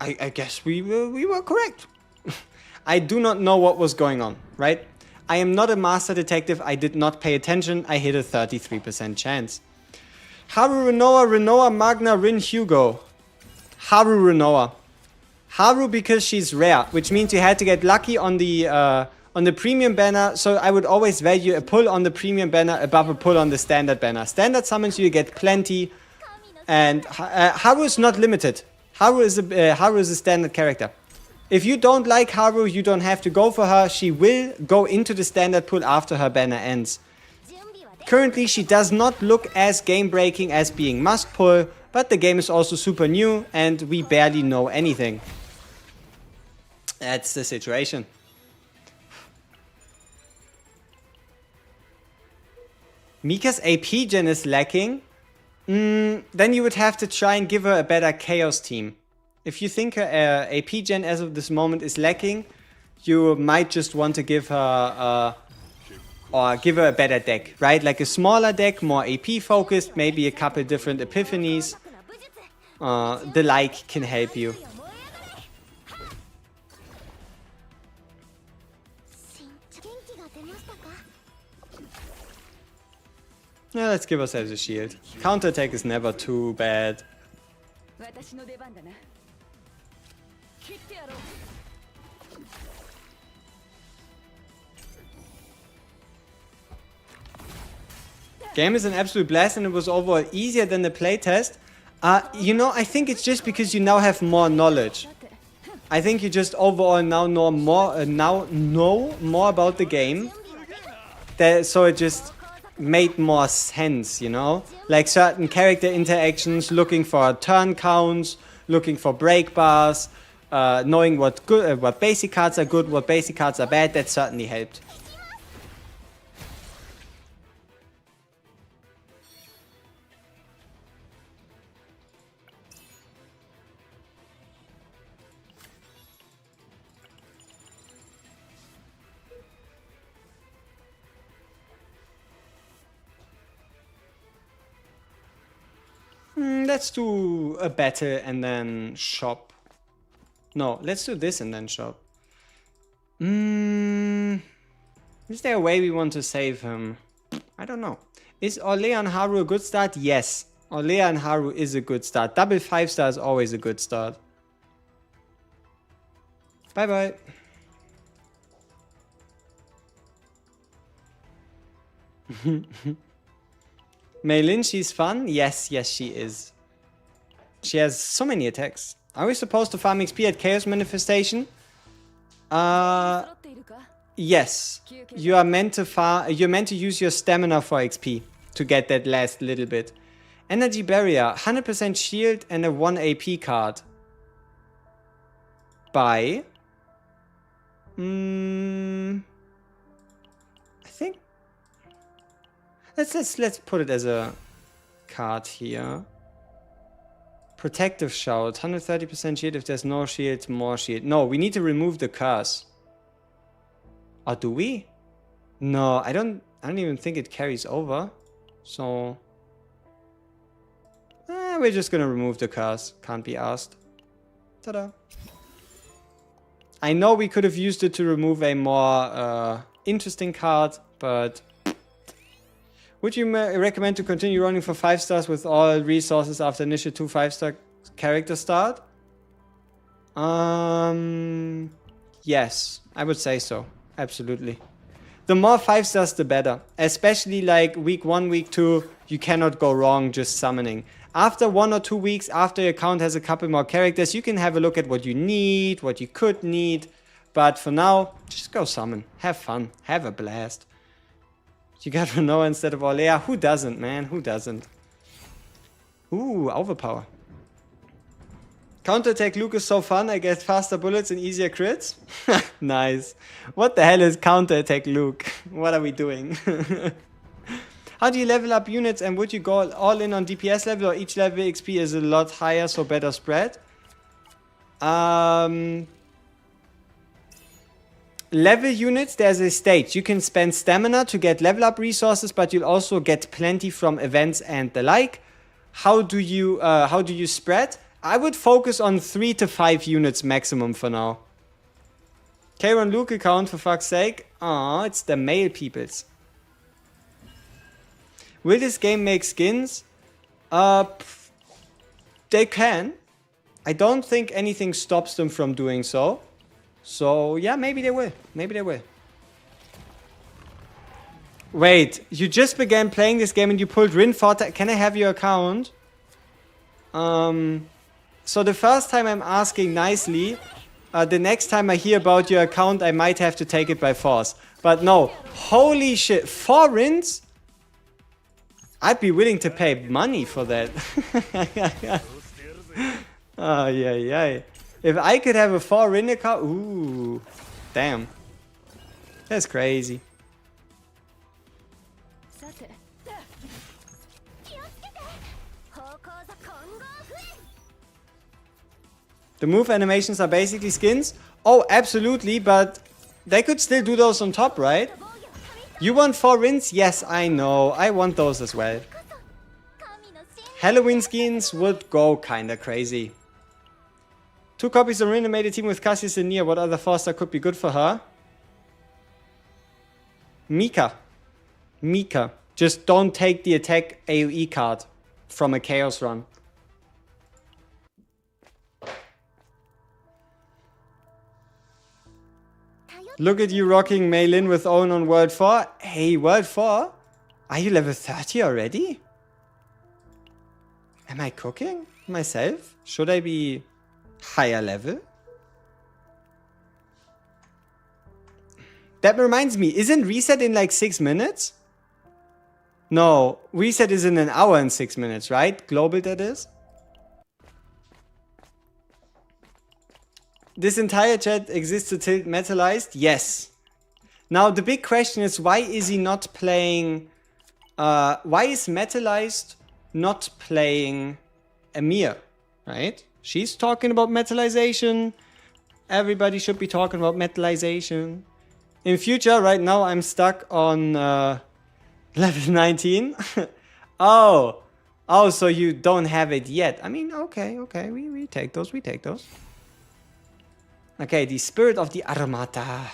I guess we were correct. I do not know what was going on, right? I am not a master detective. I did not pay attention. I hit a 33% chance. Haru, Renoa, Magna, Rin, Hugo. Haru, Renoa. Haru because she's rare, which means you had to get lucky on the premium banner. So I would always value a pull on the premium banner above a pull on the standard banner. Standard summons you get plenty, and Haru is not limited. Haru is a standard character. If you don't like Haru, you don't have to go for her. She will go into the standard pool after her banner ends. Currently, she does not look as game-breaking as being must pull, but the game is also super new and we barely know anything. That's the situation. Mika's AP gen is lacking. Then you would have to try and give her a better Chaos team. If you think her AP gen as of this moment is lacking, you might just want to give her a better deck, right? Like a smaller deck, more AP focused, maybe a couple different epiphanies. The like can help you. Yeah, let's give ourselves a shield. Counterattack is never too bad. Game is an absolute blast and it was overall easier than the playtest. You know, I think it's just because you now have more knowledge. I think you just overall now know more about the game. So it just made more sense, you know? Like certain character interactions, looking for turn counts, looking for break bars, knowing what basic cards are good, what basic cards are bad, that certainly helped. Let's do a battle and then shop. No, let's do this and then shop. Is there a way we want to save him? I don't know. Is Orlea and Haru a good start? Yes. Orlea and Haru is a good start. Double 5-star is always a good start. Bye bye. Meilin, she's fun? Yes, yes she is. She has so many attacks. Are we supposed to farm XP at Chaos Manifestation? Yes. You are meant to you're meant to use your stamina for XP to get that last little bit. Energy Barrier, 100% shield and a 1 AP card. Buy. I think let's put it as a card here. Protective Shout, 130% shield if there's no shield, more shield. No, we need to remove the curse. Or do we? No, I don't even think it carries over. So we're just gonna remove the curse. Can't be asked. Ta-da. I know we could have used it to remove a more interesting card, but would you recommend to continue running for 5 stars with all resources after initial 2 5-star character start? Yes, I would say so. Absolutely. The more 5 stars, the better. Especially like week 1, week 2, you cannot go wrong just summoning. After 1 or 2 weeks, after your account has a couple more characters, you can have a look at what you need, what you could need. But for now, just go summon. Have fun. Have a blast. You got Renoa instead of Orlea. Who doesn't, man? Who doesn't? Ooh, overpower. Counterattack Luke is so fun. I get faster bullets and easier crits. Nice. What the hell is counterattack Luke? What are we doing? How do you level up units, and would you go all in on DPS level, or each level XP is a lot higher, so better spread? Level units, there's a stage. You can spend stamina to get level up resources, but you'll also get plenty from events and the like. How do you spread? I would focus on 3 to 5 units maximum for now. Karen Luke account, for fuck's sake. Aw, it's the male peoples. Will this game make skins? They can. I don't think anything stops them from doing so. So, yeah, maybe they will. Maybe they will. Wait, you just began playing this game and you pulled Rin Forta. Can I have your account? So the first time I'm asking nicely. The next time I hear about your account, I might have to take it by force. But no, holy shit, 4 Rins? I'd be willing to pay money for that. Oh, yeah. If I could have a 4 Rin account, ooh, damn. That's crazy. The move animations are basically skins? Oh, absolutely, but they could still do those on top, right? You want 4 Rins? Yes, I know. I want those as well. Halloween skins would go kinda crazy. 2 copies of Rin and made a team with Cassius and Nia. What other 4-star could be good for her? Mika. Just don't take the attack AoE card from a Chaos run. Look at you rocking Meilin with Owen on World 4. Hey, World 4? Are you level 30 already? Am I cooking myself? Should I be higher level? That reminds me, isn't reset in like 6 minutes? No, reset is in an hour and 6 minutes, right? Global, that is. This entire chat exists to tilt Metalized? Yes. Now the big question is, why is he not playing... why is Metalized not playing Amir, right? She's talking about metalization. Everybody should be talking about metalization. In future, right now I'm stuck on level 19. Oh, Oh, so you don't have it yet. I mean, okay. We take those, we take those. Okay, the Spirit of the Armata.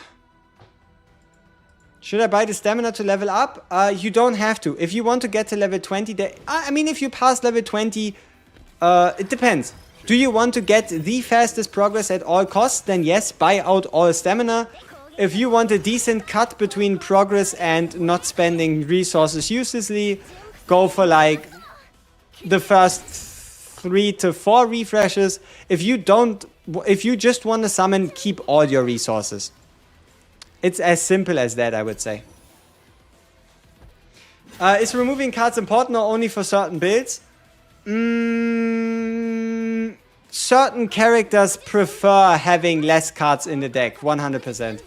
Should I buy the stamina to level up? You don't have to. If you want to get to level 20, I mean, if you pass level 20, it depends. Do you want to get the fastest progress at all costs? Then yes, buy out all stamina. If you want a decent cut between progress and not spending resources uselessly, go for like the first 3 to 4 refreshes. If you just want to summon, keep all your resources. It's as simple as that, I would say. Is removing cards important or only for certain builds? Certain characters prefer having less cards in the deck, 100%.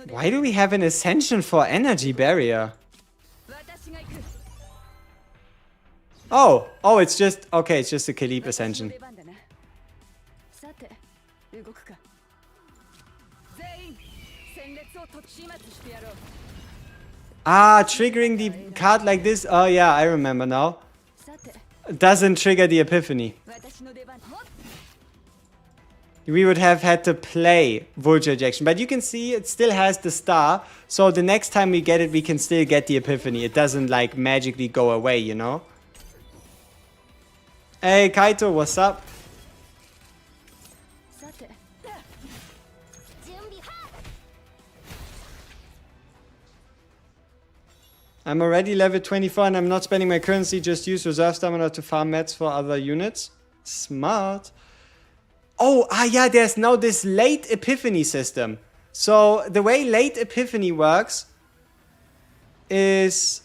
Why do we have an Ascension for Energy Barrier? Oh, it's just, okay, it's just a Kalib Ascension. Ah, triggering the card like this? Oh yeah, I remember now. Doesn't trigger the Epiphany. We would have had to play Vulture Ejection. But you can see it still has the star. So the next time we get it, we can still get the Epiphany. It doesn't like magically go away, you know? Hey Kaito, what's up? I'm already level 24 and I'm not spending my currency, just use reserve stamina to farm mats for other units. Smart. Oh, yeah, there's now this late Epiphany system. So the way late Epiphany works is...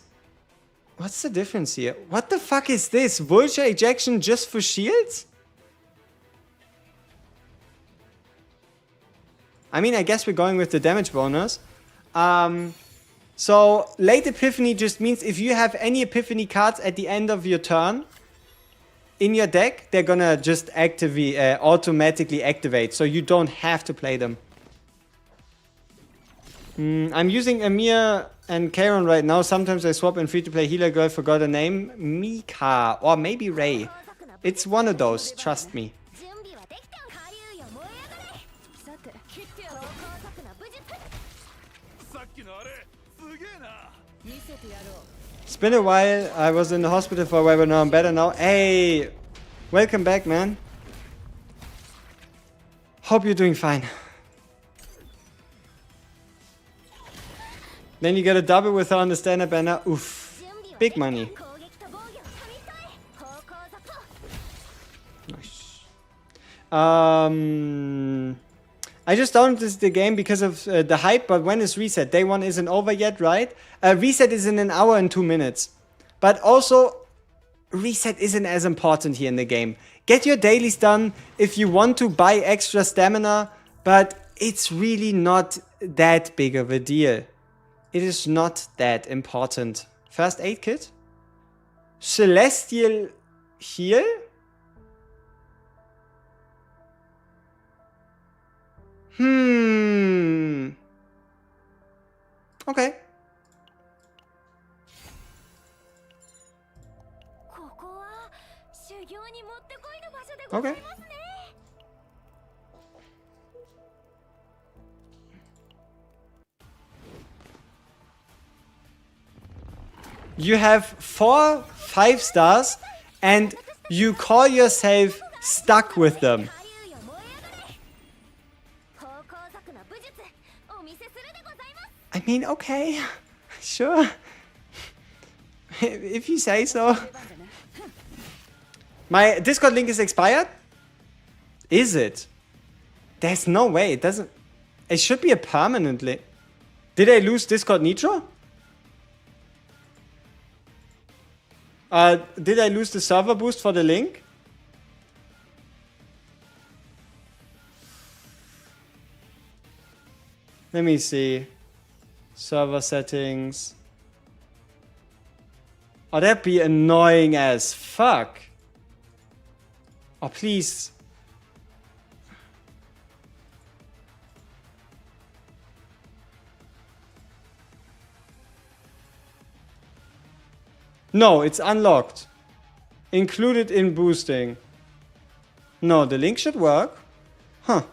What's the difference here? What the fuck is this? Vulture Ejection just for shields? I mean, I guess we're going with the damage bonus. So, late Epiphany just means if you have any Epiphany cards at the end of your turn in your deck, they're gonna just automatically activate, so you don't have to play them. I'm using Amir and Karen right now. Sometimes I swap in free-to-play healer girl, forgot her name. Mika, or maybe Ray. It's one of those, trust me. It's been a while. I was in the hospital for a while, but now I'm better now. Hey, welcome back, man. Hope you're doing fine. Then you get a double with her on the stand-up banner. Oof. Big money. Nice. I just downloaded the game because of the hype, but when is reset? Day 1 isn't over yet, right? Reset is in an hour and 2 minutes. But also, reset isn't as important here in the game. Get your dailies done if you want to buy extra stamina, but it's really not that big of a deal. It is not that important. First aid kit? Celestial heal? Okay. Okay. You have 4 5 stars and you call yourself stuck with them. I mean, okay, sure. If you say so. My Discord link is expired? Is it? There's no way. It doesn't... It should be a permanent link. Did I lose Discord Nitro? Did I lose the server boost for the link? Let me see. Server settings. Oh, that'd be annoying as fuck. Oh, please. No, it's unlocked. Included in boosting. No, the link should work. Huh.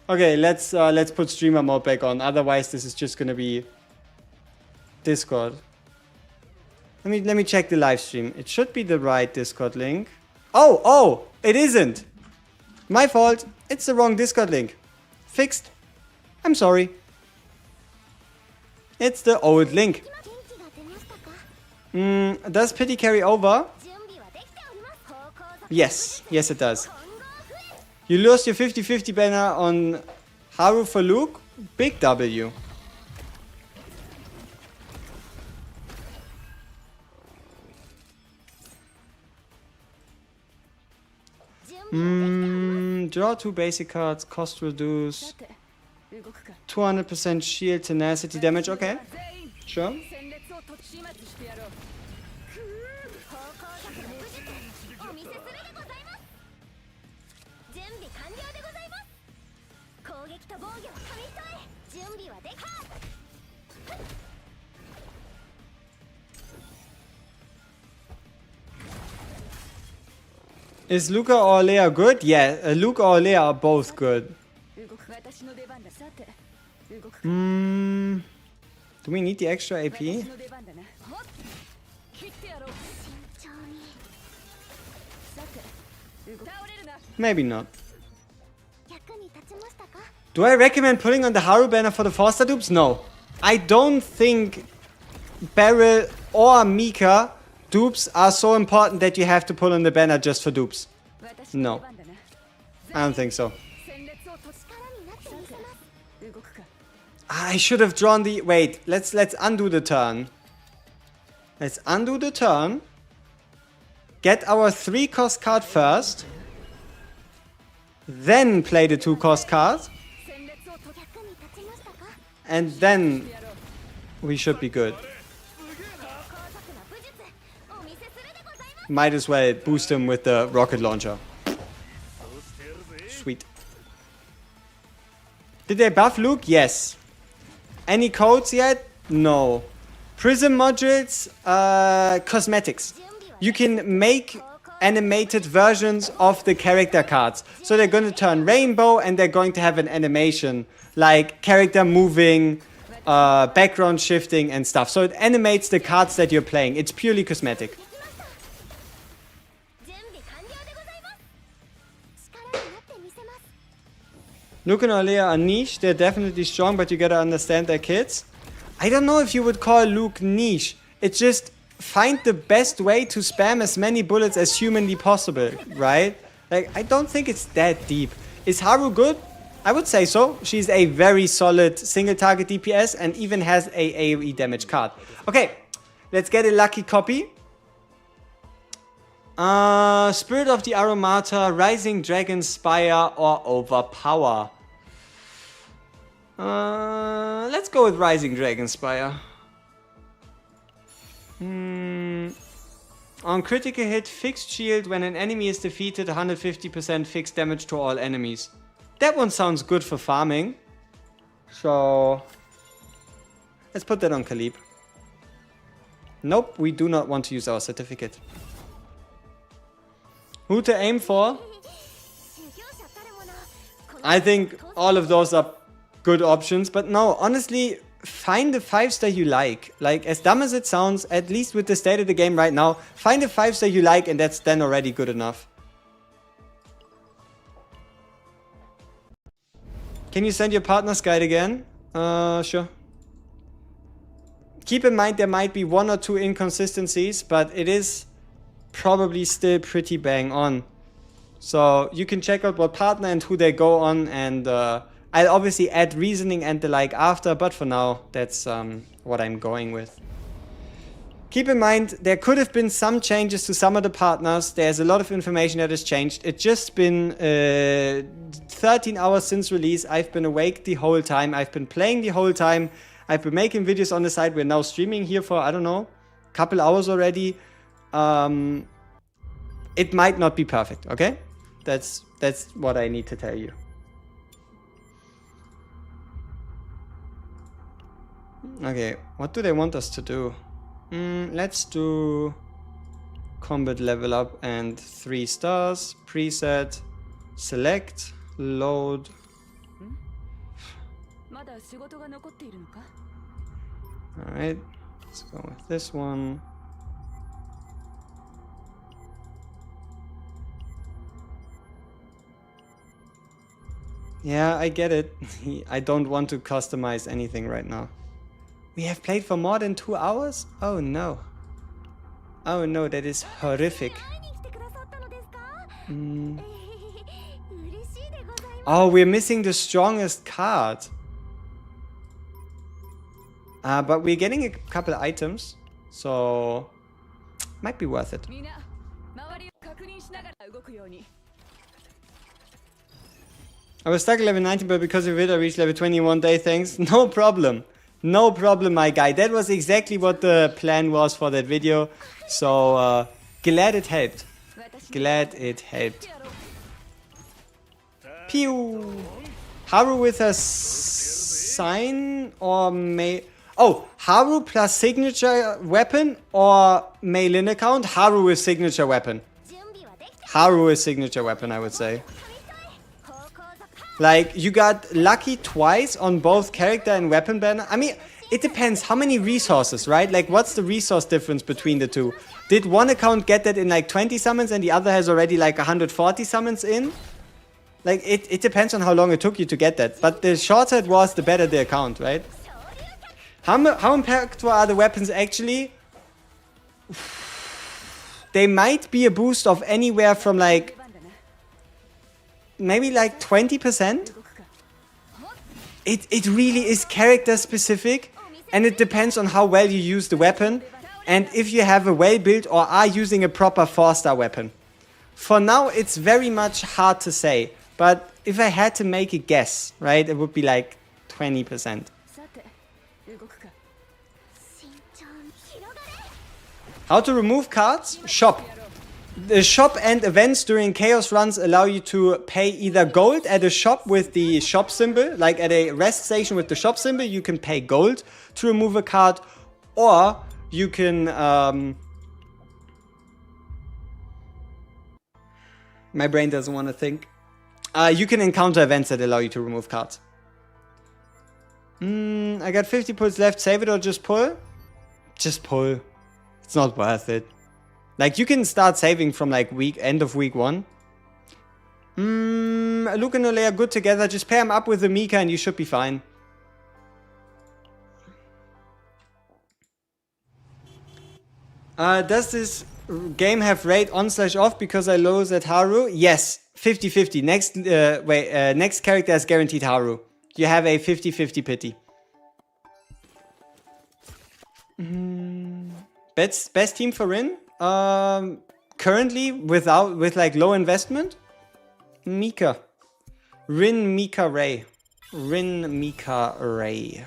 Okay, let's put streamer mode back on. Otherwise, this is just gonna be Discord. Let me check the live stream. It should be the right Discord link. Oh, it isn't. My fault. It's the wrong Discord link. Fixed. I'm sorry. It's the old link. Does pity carry over? Yes. Yes, it does. You lost your 50-50 banner on Haru for Luke. Big W. Draw 2 basic cards, cost reduce, 200% shield, tenacity damage. Okay, sure. Is Luca or Lea good? Yeah, Luca or Lea are both good. Do we need the extra AP? Maybe not. Do I recommend putting on the Haru banner for the 4-star dupes? No. I don't think Beryl or Mika dupes are so important that you have to put on the banner just for dupes. No. I don't think so. I should have drawn the... Wait, let's undo the turn. Let's undo the turn. Get our 3-cost card first. Then play the 2-cost card. And then we should be good. Might as well boost him with the rocket launcher. Sweet. Did they buff Luke? Yes. Any codes yet? No. Prism modules, cosmetics. You can make animated versions of the character cards. So they're going to turn rainbow and they're going to have an animation like character moving, background shifting and stuff. So it animates the cards that you're playing. It's purely cosmetic. Luke and Olea are niche. They're definitely strong, but you gotta understand they're kids. I don't know if you would call Luke niche. It's just find the best way to spam as many bullets as humanly possible, right? Like, I don't think it's that deep. Is Haru good? I would say so. She's a very solid single target DPS and even has a AoE damage card. Okay, let's get a lucky copy. Spirit of the Aromata, Rising Dragon Spire, or Overpower. Let's go with Rising Dragon Spire. On critical hit, fixed shield. When an enemy is defeated, 150% fixed damage to all enemies. That one sounds good for farming. So let's put that on Khalib. Nope, we do not want to use our certificate. Who to aim for? I think all of those are good options, but no, honestly, find a 5-star you like. Like, as dumb as it sounds, at least with the state of the game right now, find a 5-star you like and that's then already good enough. Can you send your partner's guide again? Sure. Keep in mind there might be 1 or 2 inconsistencies, but it is probably still pretty bang on. So you can check out what partner and who they go on, and I'll obviously add reasoning and the like after, but for now that's what I'm going with. Keep in mind there could have been some changes to some of the partners. There's a lot of information that has changed. It's just been 13 hours since release. I've been awake the whole time. I've been playing the whole time. I've been making videos on the side. We're now streaming here for, I don't know, a couple hours already. It might not be perfect, okay? That's what I need to tell you. Okay, what do they want us to do? Let's do combat level up and 3 stars. Preset. Select. Load. Alright. Let's go with this one. Yeah, I get it. I don't want to customize anything right now. We have played for more than 2 hours? Oh no. Oh no, that is horrific. Oh, we're missing the strongest card. But we're getting a couple items, so might be worth it. I was stuck at level 19, but because of it I reached level 20 in 1 day, thanks. No problem. No problem, my guy. That was exactly what the plan was for that video. So, glad it helped. Glad it helped. Pew! Haru with a sign or may... Oh, Haru plus signature weapon or Mei-Lin account? Haru with signature weapon. Haru with signature weapon, I would say. Like, you got lucky twice on both character and weapon banner. I mean, it depends how many resources, right? Like, what's the resource difference between the two? Did one account get that in like 20 summons and the other has already like 140 summons in? Like, it depends on how long it took you to get that. But the shorter it was, the better the account, right? How impactful are the weapons actually? They might be a boost of anywhere from like... maybe like 20%? It really is character specific. And it depends on how well you use the weapon. And if you have a well-built or are using a proper 4-star weapon. For now, it's very much hard to say. But if I had to make a guess, right, it would be like 20%. How to remove cards? Shop. The shop and events during chaos runs allow you to pay either gold at a shop with the shop symbol, like at a rest station with the shop symbol, you can pay gold to remove a card, or you can... my brain doesn't want to think. You can encounter events that allow you to remove cards. I got 50 pulls left. Save it or just pull? Just pull. It's not worth it. Like, you can start saving from like end of week 1. Luke and Ole are good together. Just pair them up with the Mika and you should be fine. Does this game have raid on/off because I lose at Haru? Yes, 50-50. Next character is guaranteed Haru. You have a 50-50 pity. Best team for Rin? Currently, with like low investment, Mika. Rin, Mika, Ray. Rin, Mika, Ray.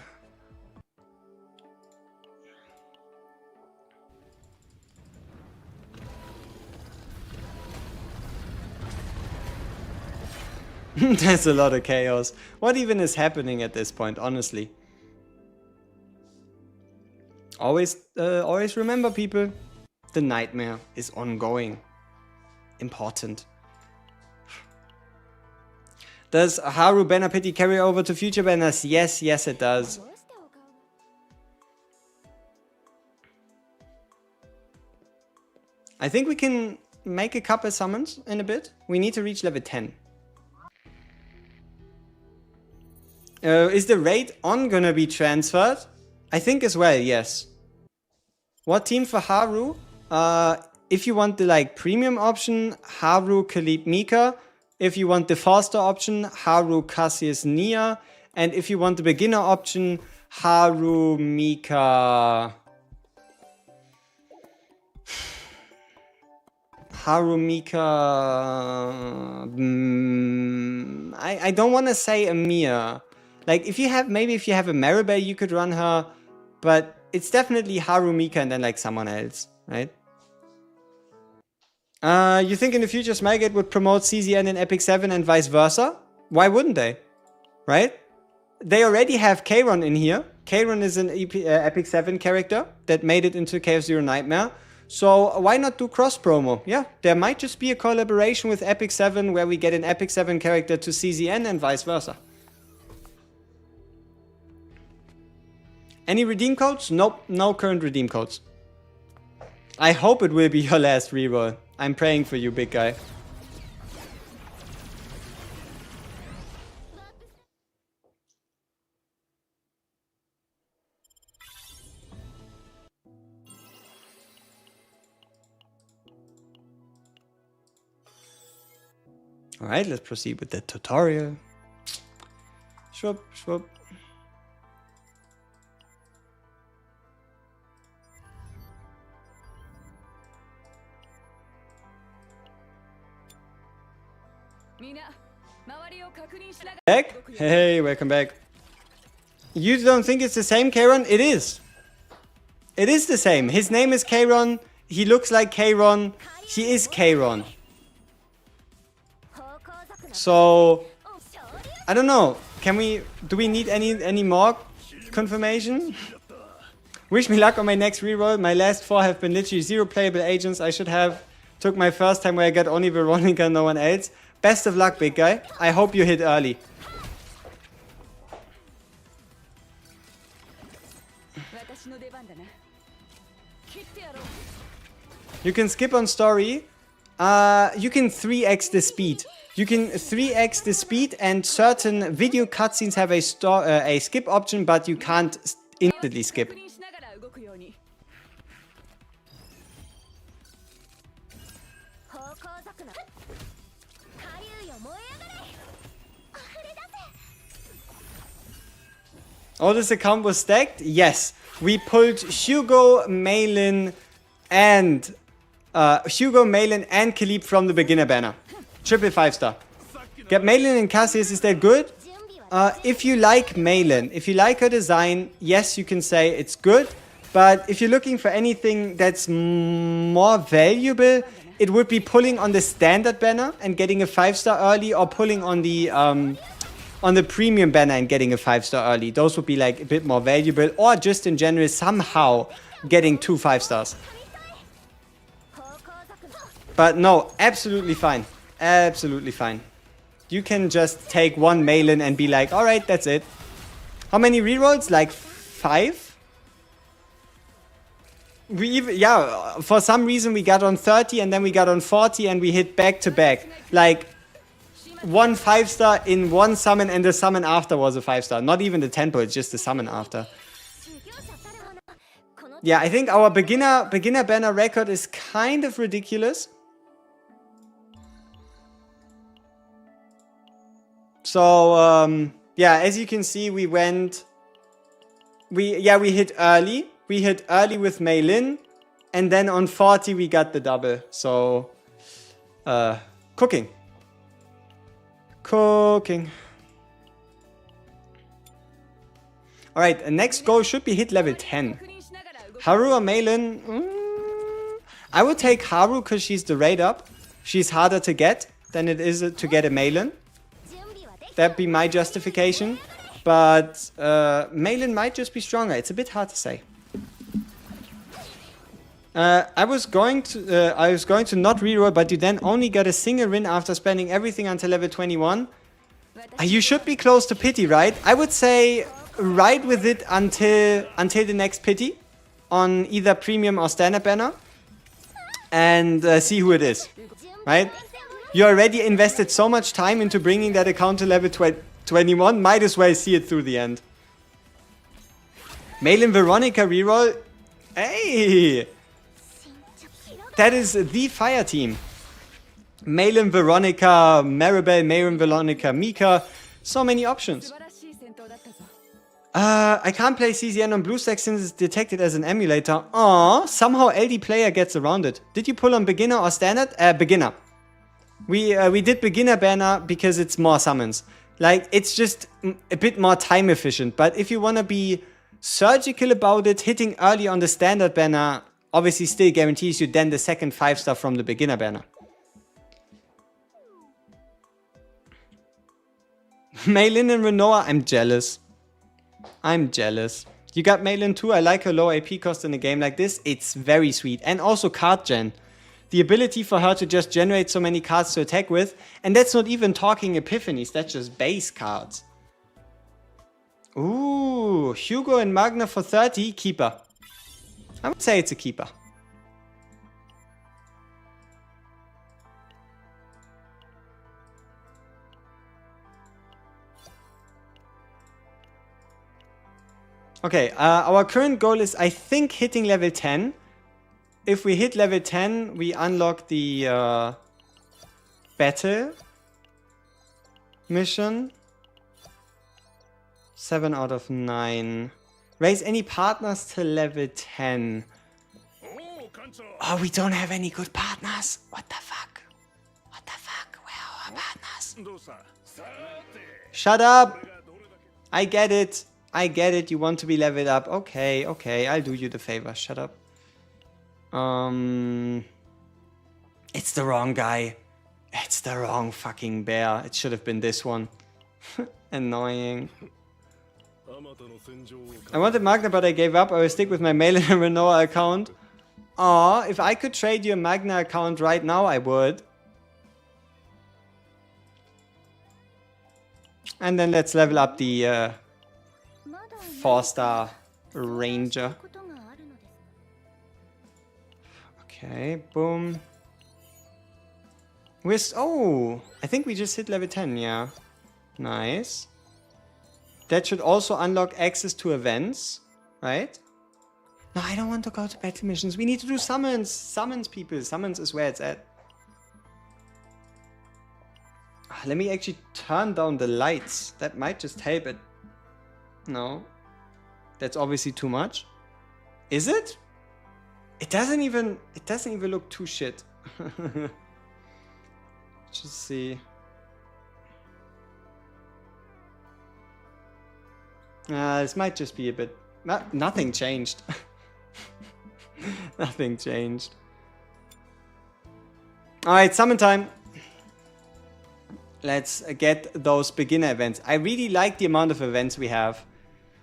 There's a lot of chaos. What even is happening at this point, honestly? Always remember, people. The nightmare is ongoing. Important. Does Haru banner pity carry over to future banners? Yes, yes it does. I think we can make a couple summons in a bit. We need to reach level 10. Is the raid on gonna be transferred? I think as well, yes. What team for Haru? If you want the like premium option, Haru, Khalid, Mika. If you want the faster option, Haru, Cassius, Nia. And if you want the beginner option, Haru, Mika... Haru, Mika... I don't want to say Amir. Like, if you have a Maribel, you could run her. But it's definitely Haru, Mika, and then like someone else, right? You think in the future Smilegate would promote CZN in Epic 7 and vice versa? Why wouldn't they? Right? They already have Kayron in here. Kayron is an Epic 7 character that made it into KF0 Nightmare. So why not do cross promo? Yeah, there might just be a collaboration with Epic 7 where we get an Epic 7 character to CZN and vice versa. Any redeem codes? Nope, no current redeem codes. I hope it will be your last reroll. I'm praying for you, big guy. Alright, let's proceed with the tutorial. Schwupp, schwupp. Back? Hey, welcome back. You don't think it's the same, Kayron? It is. It is the same. His name is Kayron. He looks like Kayron. He is Kayron. So, I don't know. Do we need any more confirmation? Wish me luck on my next reroll. My last 4 have been literally 0 playable agents. I should have took my first time where I got only Veronica, no one else. Best of luck, big guy. I hope you hit early. You can skip on story. You can 3x the speed. You can 3x the speed, and certain video cutscenes have a skip option, but you can't instantly skip. Oh, this account was stacked? Yes. We pulled Hugo, Malin, and Khalib from the beginner banner. Triple 5-star. Get Malin and Cassius, is that good? If you like Malin, if you like her design, yes, you can say it's good. But if you're looking for anything that's more valuable, it would be pulling on the standard banner and getting a 5-star early, or pulling on the premium banner and getting a 5-star early. Those would be like a bit more valuable, or just in general somehow getting 2 5-stars. But no, absolutely fine. Absolutely fine. You can just take one Malin and be like, alright, that's it. How many rerolls? Like 5? We even, yeah, for some reason we got on 30 and then we got on 40 and we hit back to back. Like, one 5-star in one summon, and the summon after was a 5-star. Not even the tempo, it's just the summon after. Yeah, I think our beginner banner record is kind of ridiculous. So, yeah, as you can see, we hit early. We hit early with Malin, and then on 40 we got the double. So, cooking. Alright, next goal should be hit level 10. Haru or Malin? I would take Haru because she's the raid up. She's harder to get than it is to get a Malin. That'd be my justification. But Malin might just be stronger. It's a bit hard to say. I was going to not reroll, but you then only got a single win after spending everything until level 21. You should be close to pity, right? I would say ride with it until the next pity on either premium or standard banner, and see who it is, right? You already invested so much time into bringing that account to level 21, might as well see it through the end. Malin Veronica reroll. Hey! That is the fire team. Malin Veronica, Maribel, Malin Veronica, Mika. So many options. I can't play CZN on BlueStack since it's detected as an emulator. Aww, somehow LD player gets around it. Did you pull on beginner or standard? Beginner. We did beginner banner because it's more summons. Like, it's just a bit more time efficient. But if you want to be surgical about it, hitting early on the standard banner obviously still guarantees you then the second 5-star from the beginner banner. Malin and Renoa, I'm jealous. I'm jealous. You got Malin too. I like her low AP cost in a game like this. It's very sweet. And also card gen. The ability for her to just generate so many cards to attack with. And that's not even talking epiphanies. That's just base cards. Ooh, Hugo and Magna for 30. Keeper. I would say it's a keeper. Okay, our current goal is, I think, hitting level 10. If we hit level 10, we unlock the battle mission. 7 out of 9. Raise any partners to level 10. Oh, we don't have any good partners. What the fuck? What the fuck? Where are our partners? Shut up! I get it. I get it. You want to be leveled up. Okay, okay. I'll do you the favor. Shut up. It's the wrong guy. It's the wrong fucking bear. It should have been this one. Annoying. I wanted Magna, but I gave up. I will stick with my Malin and Renoa account. Aw, if I could trade you a Magna account right now, I would. And then let's level up the 4-star Ranger. Okay, boom. Oh, I think we just hit level 10, yeah. Nice. That should also unlock access to events, right? No, I don't want to go to battle missions. We need to do summons. Summons, people. Summons is where it's at. Let me actually turn down the lights. That might just help it. No. That's obviously too much. Is it? It doesn't even look too shit. Just see. This might just be a bit... nothing changed. Nothing changed. Alright, summon time. Let's get those beginner events. I really like the amount of events we have.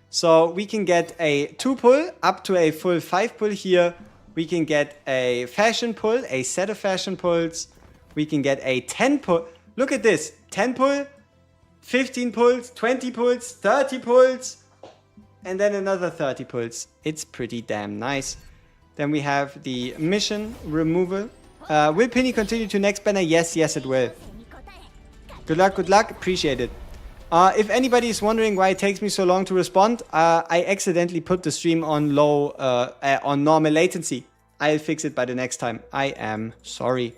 So we can get a 2 pull up to a full 5 pull here. We can get a fashion pull, a set of fashion pulls. We can get a 10 pull. Look at this. 10 pull, 15 pulls, 20 pulls, 30 pulls, and then another 30 pulls. It's pretty damn nice. Then we have the mission removal. Will Penny continue to next banner? Yes, yes it will. Good luck, appreciate it. If anybody is wondering why it takes me so long to respond, I accidentally put the stream on low, on normal latency. I'll fix it by the next time. I am sorry.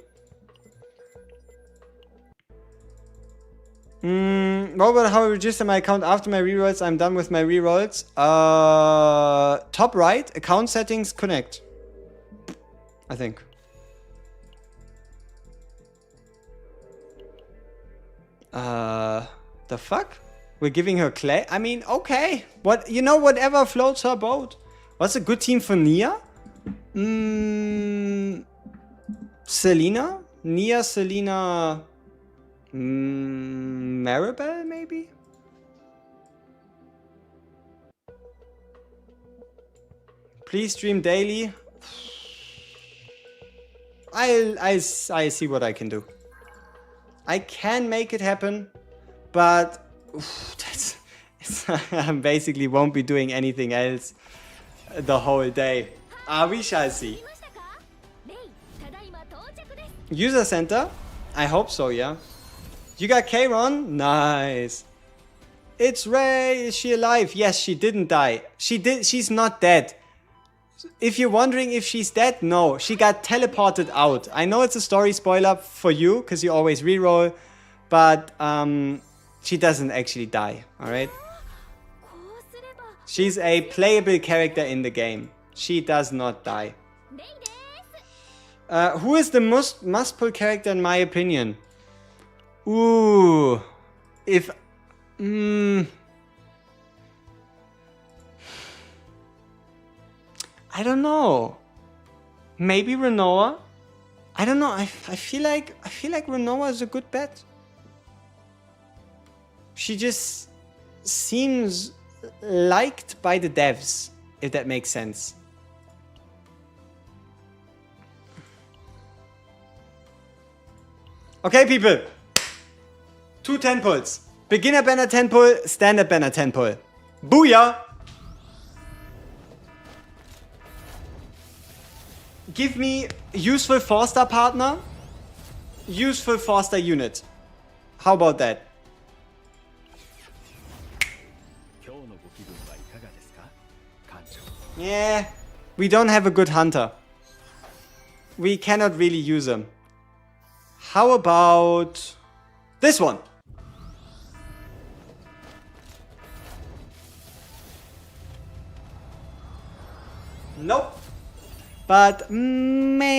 What about how I register my account after my rerolls? I'm done with my rerolls. Top right, account settings, connect. I think. The fuck? We're giving her clay? I mean, okay. What, you know, whatever floats her boat. What's a good team for Nia? Selena? Nia, Selena... Maribel, maybe? Please stream daily. I see what I can do. I can make it happen, but I basically won't be doing anything else the whole day. We shall see. User center? I hope so, yeah. You got Kayron? Nice. It's Ray. Is she alive? Yes, she didn't die. She's not dead. If you're wondering if she's dead, no. She got teleported out. I know it's a story spoiler for you, because you always reroll. But she doesn't actually die, alright? She's a playable character in the game. She does not die. Who is the most must-pull character in my opinion? Ooh, if I don't know. Maybe Renoa. I don't know. I feel like Renoa is a good bet. She just seems liked by the devs, if that makes sense. Okay, people. 2 10 pulls. Beginner banner 10 pull, standard banner 10 pull. Booyah! Give me useful 4-star partner, useful 4-star unit. How about that? Yeah, we don't have a good hunter. We cannot really use him. How about this one? Nope. But maybe.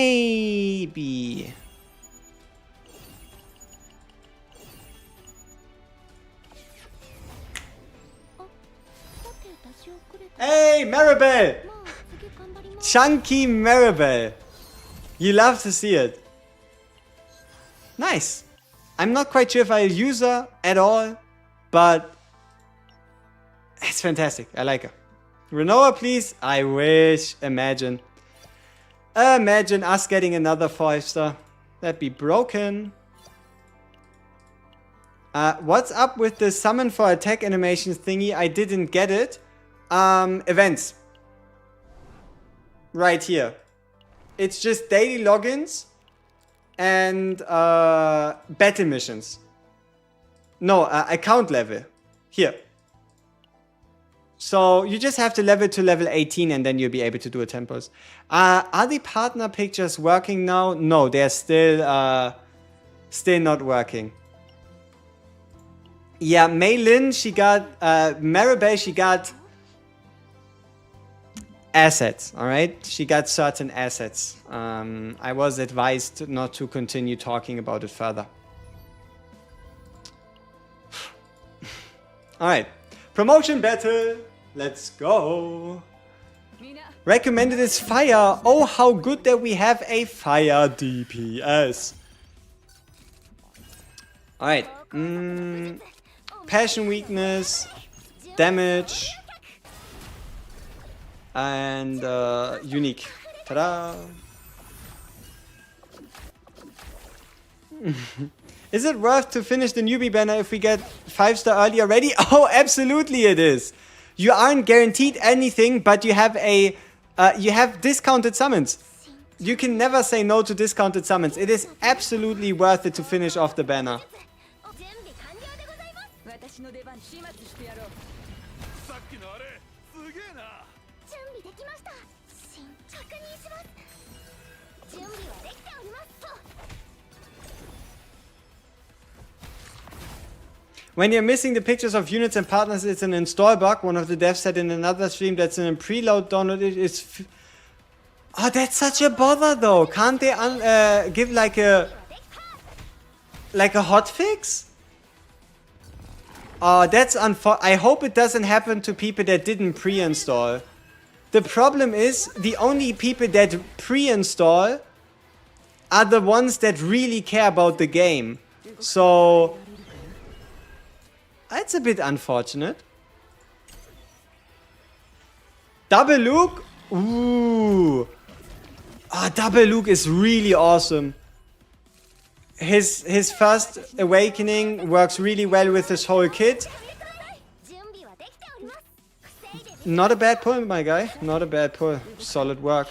Hey, Maribel! Chunky Maribel. You love to see it. Nice. I'm not quite sure if I'll use her at all, but it's fantastic. I like her. Renoa, please. I wish. Imagine. Imagine us getting another 5-star. That'd be broken. What's up with the summon for attack animations thingy? I didn't get it. Events. Right here. It's just daily logins and battle missions. No, account level. Here. So you just have to level to level 18 and then you'll be able to do a tempos. Are the partner pictures working now? No, they're still not working. Yeah, Mei Lin, she got Maribel, she got assets, all right? She got certain assets. I was advised not to continue talking about it further. All right, promotion battle. Let's go. Recommended is fire. Oh, how good that we have a fire DPS. All right. Passion weakness, damage, and unique. Ta-da! Is it worth to finish the newbie banner if we get 5-star early already? Oh, absolutely it is. You aren't guaranteed anything, but you have a you have discounted summons. You can never say no to discounted summons. It is absolutely worth it to finish off the banner. When you're missing the pictures of units and partners, it's an install bug. One of the devs said in another stream that's in a preload download. Oh, that's such a bother though. Can't they give like a hotfix? Oh, that's I hope it doesn't happen to people that didn't pre-install. The problem is the only people that pre-install are the ones that really care about the game. So that's a bit unfortunate. Double Luke? Ooh. Ah, Double Luke is really awesome. His first awakening works really well with his whole kit. Not a bad pull, my guy. Not a bad pull. Solid work.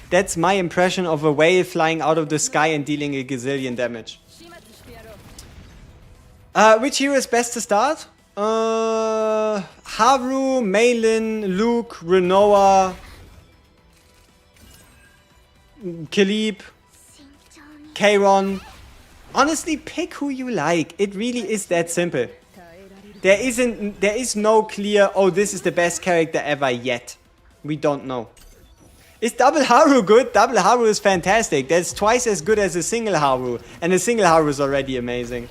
That's my impression of a whale flying out of the sky and dealing a gazillion damage. Which hero is best to start? Haru, Mei Lin, Luke, Renoa, Kalib, Kairon. Honestly, pick who you like. It really is that simple. There is no clear, oh, this is the best character ever yet. We don't know. Is double Haru good? Double Haru is fantastic. That's twice as good as a single Haru. And a single Haru is already amazing.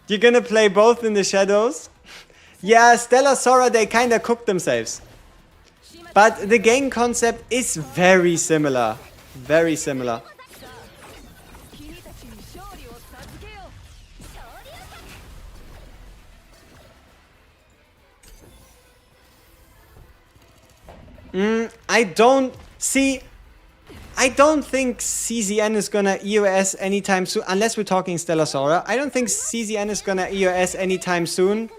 You're gonna play both in the shadows? Yeah, Stella, Sora, they kinda cooked themselves. But the game concept is very similar. Very similar. I don't think CZN is gonna EOS anytime soon, unless we're talking Stellar Sora. I don't think CZN is gonna EOS anytime soon.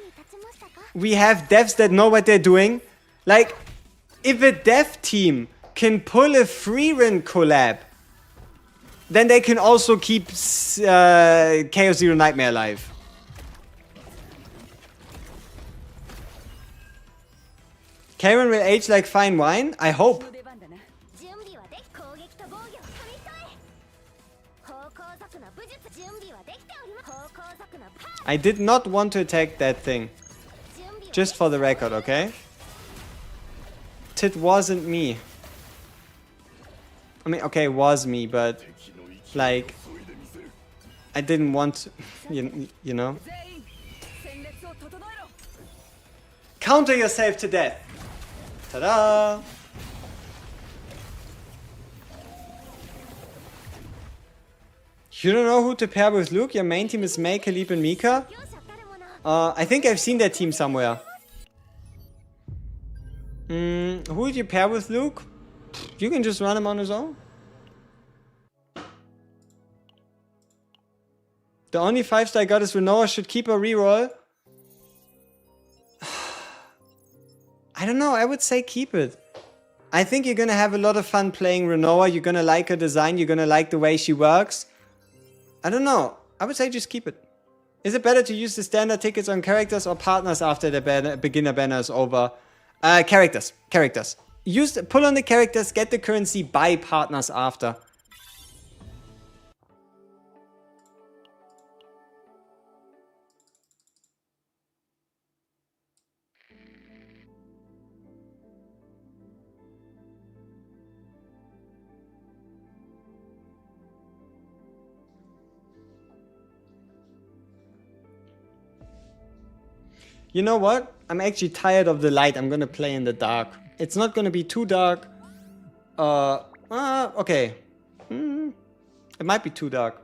We have devs that know what they're doing. Like, if a dev team can pull a free-run collab, then they can also keep Chaos Zero Nightmare alive. Karen will age like fine wine? I hope. I did not want to attack that thing. Just for the record, okay? It wasn't me. I mean, okay, it was me, but like, I didn't want to, you know? Counter yourself to death. Ta-da! You don't know who to pair with Luke? Your main team is Mei, Khalib, and Mika? I think I've seen that team somewhere. Who would you pair with Luke? You can just run him on his own. The only 5-star I got is Renoa. Should keep a reroll. I don't know, I would say keep it. I think you're gonna have a lot of fun playing Renoa. You're gonna like her design. You're gonna like the way she works. I don't know. I would say just keep it. Is it better to use the standard tickets on characters or partners after the beginner banner is over? Characters. Characters. Pull on the characters, get the currency, buy partners after. You know what? I'm actually tired of the light. I'm gonna play in the dark. It's not gonna be too dark. Okay. It might be too dark.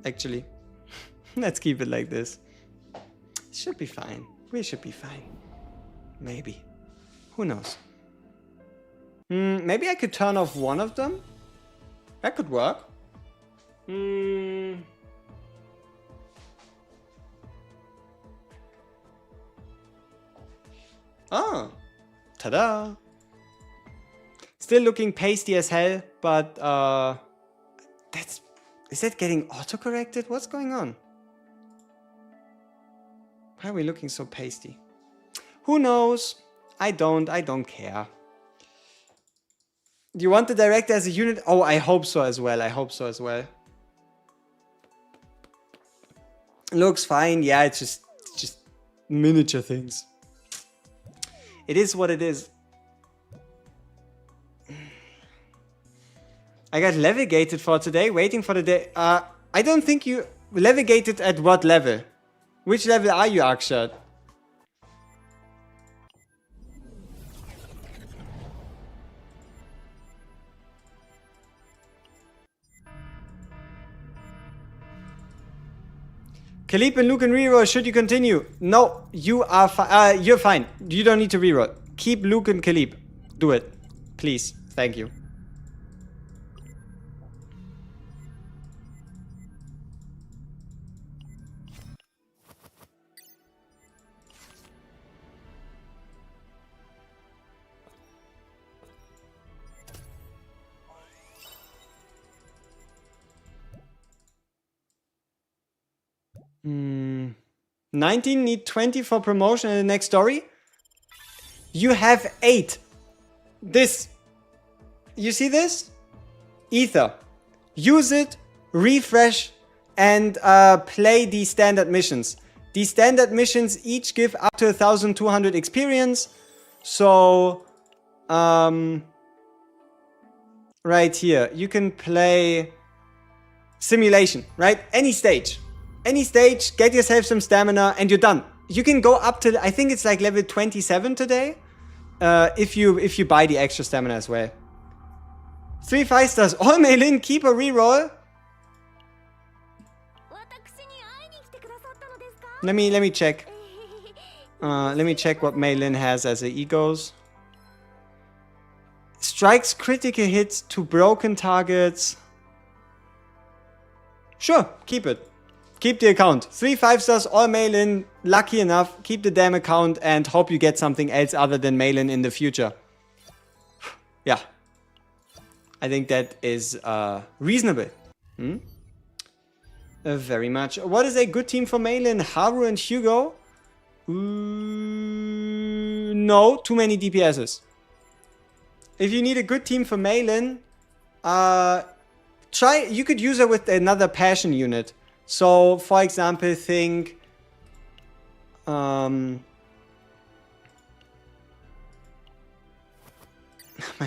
Actually. Let's keep it like this. It should be fine. We should be fine. Maybe. Who knows? Maybe I could turn off one of them? That could work. Ah, ta-da! Still looking pasty as hell, but is that getting auto-corrected? What's going on? Why are we looking so pasty? Who knows? I don't care. Do you want the director as a unit? Oh, I hope so as well. I hope so as well. Looks fine. Yeah, it's just miniature things. It is what it is. I got levigated for today, waiting for the day. I don't think you levigated at what level? Which level are you, Akshat? Khalib and Luke and reroll, should you continue? No, you are fine. You're fine. You don't need to reroll. Keep Luke and Khalib. Do it. Please. Thank you. Hmm. 19 need 20 for promotion in the next story. You have 8. This. You see this? Ether. Use it, refresh, and play the standard missions. The standard missions each give up to 1,200 experience. So, right here, you can play simulation, right? Any stage. Any stage, get yourself some stamina, and you're done. You can go up to, I think it's like level 27 today. if you buy the extra stamina as well. 3 5-stars. All Meilin, keep a reroll. Let me check. Let me check what Meilin has as a egos. Strikes critical hits to broken targets. Sure, keep it. Keep the account. 3 5-stars, all Meilin. Lucky enough, keep the damn account and hope you get something else other than Meilin in the future. Yeah. I think that is reasonable. Very much. What is a good team for Meilin? Haru and Hugo? No, too many DPSs. If you need a good team for Meilin, you could use her with another passion unit. So, for example, think... my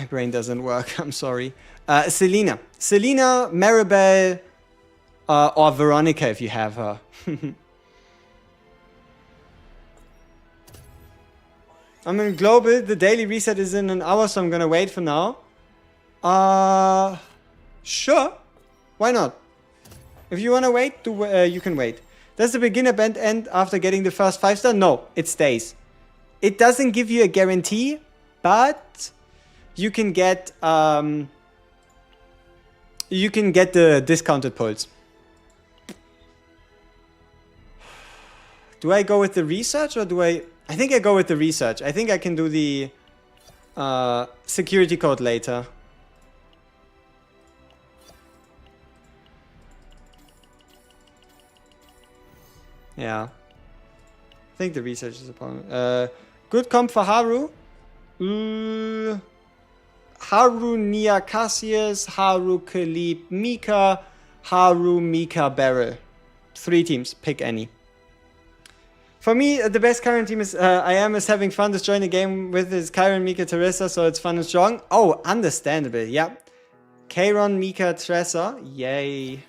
brain doesn't work, I'm sorry. Selena, Maribel, or Veronica if you have her. I'm in global, the daily reset is in an hour, so I'm gonna wait for now. Sure, why not? If you wanna wait, you can wait. Does the beginner band end after getting the first 5-star? No, it stays. It doesn't give you a guarantee, but you can get the discounted pulls. Do I go with the research or do I think I go with the research. I think I can do the security code later. Yeah. I think the research is a problem. Good comp for Haru. Haru, Nia, Cassius, Haru, Kalib, Mika, Haru, Mika, Beryl. 3 teams. Pick any. For me, the best current team is I am having fun just joining the game with his Kyron, Mika, Teresa, so it's fun and strong. Oh, understandable. Yeah. Kairon, Mika, Tressa. Yay.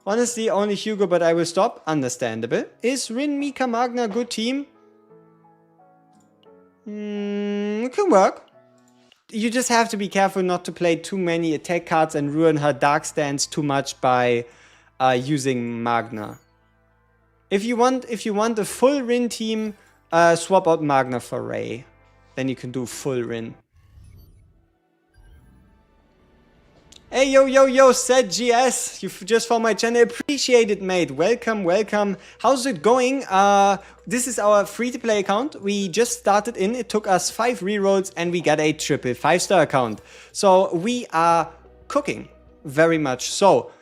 Honestly, only Hugo, but I will stop. Understandable. Is Rin, Mika, Magna a good team? It can work. You just have to be careful not to play too many attack cards and ruin her dark stance too much by using Magna. If you want a full Rin team, swap out Magna for Ray. Then you can do full Rin. Hey, yo, said GS. You just found my channel. Appreciate it, mate. Welcome. How's it going? This is our free-to-play account. We just started in. It took us 5 rerolls and we got a triple 5-star account. So we are cooking. Very much so.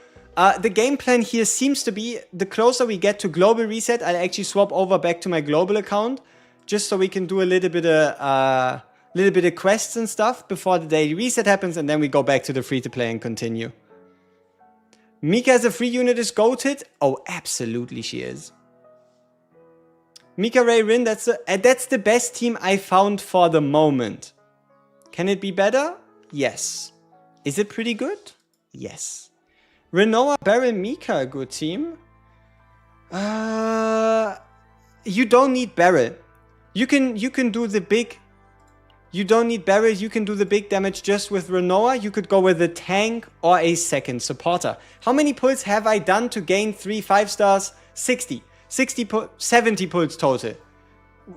The game plan here seems to be, the closer we get to global reset, I'll actually swap over back to my global account. Just so we can do a little bit of quests and stuff before the daily reset happens, and then we go back to the free-to-play and continue. Mika as a free unit is goated? Oh, absolutely she is. Mika, Ray, Rin, that's the best team I found for the moment. Can it be better? Yes. Is it pretty good? Yes. Renoa, Beryl, Mika, a good team? You don't need Beryl. You can do the big... You don't need Beryl, you can do the big damage just with Renoa. You could go with a tank or a second supporter. How many pulls have I done to gain 3 5-stars? 60. 70 pulls total.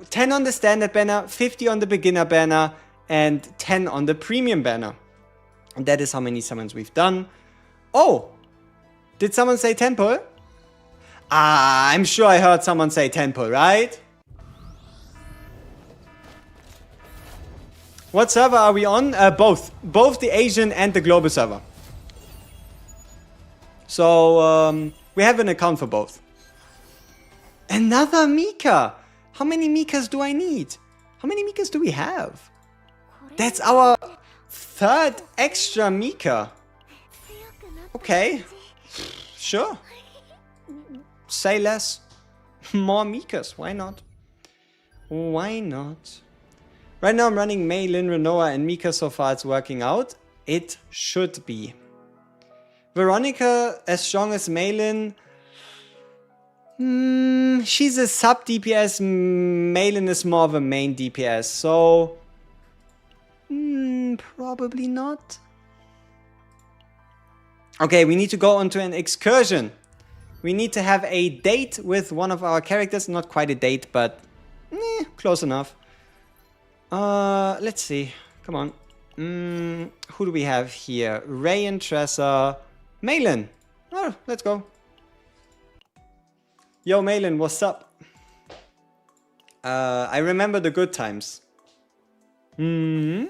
10 on the standard banner, 50 on the beginner banner, and 10 on the premium banner. And that is how many summons we've done. Oh! Did someone say 10 pull? I'm sure I heard someone say 10 pull, right? What server are we on? Both. Both the Asian and the global server. So, we have an account for both. Another Mika! How many Mikas do I need? How many Mikas do we have? That's our 3rd extra Mika. Okay. Sure. Say less. More Mikas. Why not? Why not? Right now I'm running Meilin, Renoa and Mika. So far it's working out. It should be. Veronica as strong as Meilin. She's a sub DPS. Meilin is more of a main DPS. So Probably not. Okay, we need to go onto an excursion. We need to have a date with one of our characters. Not quite a date, but close enough. Let's see. Come on. Who do we have here? Ray and Tressa. Malin. Oh, let's go. Yo, Malin, what's up? I remember the good times. 2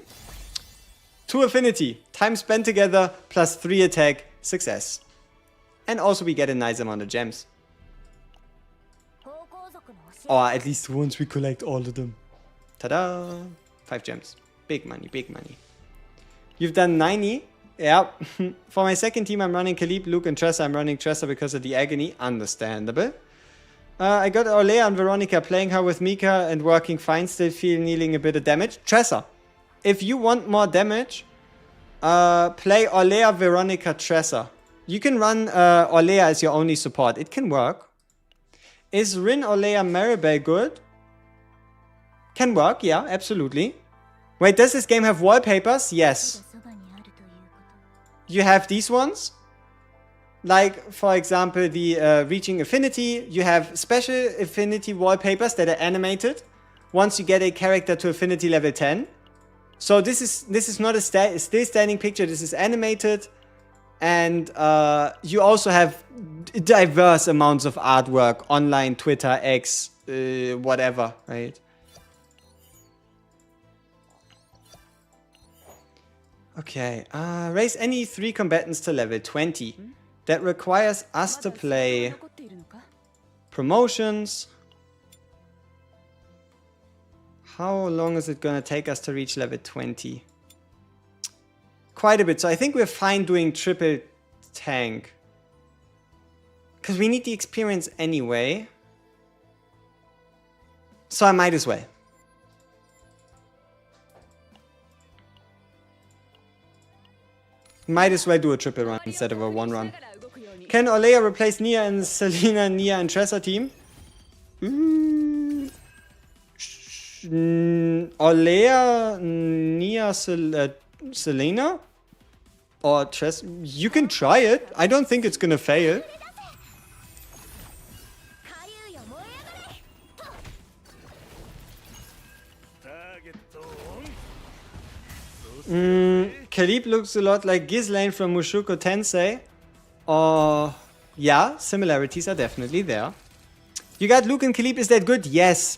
affinity. Time spent together plus 3 attack. Success. And also we get a nice amount of gems. Or at least once we collect all of them. Ta-da! 5 gems. Big money, big money. You've done 90. Yeah. For my second team, I'm running Khalib, Luke, and Tressa. I'm running Tressa because of the agony. Understandable. I got Orlea and Veronica playing her with Mika and working fine. Still feel needing a bit of damage. Tressa, if you want more damage, play Orlea, Veronica, Tressa. You can run Orlea as your only support. It can work. Is Rin, Orlea, Maribel good? Can work, yeah, absolutely. Wait, does this game have wallpapers? Yes. You have these ones. Like, for example, the Reaching Affinity. You have special affinity wallpapers that are animated once you get a character to affinity level 10. So this is not a still standing picture. This is animated. And you also have diverse amounts of artwork online, Twitter, X, whatever, right? Okay, raise any 3 combatants to level 20. That requires us to play promotions. How long is it gonna take us to reach level 20? Quite a bit, so I think we're fine doing triple tank. Because we need the experience anyway. So I might as well. Might as well do a triple run instead of a 1 run. Can Orlea replace Nia and Selena, Nia and Tressa team? Orlea, Nia, Selena? Or Tressa? You can try it. I don't think it's gonna fail. Khalib looks a lot like Ghislaine from Mushoku Tensei. Yeah, similarities are definitely there. You got Luke and Khalib, is that good? Yes.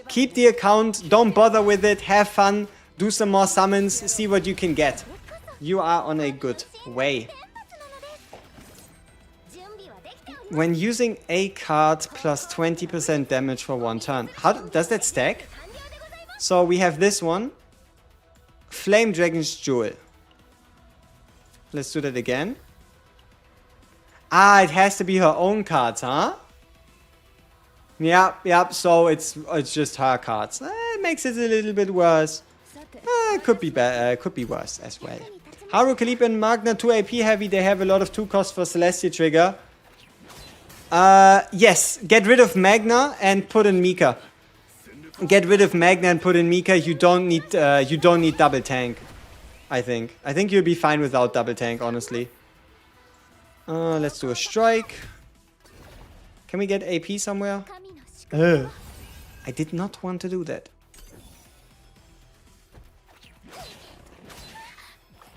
Keep the account, don't bother with it, have fun, do some more summons, see what you can get. You are on a good way. When using a card plus 20% damage for 1 turn. How does that stack? So we have this one. Flame Dragon's Jewel. Let's do that again. Ah, it has to be her own cards, huh? Yep, so it's just her cards. It makes it a little bit worse. Could be worse as well. Haru, Khalib and Magna 2 AP heavy, they have a lot of 2 costs for Celestia trigger. Yes, get rid of Magna and put in Mika. Get rid of Magna and put in Mika. You don't need double tank. I think you'll be fine without double tank, honestly. Let's do a strike. Can we get AP somewhere? I did not want to do that.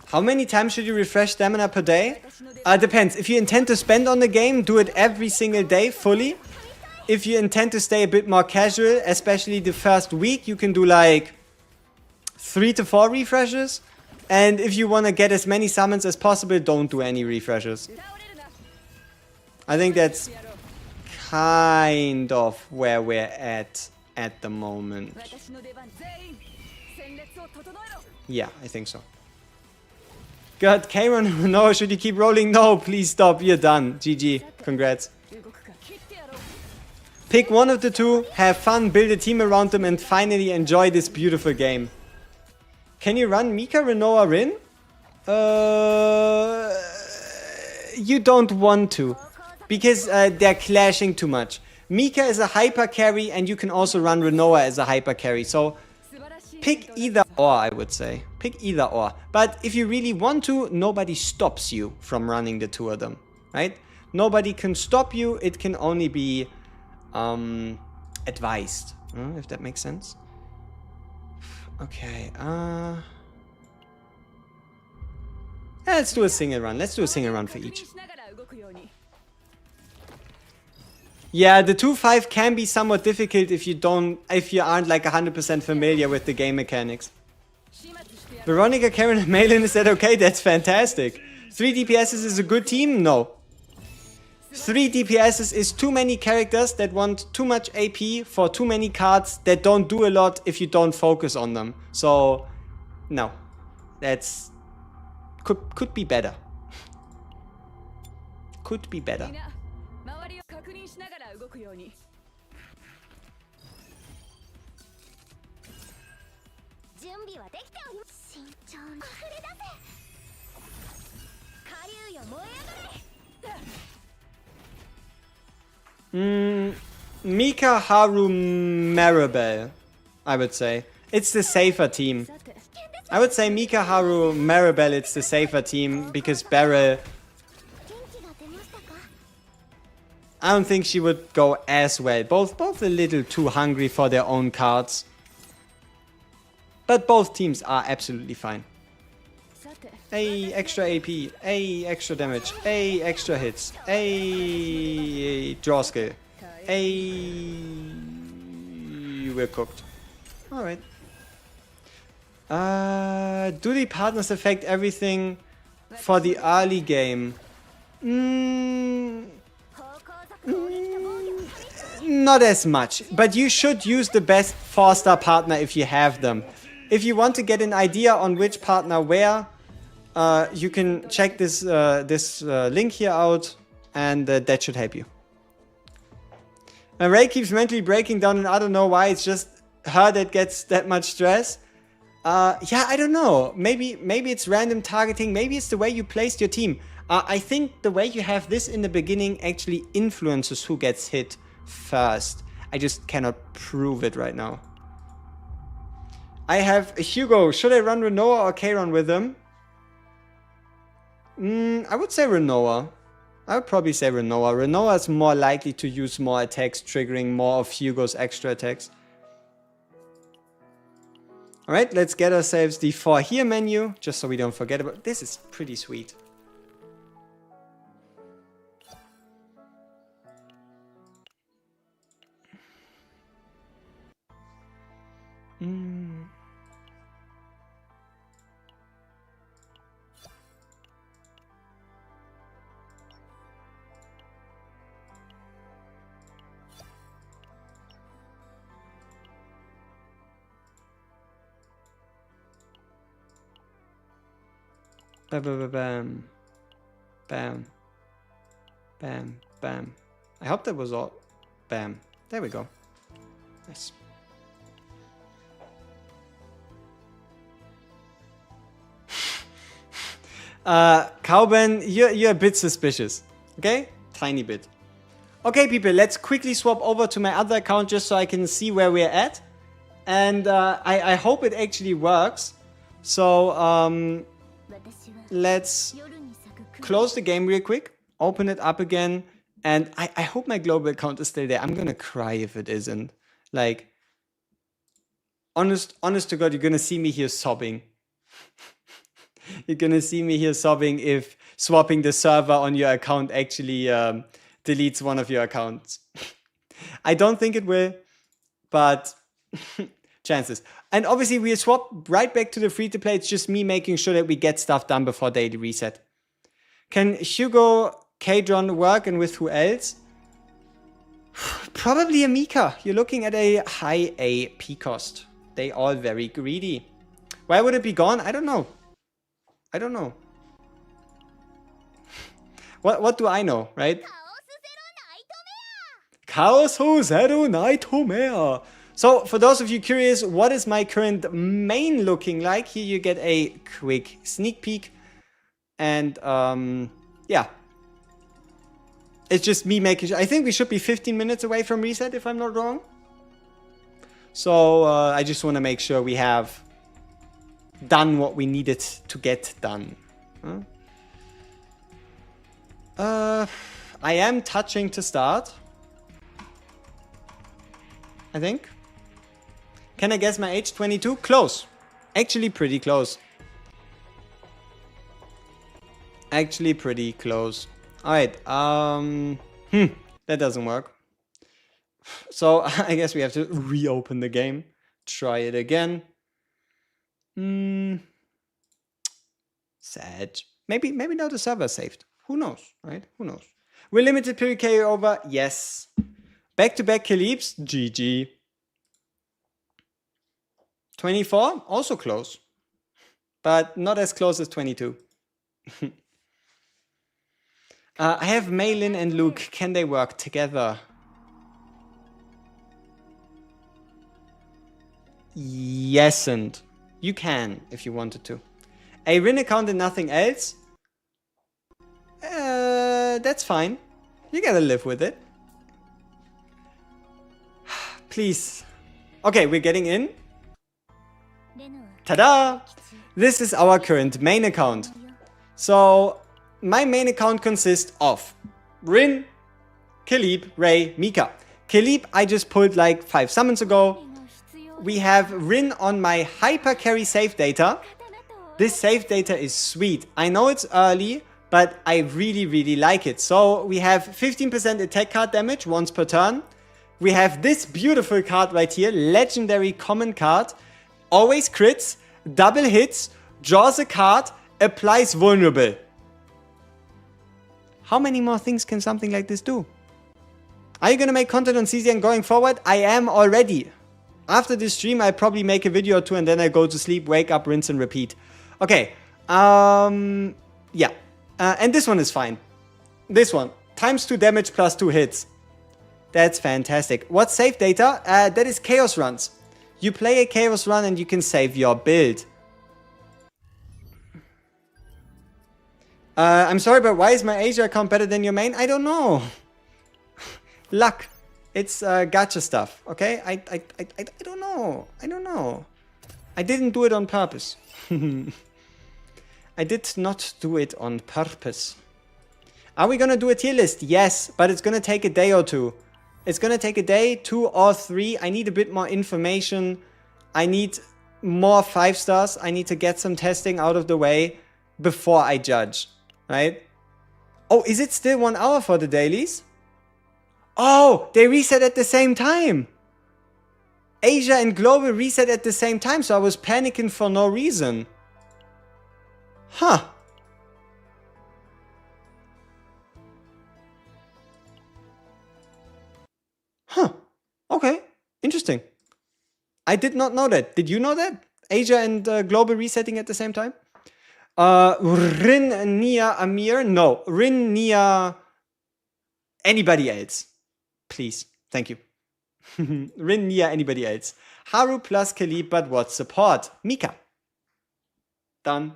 How many times should you refresh stamina per day? Depends. If you intend to spend on the game, do it every single day fully. If you intend to stay a bit more casual, especially the first week, you can do like 3 to 4 refreshes. And if you want to get as many summons as possible, don't do any refreshes. I think that's kind of where we're at the moment. Yeah, I think so. God, Cameron, no, should you keep rolling? No, please stop, you're done. GG, congrats. Pick one of the 2, have fun, build a team around them, and finally enjoy this beautiful game. Can you run Mika, Renoa, Rin? You don't want to. Because they're clashing too much. Mika is a hyper carry, and you can also run Renoa as a hyper carry. So Pick either or, I would say. Pick either or. But if you really want to, nobody stops you from running the two of them, right? Nobody can stop you. It can only be advised, if that makes sense. Okay. Let's do a single run. Let's do a single run for each. Yeah, the 2-5 can be somewhat difficult if you aren't like 100% familiar with the game mechanics. Veronica, Karen, and Malin, is that okay? That's fantastic. 3 DPSs is a good team? No. 3 DPSs is too many characters that want too much AP for too many cards that don't do a lot if you don't focus on them. So, no. That's... Could be better. Could be better. Mika, Haru, Maribel, I would say. It's the safer team. I would say Mika, Haru, Maribel, it's the safer team because Beryl... I don't think she would go as well. Both a little too hungry for their own cards. But both teams are absolutely fine. A extra AP, A extra damage, A extra hits, A draw skill, A we're cooked. Alright. Do the partners affect everything for the early game? Not as much, but you should use the best 4-star partner if you have them. If you want to get an idea on which partner where, you can check this link here out, and that should help you. And Ray keeps mentally breaking down, and I don't know why. It's just her that gets that much stress. Yeah, I don't know. Maybe it's random targeting. Maybe it's the way you placed your team. I think the way you have this in the beginning actually influences who gets hit first. I just cannot prove it right now. I have Hugo. Should I run Renoa or Kayron with him? I would say Renoa. I would probably say Renoa. Renoa is more likely to use more attacks, triggering more of Hugo's extra attacks. Alright, let's get ourselves the For Here menu, just so we don't forget about it. This is pretty sweet. Bam. Bam. Bam. Bam. I hope that was all. Bam. There we go. Nice. Cowben, you're a bit suspicious. Okay? Tiny bit. Okay, people, let's quickly swap over to my other account just so I can see where we're at. And I hope it actually works. So, let's close the game real quick, open it up again, and I hope my global account is still there. I'm gonna cry if it isn't. Like, honest to God, you're gonna see me here sobbing. You're gonna see me here sobbing if swapping the server on your account actually deletes one of your accounts. I don't think it will, but chances. And obviously we'll swap right back to the free-to-play. It's just me making sure that we get stuff done before daily reset. Can Hugo, Kadron work, and with who else? Probably a Mika. You're looking at a high AP cost. They all very greedy. Why would it be gone? I don't know. I don't know. What do I know, right? Chaos Zero Nightmare. So, for those of you curious, what is my current main looking like? Here you get a quick sneak peek. And, yeah. It's just me making sure. I think we should be 15 minutes away from reset, if I'm not wrong. So I just want to make sure we have done what we needed to get done. Huh? I am touching to start. I think. Can I guess my age? 22? Close. Actually pretty close. Actually pretty close. Alright, that doesn't work. So I guess we have to reopen the game. Try it again. Sad. Maybe now the server saved. Who knows, right? Who knows? Will limited period carry over? Yes. Back-to-back Khalibs? GG. 24? Also close. But not as close as 22. I have Maylin and Luke. Can they work together? Yes, and you can if you wanted to. A Rin account and nothing else? That's fine. You gotta live with it. Please. Okay, we're getting in. Ta-da! This is our current main account. So, my main account consists of Rin, Khalib, Ray, Mika. Khalib I just pulled like 5 summons ago. We have Rin on my hyper carry save data. This save data is sweet. I know it's early, but I really like it. So we have 15% attack card damage once per turn. We have this beautiful card right here, legendary common card. Always crits, double hits, draws a card, applies vulnerable. How many more things can something like this do? Are you gonna make content on CZN going forward? I am already. After this stream, I'll probably make a video or two and then I go to sleep, wake up, rinse and repeat. Okay, yeah. And this one is fine. This one, times 2 damage plus 2 hits. That's fantastic. What's save data? That is chaos runs. You play a chaos run and you can save your build. I'm sorry, but why is my Asia account better than your main? I don't know. Luck. It's gacha stuff, okay? I don't know. I don't know. I didn't do it on purpose. I did not do it on purpose. Are we gonna do a tier list? Yes, but it's gonna take a day or two. It's gonna take a day, 2 or 3. I need a bit more information. I need more 5 stars. I need to get some testing out of the way before I judge, right? Oh, is it still 1 hour for the dailies? Oh, they reset at the same time. Asia and Global reset at the same time, so I was panicking for no reason. Huh. Huh. Okay. Interesting. I did not know that. Did you know that? Asia and Global resetting at the same time? Rin, Nia, Amir? No. Rin, Nia, anybody else. Please. Thank you. Rin, Nia, anybody else. Haru plus Khalib, but what support? Mika. Done.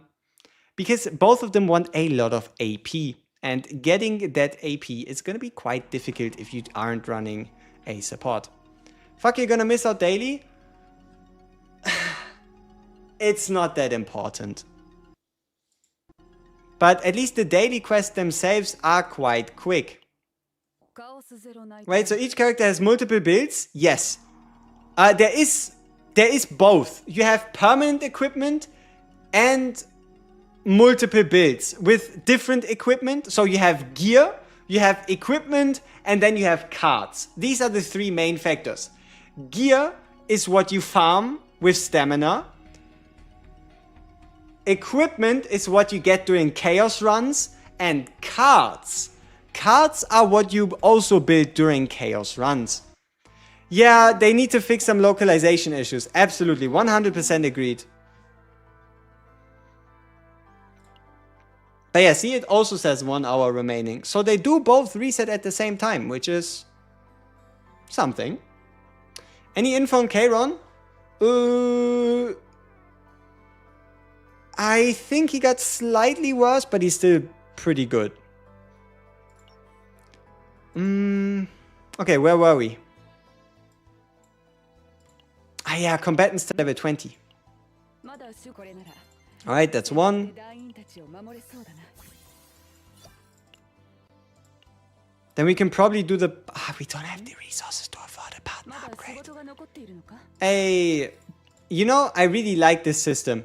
Because both of them want a lot of AP. And getting that AP is going to be quite difficult if you aren't running a support. Fuck, you're going to miss out daily? It's not that important. But at least the daily quests themselves are quite quick. Right, so each character has multiple builds? Yes. There is both. You have permanent equipment and multiple builds with different equipment. So you have gear, you have equipment, and then you have cards. These are the 3 main factors. Gear is what you farm with stamina. Equipment is what you get during chaos runs. And cards. Cards are what you also build during chaos runs. Yeah, they need to fix some localization issues. Absolutely, 100% agreed. But yeah, see, it also says 1 hour remaining. So they do both reset at the same time, which is something. Any info on Kayron? I think he got slightly worse, but he's still pretty good. Okay, where were we? Ah yeah, combatants to level 20. Alright, that's one. Then we can probably do the... we don't have the resources to afford a partner upgrade. Hey, you know, I really like this system.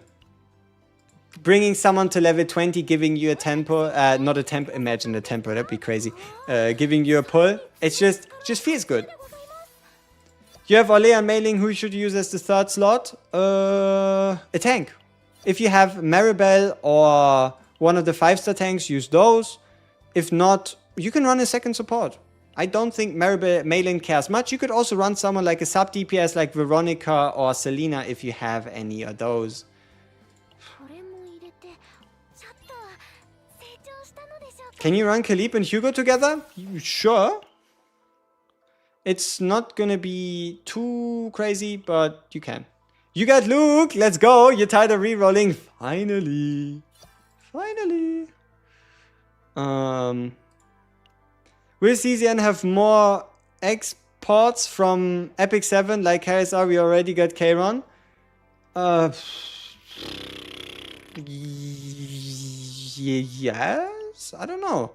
Bringing someone to level 20, giving you a tempo, not a tempo, imagine a tempo, that'd be crazy. Giving you a pull, it just feels good. You have Olea and Mei Ling, who you should use as the third slot. A tank. If you have Maribel or one of the 5-star tanks, use those. If not, you can run a second support. I don't think Maribel Mei Ling cares much. You could also run someone like a sub DPS like Veronica or Selena if you have any of those. Can you run Khalib and Hugo together? Sure. It's not gonna be too crazy, but you can. You got Luke! Let's go! You're tired of rerolling. Finally. Finally. Will CZN have more exports from Epic 7 like KSR? We already got Kron. Yes? I don't know.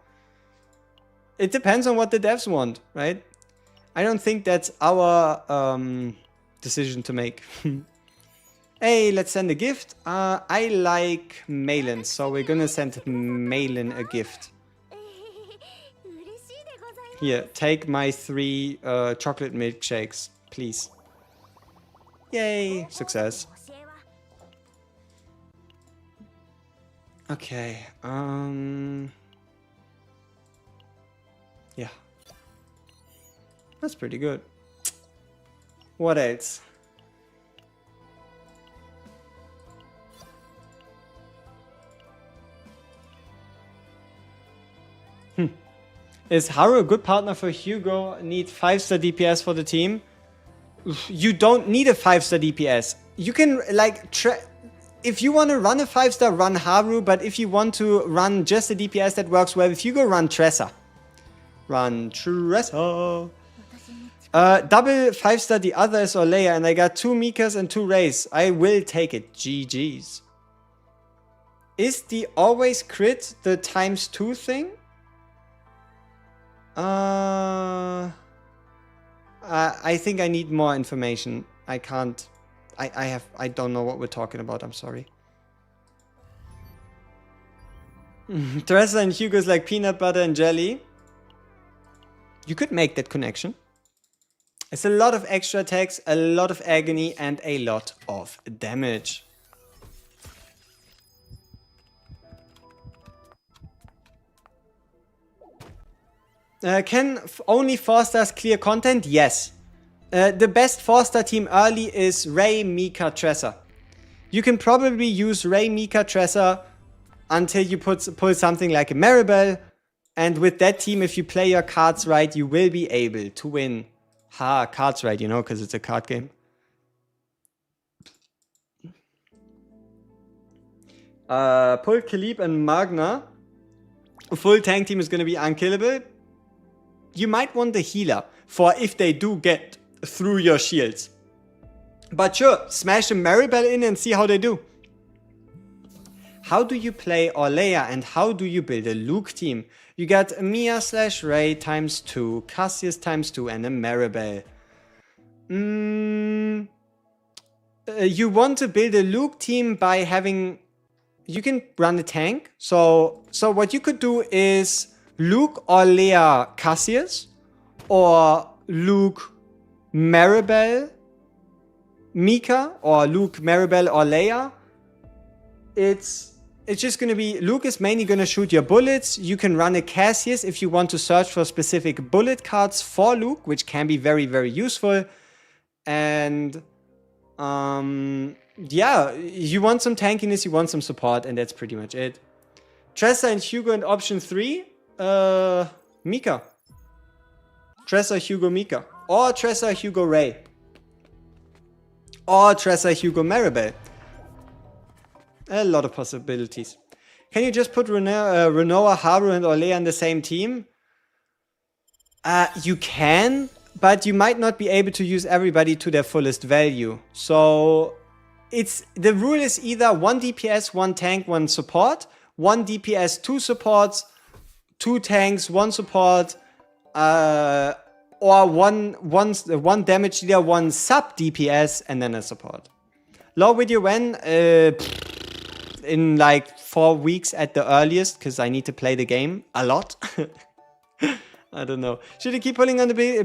It depends on what the devs want, right? I don't think that's our decision to make. Hey, let's send a gift. I like Malin, so we're gonna send Malin a gift. Here, take my 3 chocolate milkshakes, please. Yay, success. Okay, yeah. That's pretty good. What else? Is Haru a good partner for Hugo? Need 5-star DPS for the team? You don't need a 5-star DPS. You can, like, if you want to run a 5-star, run Haru. But if you want to run just a DPS that works well with Hugo, run Tressa. Run Tressa. Double 5-star the other is Olea, and I got 2 Mikas and 2 Rays. I will take it. GG's. Is the always crit the ×2 thing? I think I need more information. I can't. I don't know what we're talking about. I'm sorry. Teresa and Hugo's like peanut butter and jelly. You could make that connection. It's a lot of extra attacks, a lot of agony, and a lot of damage. Can only 4-stars clear content? Yes. The best 4-star team early is Ray, Mika, Tressa. You can probably use Ray, Mika, Tressa until you pull something like a Maribel. And with that team, if you play your cards right, you will be able to win. Ha, cards right, you know, because it's a card game. Pull Khalib and Magna. A full tank team is going to be unkillable. You might want the healer for if they do get through your shields. But sure, smash a Maribel in and see how they do. How do you play Olea and how do you build a Luke team? You got Mia / Ray ×2, Cassius ×2, and a Maribel. You want to build a Luke team by having... You can run a tank. So what you could do is Luke, Olea, Cassius, or Luke, Maribel, Mika, or Luke, Maribel, Olea. It's just going to be, Luke is mainly going to shoot your bullets. You can run a Cassius if you want to search for specific bullet cards for Luke, which can be very, very useful. And, yeah, you want some tankiness, you want some support, and that's pretty much it. Tressa and Hugo in option 3. Mika. Tressa, Hugo, Mika. Or Tressa, Hugo, Ray. Or Tressa, Hugo, Maribel. A lot of possibilities. Can you just put Renoa, Haru, and Olea in the same team? You can. but you might not be able to use everybody to their fullest value. So the rule is either 1 DPS, 1 tank, 1 support, 1 DPS, 2 supports, 2 tanks, 1 support, or one damage dealer, 1 sub DPS, and then a support. Low video when? In like 4 weeks at the earliest, because I need to play the game a lot. I don't know. Should you keep pulling on the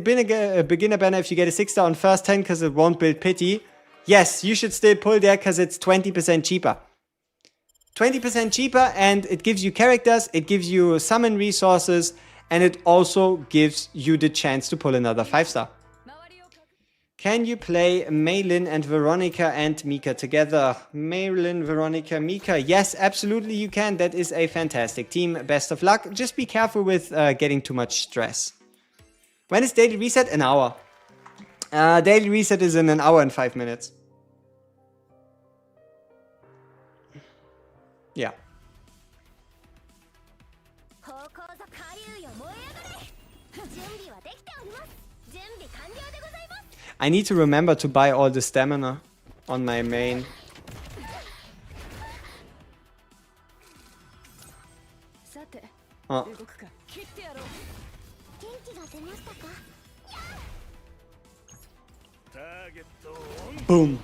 beginner banner if you get a 6-star on first 10 because it won't build pity? Yes, you should still pull there because it's 20% cheaper. 20% cheaper, and it gives you characters, it gives you summon resources, and it also gives you the chance to pull another 5-star. Can you play Maylin and Veronica and Mika together? Maylin, Veronica, Mika. Yes, absolutely you can. That is a fantastic team. Best of luck. Just be careful with getting too much stress. When is daily reset? An hour. Daily reset is in an hour and 5 minutes. Yeah. I need to remember to buy all the stamina on my main. Oh. Boom.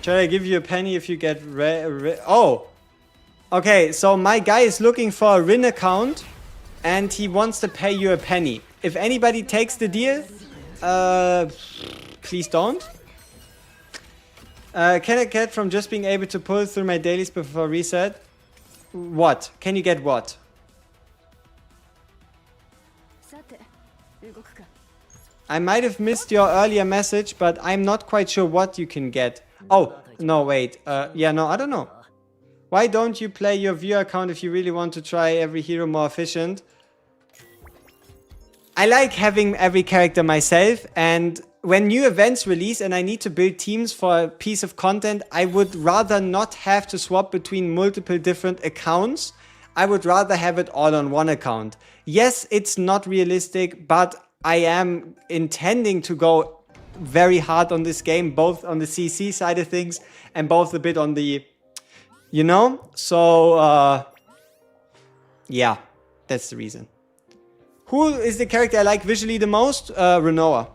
Should I give you a penny if you get oh! Okay, so my guy is looking for a Rin account and he wants to pay you a penny. If anybody takes the deal, please don't. Can I get from just being able to pull through my dailies before reset? What? Can you get what? I might have missed your earlier message, but I'm not quite sure what you can get. Oh, no, wait. Yeah, no, I don't know. Why don't you play your viewer account if you really want to try every hero more efficient? I like having every character myself, and when new events release and I need to build teams for a piece of content, I would rather not have to swap between multiple different accounts. I would rather have it all on one account. Yes, it's not realistic, but I am intending to go very hard on this game, both on the CC side of things and both a bit on the, you know? So, yeah, that's the reason. Who is the character I like visually the most? Renoa.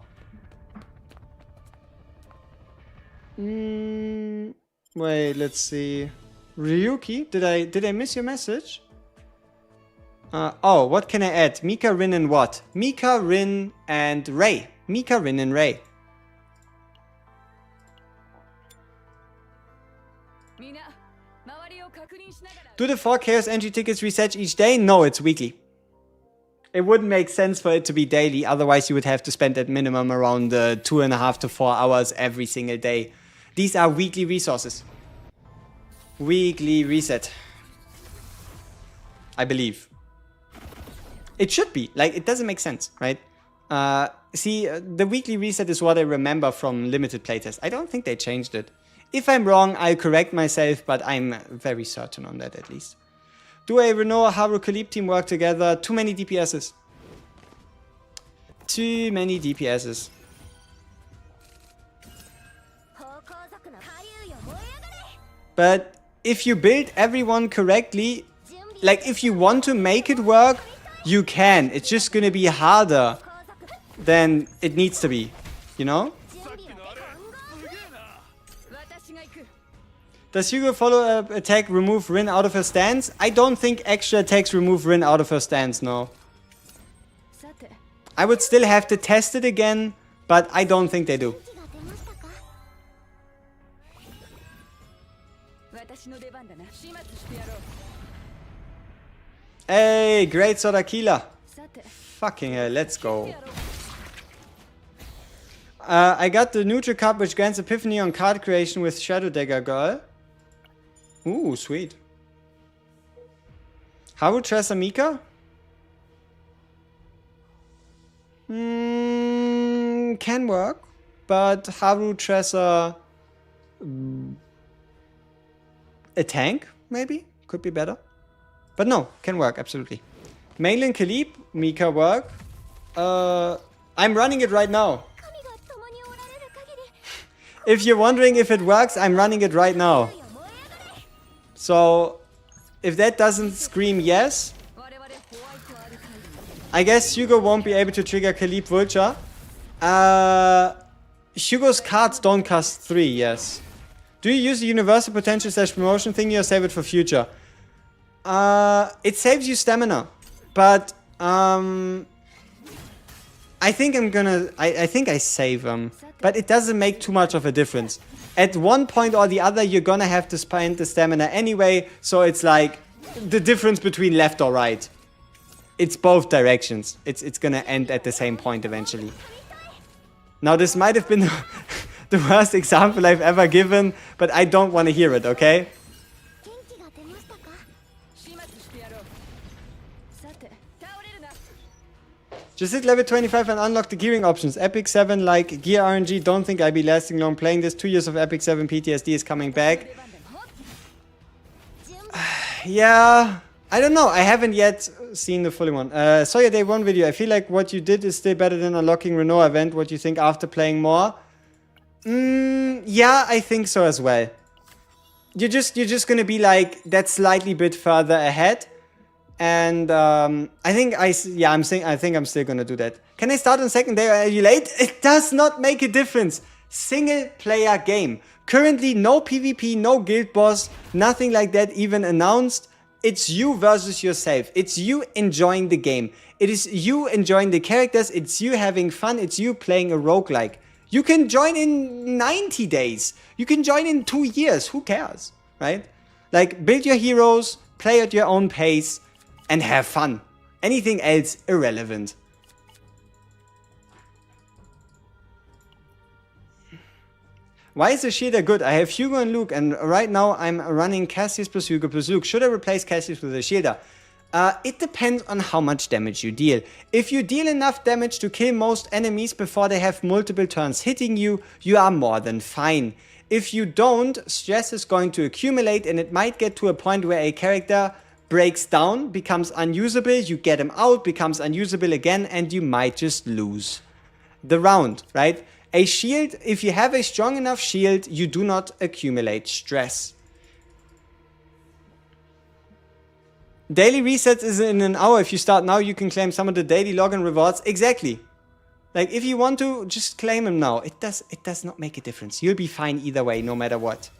Wait, let's see. Ryuki? Did I miss your message? Oh, what can I add? Mika, Rin, and what? Mika, Rin, and Ray. Mika, Rin, and Ray. Do the 4 Chaos Entry tickets reset each day? No, it's weekly. It wouldn't make sense for it to be daily, otherwise you would have to spend at minimum around 2.5 to 4 hours every single day. These are weekly resources. Weekly reset. I believe. It should be. Like, it doesn't make sense, right? See, the weekly reset is what I remember from limited playtest. I don't think they changed it. If I'm wrong, I'll correct myself, but I'm very certain on that at least. Do a Renoa Haru Khalib team work together? Too many DPSs. Too many DPSs. But if you build everyone correctly, like if you want to make it work, you can. It's just gonna be harder than it needs to be, you know? Does Hugo follow-up attack remove Rin out of her stance? I don't think extra attacks remove Rin out of her stance, no. I would still have to test it again, but I don't think they do. Hey, great Sodakila. Fucking hell, let's go. I got the neutral card which grants Epiphany on card creation with Shadow Dagger Girl. Ooh, sweet. Haru Tressa Mika? Can work, but Haru Tressa a tank, maybe? Could be better. But no, can work, absolutely. Mainland Kalib, Mika work. I'm running it right now. If you're wondering if it works, I'm running it right now. So, if that doesn't scream yes, I guess Hugo won't be able to trigger Kalib Vulture. Hugo's cards don't cost 3, yes. Do you use the universal potential / promotion thingy or save it for future? It saves you stamina. But, I think I'm gonna... I think I save them. But it doesn't make too much of a difference. At one point or the other, you're gonna have to spend the stamina anyway. So it's like the difference between left or right. It's both directions. It's gonna end at the same point eventually. Now, this might have been the worst example I've ever given, but I don't want to hear it, okay? Just hit level 25 and unlock the gearing options. Epic 7 like gear RNG. Don't think I'll be lasting long playing this. 2 years of Epic 7 PTSD is coming back. Yeah, I don't know. I haven't yet seen the fully one. Saw your day 1 video. I feel like what you did is still better than unlocking Renault event. What do you think after playing more? Yeah, I think so as well. You're just gonna be like that slightly bit further ahead. And I think I'm still gonna do that. Can I start on second day or are you late? It does not make a difference. Single player game. Currently no PvP, no guild boss, nothing like that even announced. It's you versus yourself. It's you enjoying the game. It is you enjoying the characters. It's you having fun. It's you playing a roguelike. You can join in 90 days. You can join in 2 years. Who cares, right? Like, build your heroes, play at your own pace, and have fun. Anything else, irrelevant. Why is the shielder good? I have Hugo and Luke, and right now I'm running Cassius plus Hugo plus Luke. Should I replace Cassius with a shielder? It depends on how much damage you deal. If you deal enough damage to kill most enemies before they have multiple turns hitting you, you are more than fine. If you don't, stress is going to accumulate and it might get to a point where a character breaks down, becomes unusable, you get him out, becomes unusable again, and you might just lose the round, right? A shield, if you have a strong enough shield, you do not accumulate stress. Daily resets is in an hour. If you start now, you can claim some of the daily login rewards. Exactly. Like, if you want to, just claim them now. It does not make a difference. You'll be fine either way, no matter what.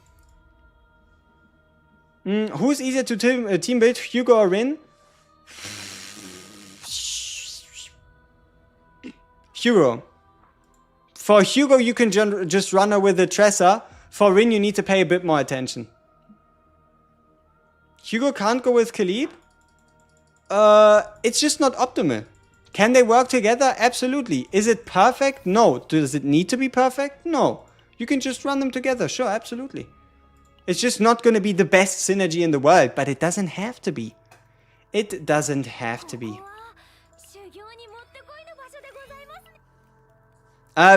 Who's easier to team build, Hugo or Rin? Hugo. For Hugo, you can just run her with a Tresser. For Rin, you need to pay a bit more attention. Hugo can't go with Kalib? It's just not optimal. Can they work together? Absolutely. Is it perfect? No. Does it need to be perfect? No. You can just run them together. Sure, absolutely. It's just not going to be the best synergy in the world, but it doesn't have to be. It doesn't have to be.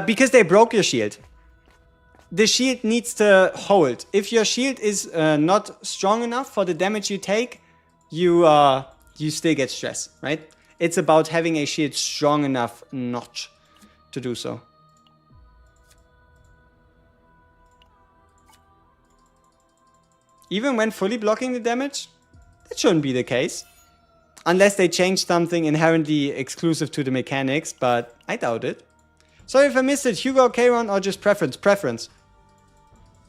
Because they broke your shield. The shield needs to hold. If your shield is not strong enough for the damage you take, you still get stress, right? It's about having a shield strong enough not to do so. Even when fully blocking the damage, that shouldn't be the case. Unless they change something inherently exclusive to the mechanics, but I doubt it. Sorry if I missed it, Hugo, Kayron, or just preference? Preference.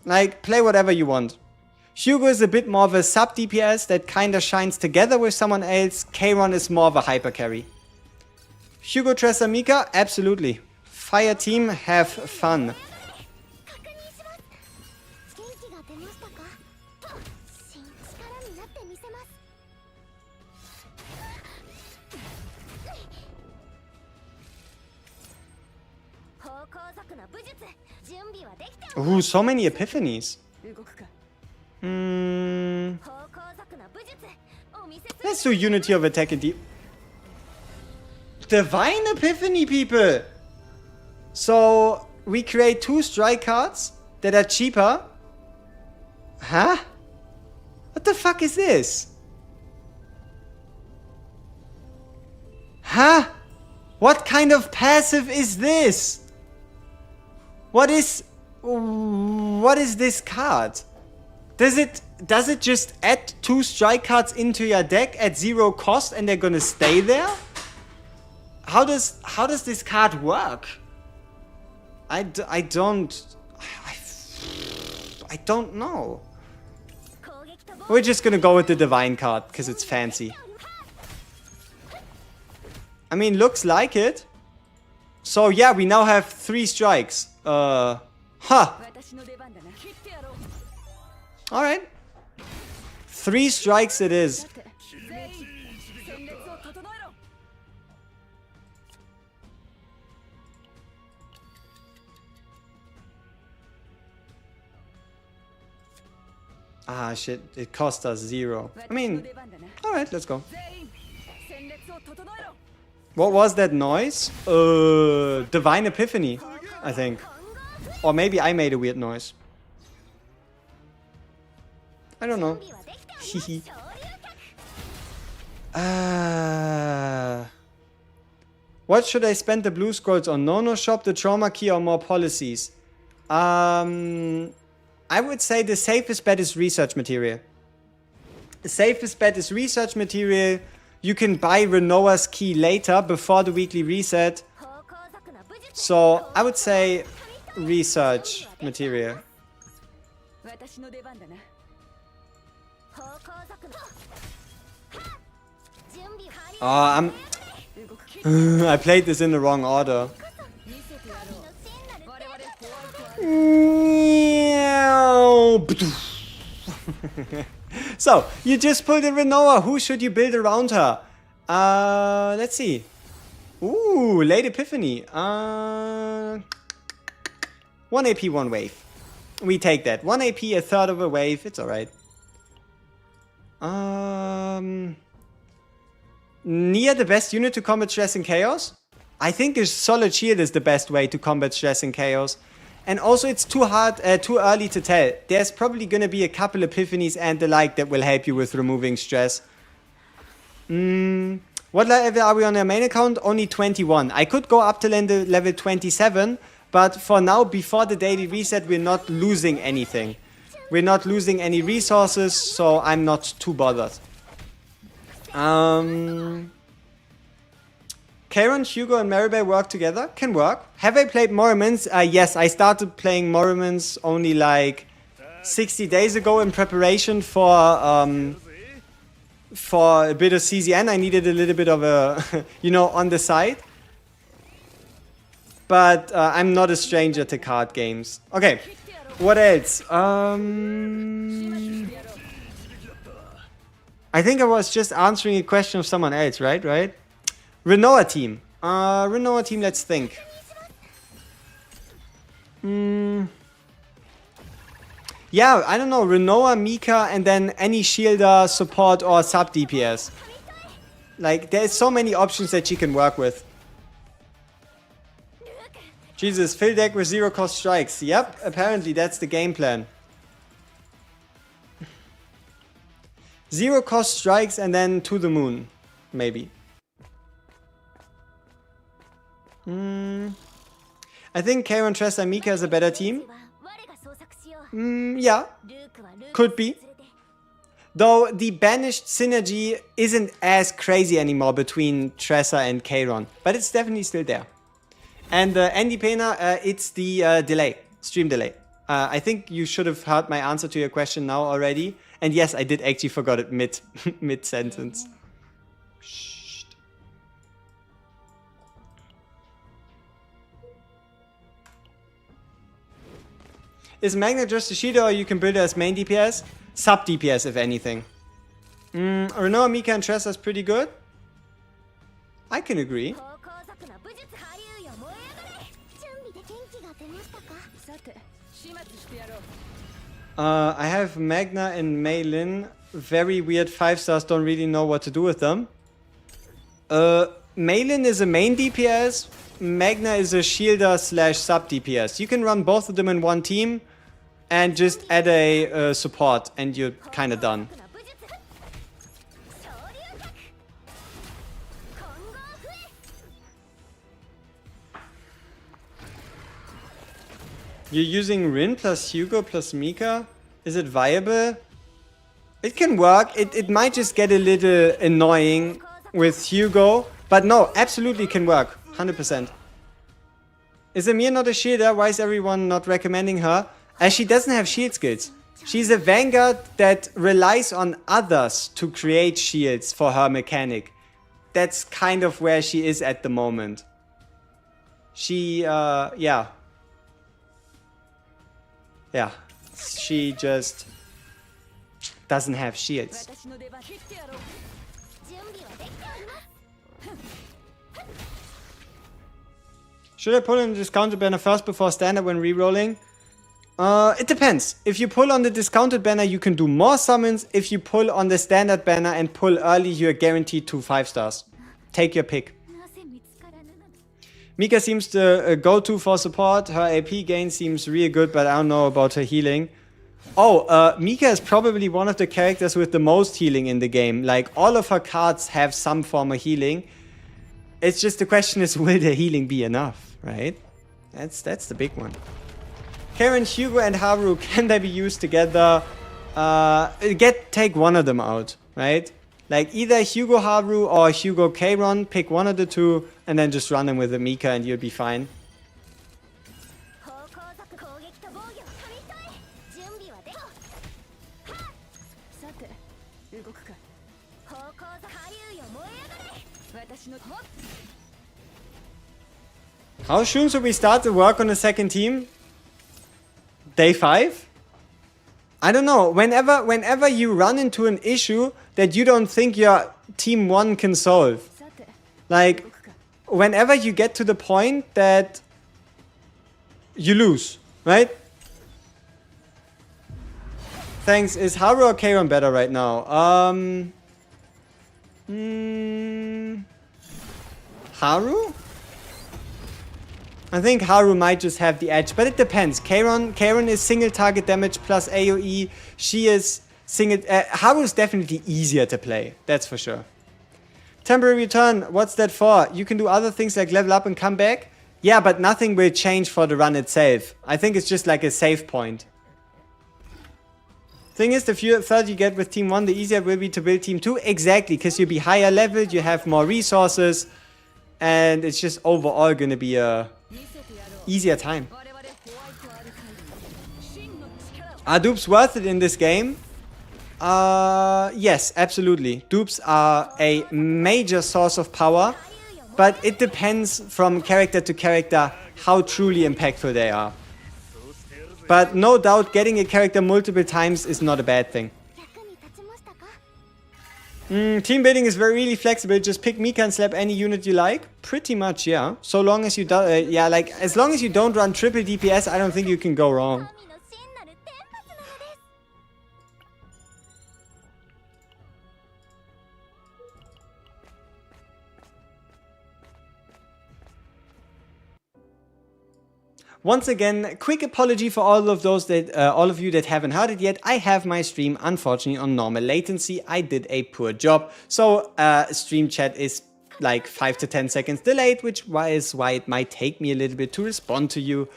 Like, play whatever you want. Hugo is a bit more of a sub DPS that kinda shines together with someone else. Kayron is more of a hyper carry. Hugo, Tressa, Mika? Absolutely. Fire team, have fun. Ooh, so many epiphanies. Let's do Unity of Attack and Deep. Divine Epiphany, people! So, we create 2 strike cards that are cheaper. Huh? What the fuck is this? Huh? What kind of passive is this? What is this card? Does it just add 2 strike cards into your deck at 0 cost and they're gonna stay there? How does this card work? I don't know. We're just gonna go with the divine card because it's fancy. I mean, looks like it. So yeah, we now have 3 strikes. Huh. Alright. 3 strikes it is. Ah, shit. It cost us 0. I mean, alright, let's go. What was that noise? Divine Epiphany, I think. Or maybe I made a weird noise. I don't know. What should I spend the blue scrolls on? No shop, the trauma key, or more policies? I would say the safest bet is research material. The safest bet is research material. You can buy Renoa's key later, before the weekly reset. So, I would say research material. Oh, I played this in the wrong order. So, you just pulled in Renoa. Who should you build around her? Let's see. Ooh, late Epiphany. 1 AP, 1 wave. We take that. 1 AP, a third of a wave. It's alright. Nia the best unit to combat stress and chaos? I think the solid shield is the best way to combat stress and chaos. And also it's too early to tell. There's probably gonna be a couple epiphanies and the like that will help you with removing stress. What level are we on our main account? Only 21. I could go up to level 27, but for now, before the daily reset, we're not losing anything. We're not losing any resources, so I'm not too bothered. Karen, Hugo, and Maribel work together? Can work. Have I played Morrimans? Yes, I started playing Morrimans only like 60 days ago in preparation for a bit of CZN. I needed a little bit of a, you know, on the side. But I'm not a stranger to card games. Okay, what else? I think I was just answering a question of someone else, right? Renoa team. Renoa team, let's think. Yeah, I don't know. Renoa, Mika, and then any shielder, support, or sub DPS. Like, there's so many options that she can work with. Jesus, fill deck with 0 cost strikes. Yep, apparently that's the game plan. 0 cost strikes and then to the moon. Maybe. I think Karen, Tressa, and Mika is a better team. Yeah, could be. Though the banished synergy isn't as crazy anymore between Tressa and Karen, but it's definitely still there. And Andy Pena, it's the delay, stream delay. I think you should have heard my answer to your question now already. And yes, I did actually forgot it mid sentence. Is Magna just a shielder, or you can build it as main DPS? Sub DPS, if anything. Renoa, Mika, and Tressa is pretty good. I can agree. I have Magna and Maylin. Very weird 5-stars, don't really know what to do with them. Maylin is a main DPS. Magna is a shielder / sub DPS. You can run both of them in one team and just add a support and you're kinda done. You're using Rin plus Hugo plus Mika? Is it viable? It can work. It might just get a little annoying with Hugo. But no, absolutely can work. 100%. Is Amir not a shielder? Why is everyone not recommending her? As she doesn't have shield skills. She's a vanguard that relies on others to create shields for her mechanic. That's kind of where she is at the moment. She, yeah. Yeah. She just doesn't have shields. Should I pull in the discounted banner first before standard when rerolling? It depends. If you pull on the discounted banner, you can do more summons. If you pull on the standard banner and pull early, you're guaranteed 2 5-stars. Take your pick. Mika seems the go-to for support. Her AP gain seems really good, but I don't know about her healing. Oh, Mika is probably one of the characters with the most healing in the game. Like, all of her cards have some form of healing. It's just the question is, will the healing be enough, right? That's the big one. Karen, Hugo, and Haru, can they be used together? Take one of them out, right? Like either Hugo Haru or Hugo Kron, pick one of the two, and then just run them with a Mika and you'll be fine. How soon should we start the work on the second team? Day 5? I don't know. Whenever you run into an issue that you don't think your team 1 can solve. Like, whenever you get to the point that you lose, right? Thanks. Is Haru or Kron better right now? Haru? I think Haru might just have the edge, but it depends. Kron is single target damage plus AoE. She is single... Haru is definitely easier to play, that's for sure. Temporary return, what's that for? You can do other things like level up and come back? Yeah, but nothing will change for the run itself. I think it's just like a save point. Thing is, the further you get with Team 1, the easier it will be to build Team 2. Exactly, because you'll be higher leveled, you have more resources, and it's just overall gonna be a easier time. Are dupes worth it in this game? Yes, absolutely. Dupes are a major source of power, but it depends from character to character how truly impactful they are. But no doubt, getting a character multiple times is not a bad thing. Team building is really flexible. Just pick Mika and slap any unit you like. Pretty much, yeah. So long as you don't, as long as you don't run triple DPS, I don't think you can go wrong. Once again, quick apology for all of you that haven't heard it yet. I have my stream, unfortunately, on normal latency. I did a poor job, so stream chat is like 5 to 10 seconds delayed, which is why it might take me a little bit to respond to you,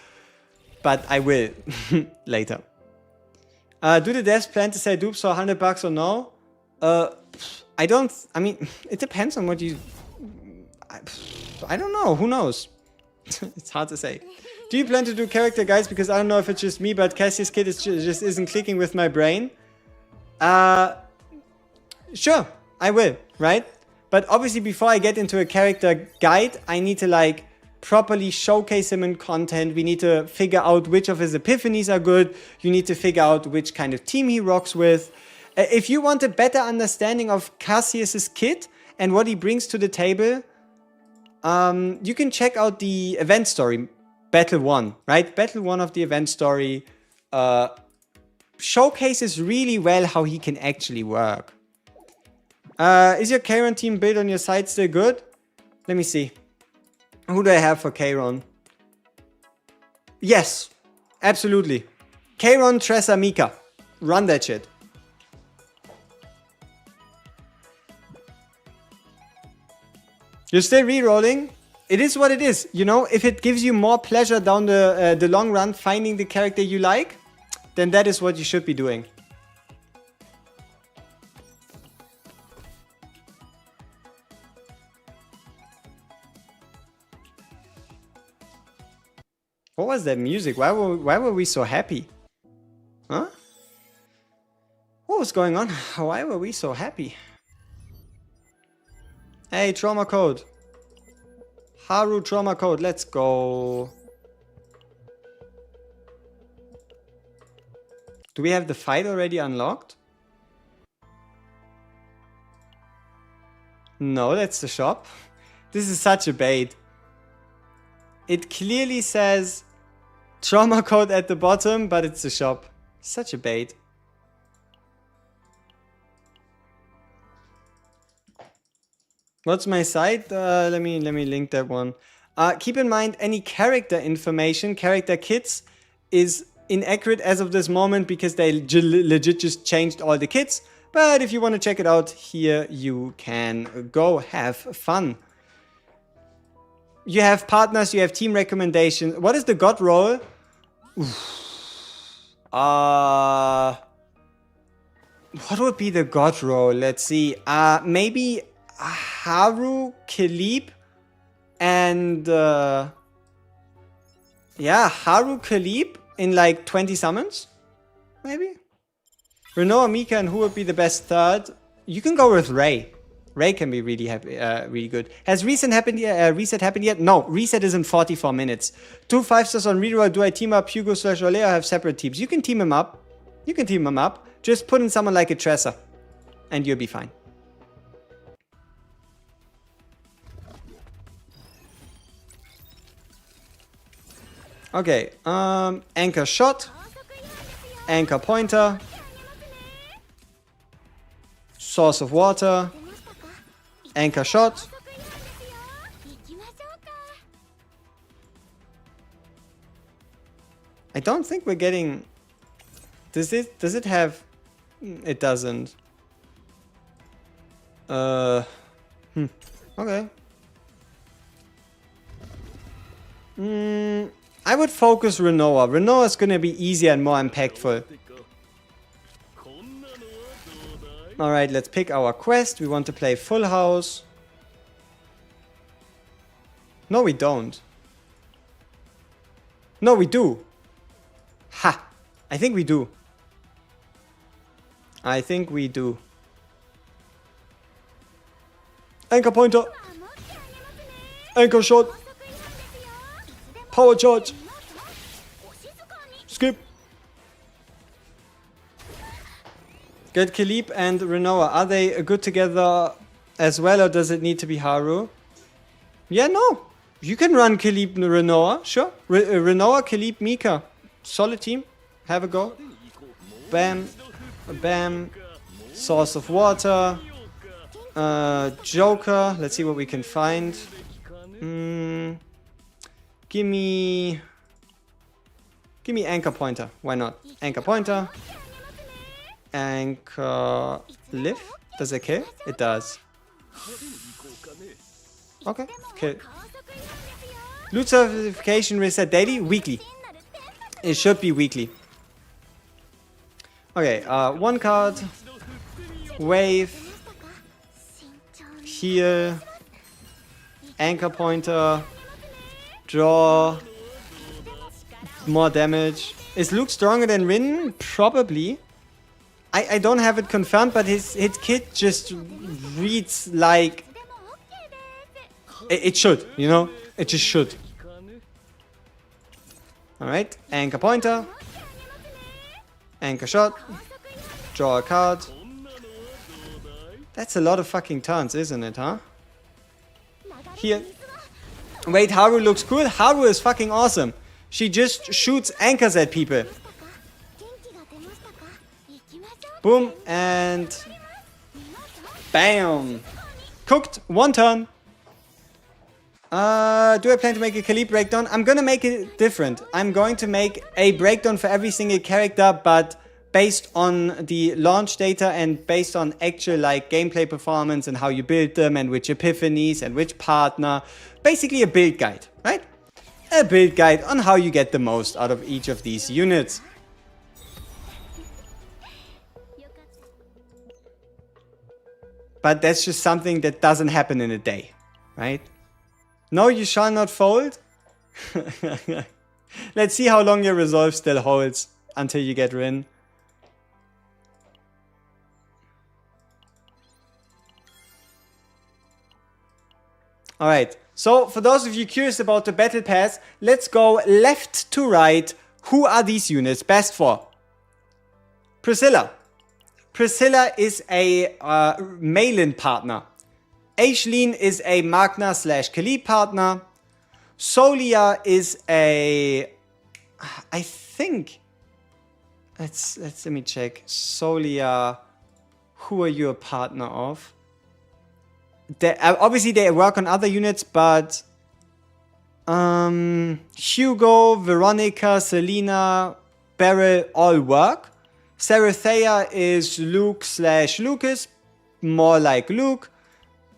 but I will later. Do the devs plan to sell dupes for $100 or no? I mean, it depends on what you... I don't know, who knows? It's hard to say. Do you plan to do character guides? Because I don't know if it's just me, but Cassie's kid just isn't clicking with my brain. Sure, I will, right? But obviously before I get into a character guide, I need to like properly showcase him in content. We need to figure out which of his epiphanies are good. You need to figure out which kind of team he rocks with. If you want a better understanding of Cassius's kid and what he brings to the table, you can check out the event story. Battle 1, right? Battle 1 of the event story showcases really well how he can actually work. Is your Kron team build on your side still good? Let me see. Who do I have for Kron? Yes, absolutely. Kron, Tressa, Mika. Run that shit. You're still rerolling? it is what it is. You know, if it gives you more pleasure down the long run finding the character you like, then that is what you should be doing. What was that music? Why were we so happy? Huh? What was going on? Why were we so happy? Hey, trauma code. Haru trauma code. Let's go. Do we have the fight already unlocked? No, that's the shop. This is such a bait. It clearly says trauma code at the bottom, but it's the shop. Such a bait. What's my site? Let me link that one. Keep in mind, any character information, character kits, is inaccurate as of this moment because they legit just changed all the kits. But if you want to check it out, here you can go have fun. You have partners, you have team recommendations. What is the god roll? What would be the god roll? Let's see. Maybe Haru, Kalib, and yeah, Haru, Kalib in like 20 summons, maybe. Renoa, Mika, and who would be the best third? You can go with Ray. Ray can be really happy, really good. Has reset happened yet? No, reset is in 44 minutes. 2 5-stars on reroll. Do I team up Hugo / Oleo or have separate teams? You can team them up. You can team them up. Just put in someone like a Tressa, and you'll be fine. Okay, anchor shot, anchor pointer, source of water, anchor shot. I don't think we're getting... Does it have... It doesn't. Okay. I would focus Renoa. Renoa is gonna be easier and more impactful. Alright, let's pick our quest. We want to play Full House. No, we don't. No, we do. Ha! I think we do. I think we do. Anchor pointer. Anchor shot. Power charge. Skip. Get Kalib and Renoa. Are they good together as well, or does it need to be Haru? Yeah, no. You can run Kalib and Renoa. Sure. Renoa, Kalib, Mika. Solid team. Have a go. Bam. Bam. Source of water. Joker. Let's see what we can find. Gimme anchor pointer. Why not? Anchor pointer. Anchor lift. Does it kill? It does. Okay. Kill. Loot certification reset daily? Weekly. It should be weekly. Okay, one card. Wave. Heal. Anchor pointer. Draw. More damage. Is Luke stronger than Rin? Probably. I don't have it confirmed, but his kit just reads like... It should, you know? It just should. Alright, anchor pointer. Anchor shot. Draw a card. That's a lot of fucking turns, isn't it, huh? Here. Wait, Haru looks cool? Haru is fucking awesome. She just shoots anchors at people. Boom, and... Bam! Cooked, one turn. Do I plan to make a Kalib breakdown? I'm gonna make it different. I'm going to make a breakdown for every single character, but based on the launch data and based on actual like gameplay performance and how you build them and which epiphanies and which partner. Basically a build guide, right? A build guide on how you get the most out of each of these units. But that's just something that doesn't happen in a day, right? No, you shall not fold. Let's see how long your resolve still holds until you get Rin. Alright, so for those of you curious about the battle pass, let's go left to right. Who are these units best for? Priscilla. Priscilla is a Malin partner. Aisling is a Magna / Khalid partner. Solia is a... I think... Let me check. Solia... Who are you a partner of? Obviously they work on other units, but... Hugo, Veronica, Selena, Beryl all work. Serathea is Luke / Lucas, more like Luke.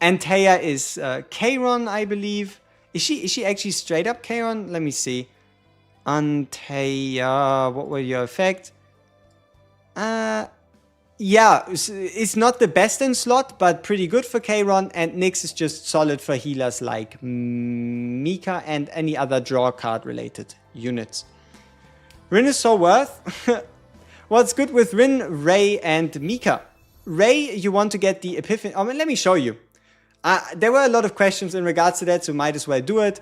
Antea is Kayron, I believe. Is she actually straight up Kayron? Let me see. Antea, what will your effect? Yeah, it's not the best in slot, but pretty good for Kayron. And Nyx is just solid for healers like Mika and any other draw card related units. Rin is so worth. What's good with Rin, Ray, and Mika? Ray, you want to get the Epiphany. Oh, let me show you. There were a lot of questions in regards to that, so might as well do it.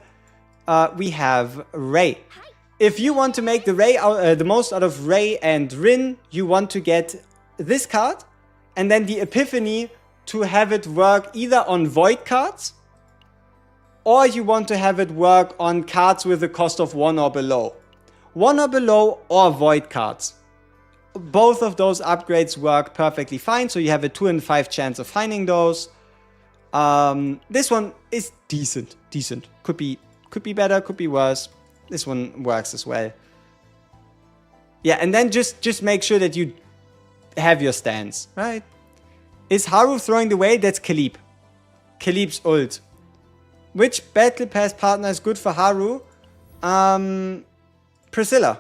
We have Ray. If you want to make the most out of Ray and Rin, you want to get this card, and then the Epiphany to have it work either on Void cards, or you want to have it work on cards with a cost of 1 or below. 1 or below, or Void cards. Both of those upgrades work perfectly fine, so you have a 2 in 5 chance of finding those. This one is decent. Could be better, could be worse. This one works as well. Yeah, and then just make sure that you have your stance, right? Is Haru throwing the way? That's Khalid. Khalid's ult. Which battle pass partner is good for Haru? Priscilla.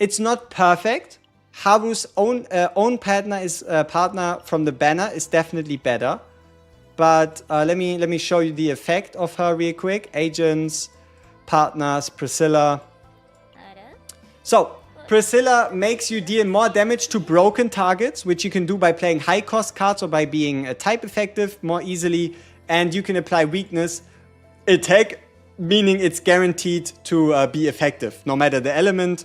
It's not perfect. Haru's own partner is partner from the banner is definitely better. But let me show you the effect of her real quick. Agents, partners, Priscilla. So Priscilla makes you deal more damage to broken targets, which you can do by playing high cost cards or by being type effective more easily. And you can apply weakness attack, meaning it's guaranteed to be effective, no matter the element.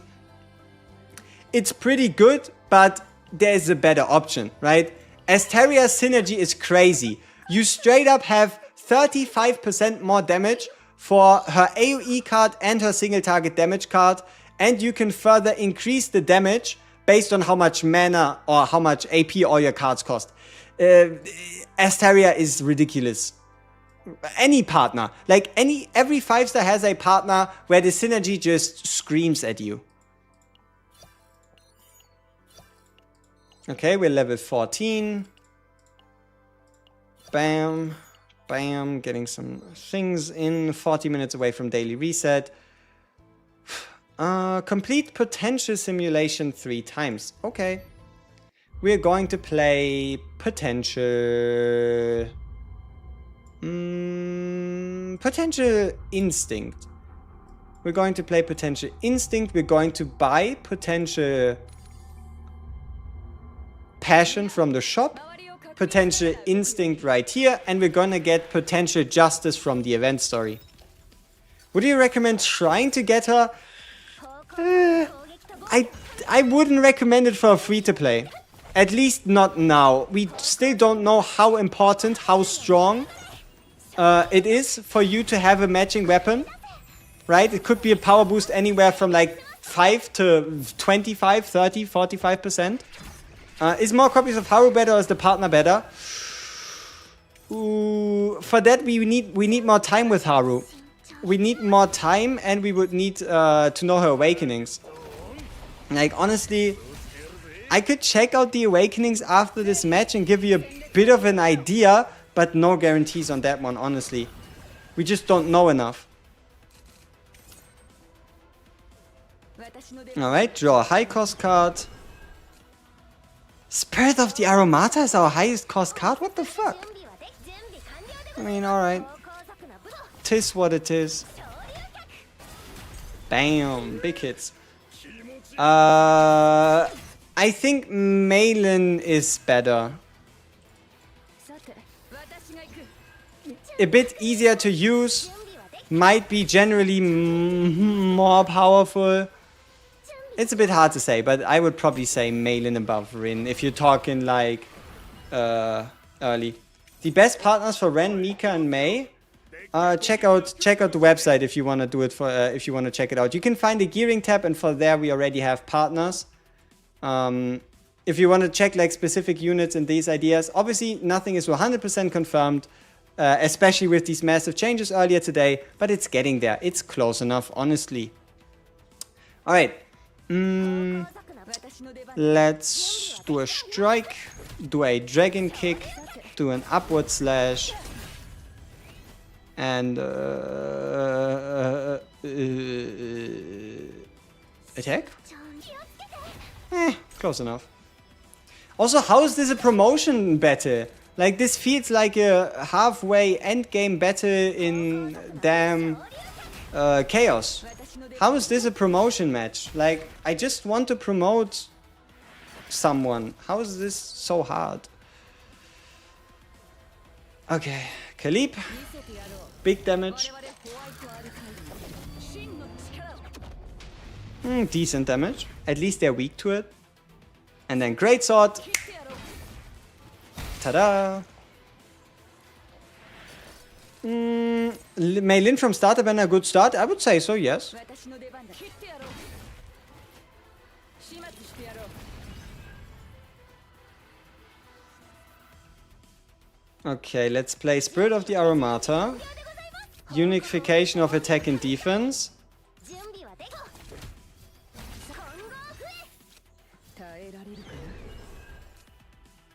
It's pretty good, but there's a better option, right? Asteria's synergy is crazy. You straight up have 35% more damage for her AoE card and her single target damage card, and you can further increase the damage based on how much mana or how much AP all your cards cost. Asteria is ridiculous. Any partner, like every 5-star has a partner where the synergy just screams at you. Okay, we're level 14. Bam, bam, getting some things in. 40 minutes away from daily reset. Complete potential simulation 3 times. Okay. We're going to play potential... potential instinct. We're going to play potential instinct. We're going to buy potential passion from the shop. Potential instinct right here. And we're gonna get potential justice from the event story. Would you recommend trying to get her? I wouldn't recommend it for a free-to-play. At least not now. We still don't know how important, how strong it is for you to have a matching weapon. Right? It could be a power boost anywhere from like 5 to 25, 30, 45%. Is more copies of Haru better or is the partner better? Ooh, for that we need more time with Haru. We need more time and we would need to know her awakenings. Like honestly, I could check out the Awakenings after this match and give you a bit of an idea, but no guarantees on that one, honestly. We just don't know enough. Alright, draw a high cost card. Spirit of the Aromata is our highest cost card? What the fuck? I mean, alright. Tis what it is. Bam, big hits. I think Malin is better. A bit easier to use. Might be generally more powerful. It's a bit hard to say, but I would probably say Malin above Rin if you're talking like early. The best partners for Ren, Mika, and Mei. Check out the website if you want to do it for if you want to check it out. You can find the gearing tab, and for there we already have partners. If you want to check like specific units and these ideas, obviously nothing is 100% confirmed, especially with these massive changes earlier today. But it's getting there. It's close enough, honestly. All right. Let's do a strike, do a dragon kick, do an upward slash, and attack? Close enough. Also, how is this a promotion battle? Like, this feels like a halfway endgame battle in damn Chaos. How is this a promotion match? Like, I just want to promote someone. How is this so hard? Okay, Khalib. Big damage. Decent damage. At least they're weak to it. And then Greatsword. Ta-da! May Lin from starter been a good start? I would say so, yes. Okay, let's play Spirit of the Aromata. Unification of attack and defense.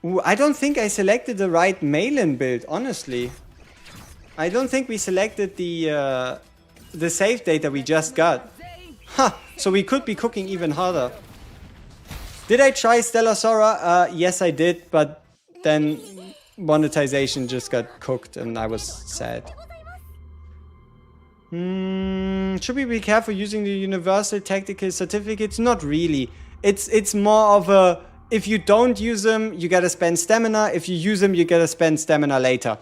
Ooh, I don't think I selected the right Malin build, honestly. I don't think we selected the save data we just got. Huh, so we could be cooking even harder. Did I try Stellar Sora? Yes, I did, but then monetization just got cooked and I was sad. Should we be careful using the universal tactical certificates? Not really. It's more of a, if you don't use them, you gotta spend stamina. If you use them, you gotta spend stamina later.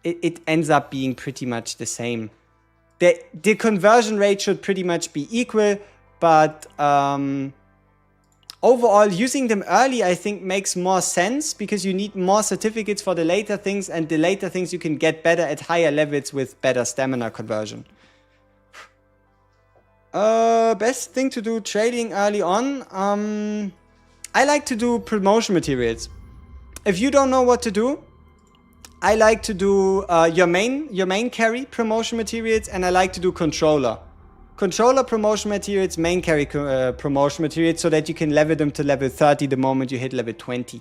It ends up being pretty much the same. The conversion rate should pretty much be equal, but overall, using them early, I think, makes more sense because you need more certificates for the later things, and the later things you can get better at higher levels with better stamina conversion. Best thing to do trading early on? I like to do promotion materials. If you don't know what to do, I like to do your main carry promotion materials, and I like to do controller. Controller promotion materials, main carry promotion materials, so that you can level them to level 30 the moment you hit level 20.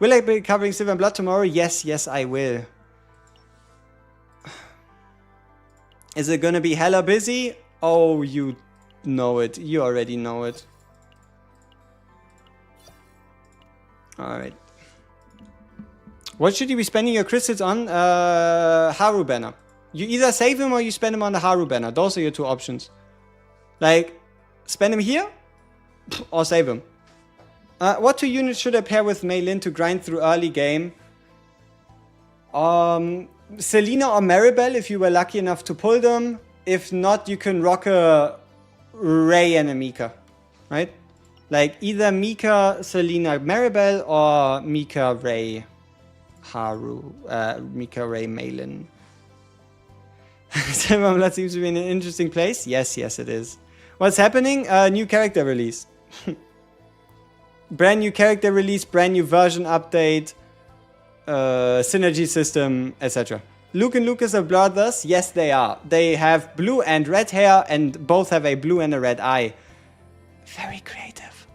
Will I be covering Silver and Blood tomorrow? Yes, I will. Is it gonna be hella busy? Oh, you know it. You already know it. Alright. What should you be spending your crystals on? Haru banner. You either save him or you spend him on the Haru banner. Those are your two options. Like, spend him here or save him. What two units should I pair with Mei Lin to grind through early game? Selena or Maribel if you were lucky enough to pull them. If not, you can rock a Ray and a Mika. Right? Like either Mika, Selena, Maribel or Mika, Ray, Haru, Mika, Ray, Mei Lin. Silver Blood seems to be in an interesting place. Yes, it is. What's happening? New character release. Brand new character release, brand new version update, synergy system, etc. Luke and Lucas are brothers. Yes, they are. They have blue and red hair and both have a blue and a red eye. Very creative.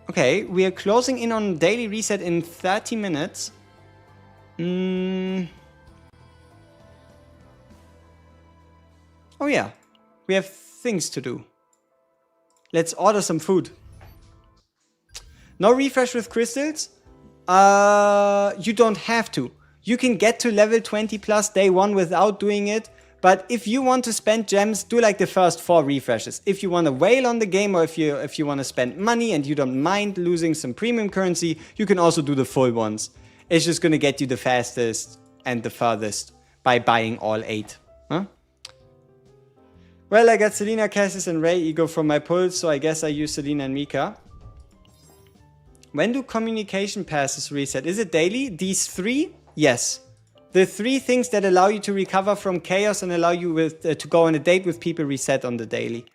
Okay, we are closing in on daily reset in 30 minutes. Oh yeah, we have things to do. Let's order some food. No refresh with crystals? You don't have to. You can get to level 20 plus day 1 without doing it. But if you want to spend gems, do like the first 4 refreshes. If you want to whale on the game, or if you want to spend money and you don't mind losing some premium currency, you can also do the full ones. It's just going to get you the fastest and the furthest by buying all 8. Huh? Well, I got Selena, Cassis and Ray Ego from my pulls, so I guess I use Selena and Mika. When do communication passes reset? Is it daily? These 3? Yes. The 3 things that allow you to recover from chaos and allow you to go on a date with people reset on the daily.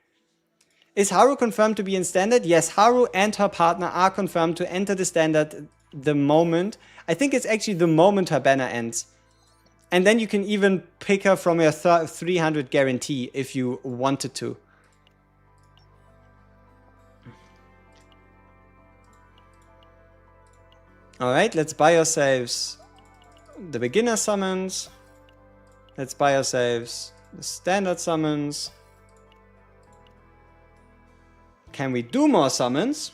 Is Haru confirmed to be in standard? Yes, Haru and her partner are confirmed to enter the standard the moment. I think it's actually the moment her banner ends. And then you can even pick her from your 300 guarantee if you wanted to. Alright, let's buy ourselves the beginner summons. Let's buy ourselves the standard summons. Can we do more summons?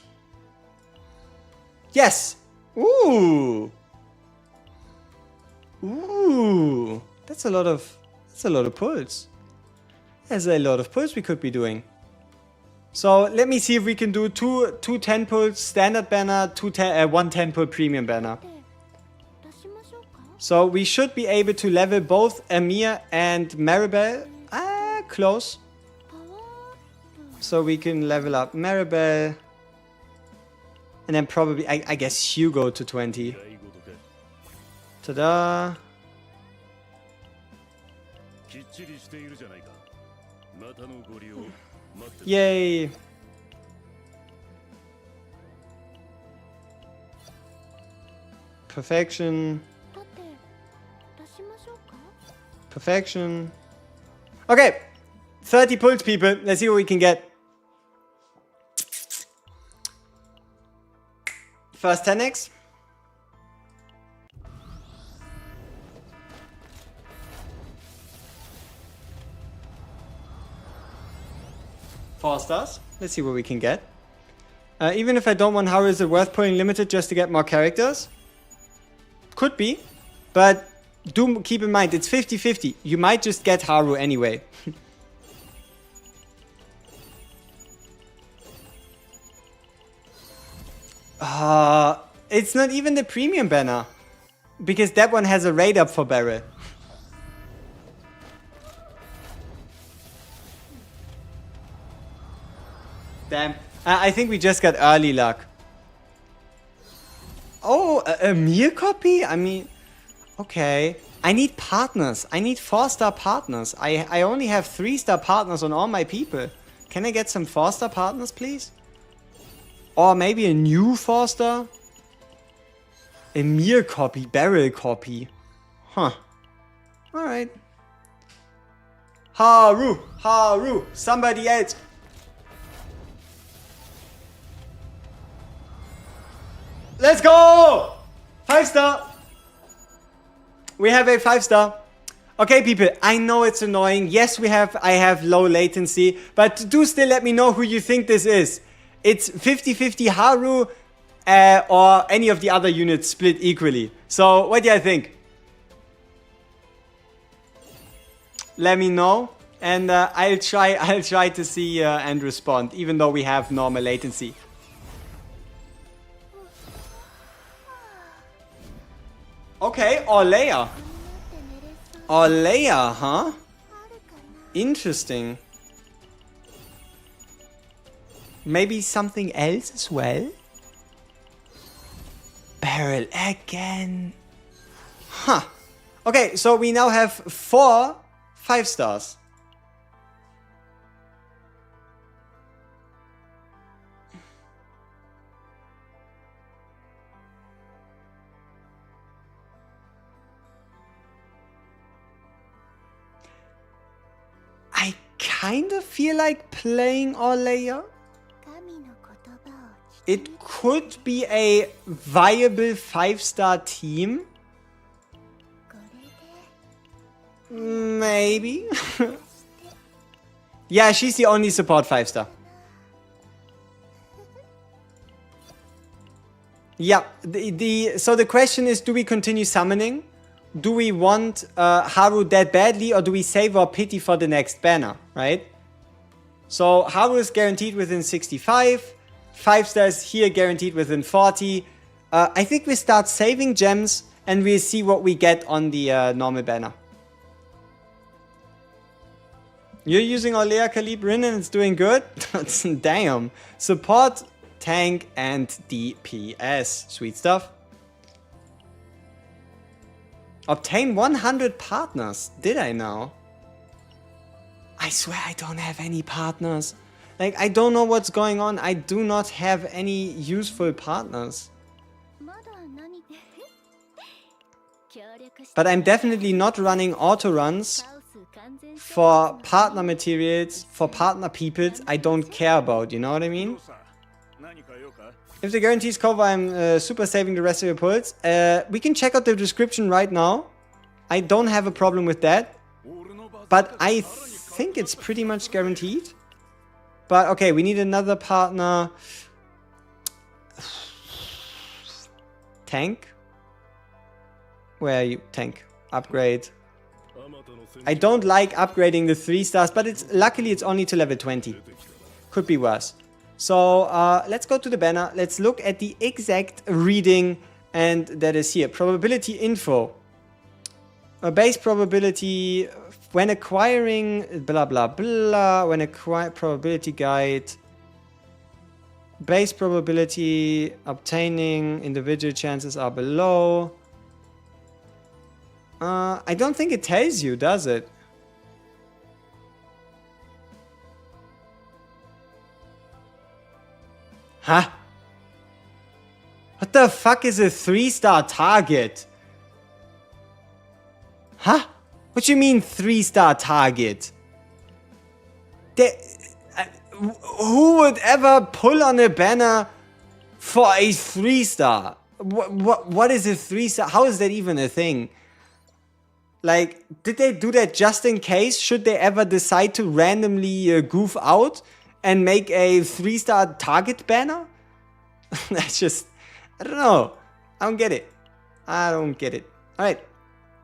Yes! Ooh! Ooh! That's a lot of pulls. There's a lot of pulls we could be doing. So let me see if we can do two 10 pulls standard banner, one 10 pull premium banner. So we should be able to level both Amir and Maribel. Close. So we can level up Maribel. And then probably, I guess, Hugo to 20. Ta-da. Yay. Perfection. Perfection. Okay. 30 pulls, people. Let's see what we can get. First 10x. Four stars. Let's see what we can get. Even if I don't want Haru, is it worth pulling limited just to get more characters? Could be. But do keep in mind, it's 50-50. You might just get Haru anyway. It's not even the premium banner. Because that one has a raid up for Barrel. Damn. I think we just got early luck. Oh, a Mir copy? I mean, okay. I need partners. I need 4-star partners. I only have 3-star partners on all my people. Can I get some 4-star partners, please? Or maybe a new 4-star? A Mir copy, barrel copy. Huh. Alright. Haru! Haru! Somebody else! Let's go! 5-star! We have a 5-star. Okay, people, I know it's annoying. Yes, I have low latency, but do still let me know who you think this is. It's 50-50 Haru or any of the other units split equally. So, what do you think? Let me know, and I'll try to see and respond, even though we have normal latency. Okay, Orleia. Orleia, huh? Interesting. Maybe something else as well? Barrel again. Huh. Okay, so we now have 4 5-stars. I kind of feel like playing Orleia. It could be a viable 5-star team. Maybe. Yeah, she's the only support 5-star. Yeah, so the question is, do we continue summoning? Do we want Haru that badly, or do we save our pity for the next banner, right? So Haru is guaranteed within 65. 5 stars here guaranteed within 40. I think we start saving gems and we'll see what we get on the normal banner. You're using Olea Kalib Rin and it's doing good? Damn. Support, tank, and DPS. Sweet stuff. Obtain 100 partners. Did I now? I swear I don't have any partners. Like, I don't know what's going on. I do not have any useful partners. But I'm definitely not running auto runs for partner materials, for partner peoples I don't care about, you know what I mean? If the guarantees cover, I'm super saving the rest of your pulls. We can check out the description right now. I don't have a problem with that. But I think it's pretty much guaranteed. But okay, we need another partner. Tank? Where are you? Tank. Upgrade. I don't like upgrading the 3 stars, but luckily it's only to level 20. Could be worse. So let's go to the banner. Let's look at the exact reading, and that is here. Probability info. A base probability when acquiring blah blah blah. When acquire probability guide. Base probability obtaining individual chances are below. I don't think it tells you, does it? Huh? What the fuck is a 3-star target? Huh? What do you mean 3-star target? Who would ever pull on a banner for a 3-star? What is a 3-star? How is that even a thing? Like, did they do that just in case? Should they ever decide to randomly goof out and make a 3-star target banner? That's just, I don't know. I don't get it. I don't get it. Alright,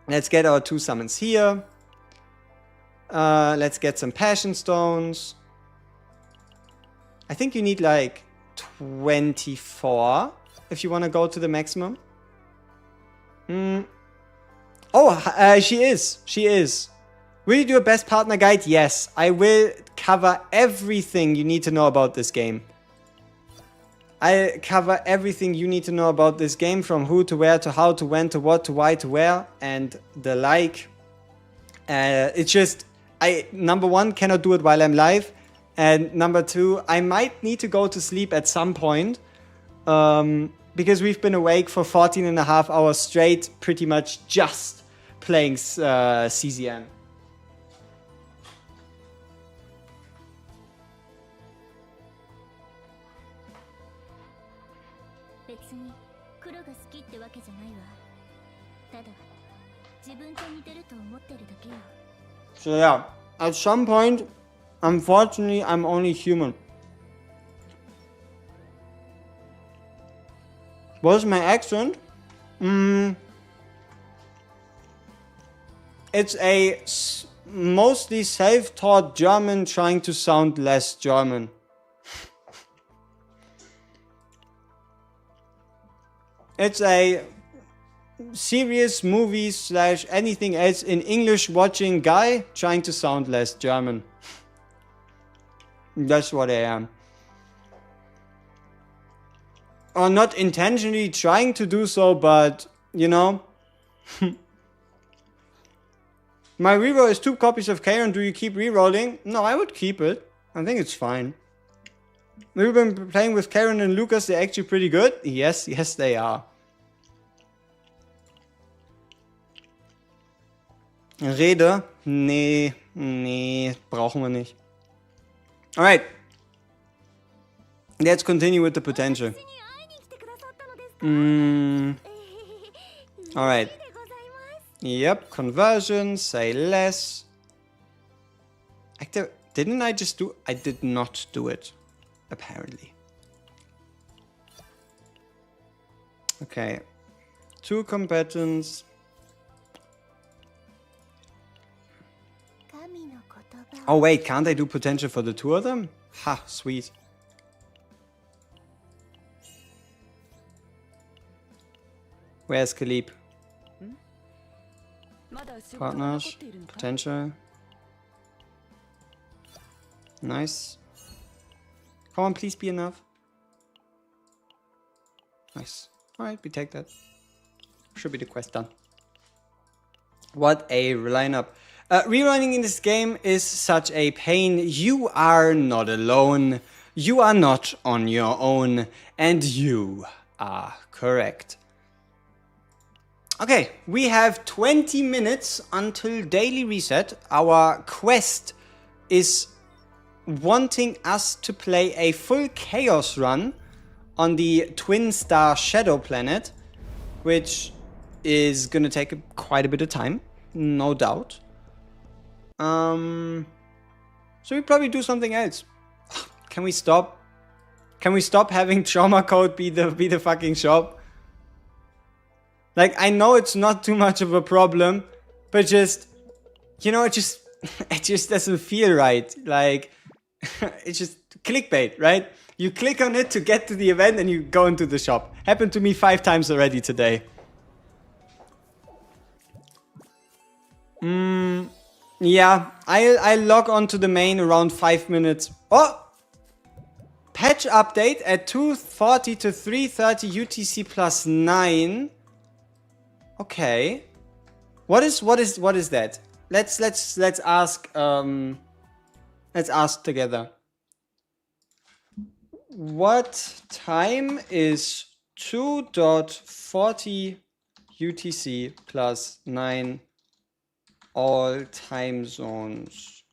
let's get our 2 summons here. Let's get some passion stones. I think you need like 24 if you want to go to the maximum. Oh, she is. She is. Will you do a best partner guide? Yes. I will cover everything you need to know about this game. I cover everything you need to know about this game, from who to where to how to when to what to why to where and the like. It's just, number 1, cannot do it while I'm live. And number 2, I might need to go to sleep at some point. Because we've been awake for 14.5 hours straight, pretty much just playing CZN. So yeah, at some point, unfortunately, I'm only human. What is my accent? It's a mostly self-taught German trying to sound less German. It's a serious movie / anything else in English watching guy trying to sound less German. That's what I am. Or not intentionally trying to do so, but, you know. My reroll is 2 copies of Karen. Do you keep rerolling? No, I would keep it. I think it's fine. We've been playing with Karen and Lucas. They're actually pretty good. Yes, yes they are. Rede? Nee, brauchen wir nicht. Alright. Let's continue with the potential. Alright. Yep, conversion, say less. Didn't I just do... I did not do it. Apparently. Okay. 2 combatants. Oh wait, can't I do potential for the 2 of them? Ha, sweet. Where's Khalib? Partners, potential. Nice. Come on, please be enough. Nice. Alright, we take that. Should be the quest done. What a lineup. Rerolling in this game is such a pain. You are not alone. You are not on your own. And you are correct. Okay, we have 20 minutes until daily reset. Our quest is wanting us to play a full chaos run on the twin star shadow planet, which is gonna take quite a bit of time, no doubt. So we probably do something else. Can we stop? Can we stop having trauma code be the fucking shop? Like, I know it's not too much of a problem, but just, you know, it just doesn't feel right. Like, it's just clickbait, right? You click on it to get to the event and you go into the shop. Happened to me 5 times already today. Yeah, I'll log on to the main around 5 minutes. Oh! Patch update at 2:40 to 3:30 UTC plus 9. Okay. What is that? Let's ask together. What time is 2:40 UTC plus 9 all time zones?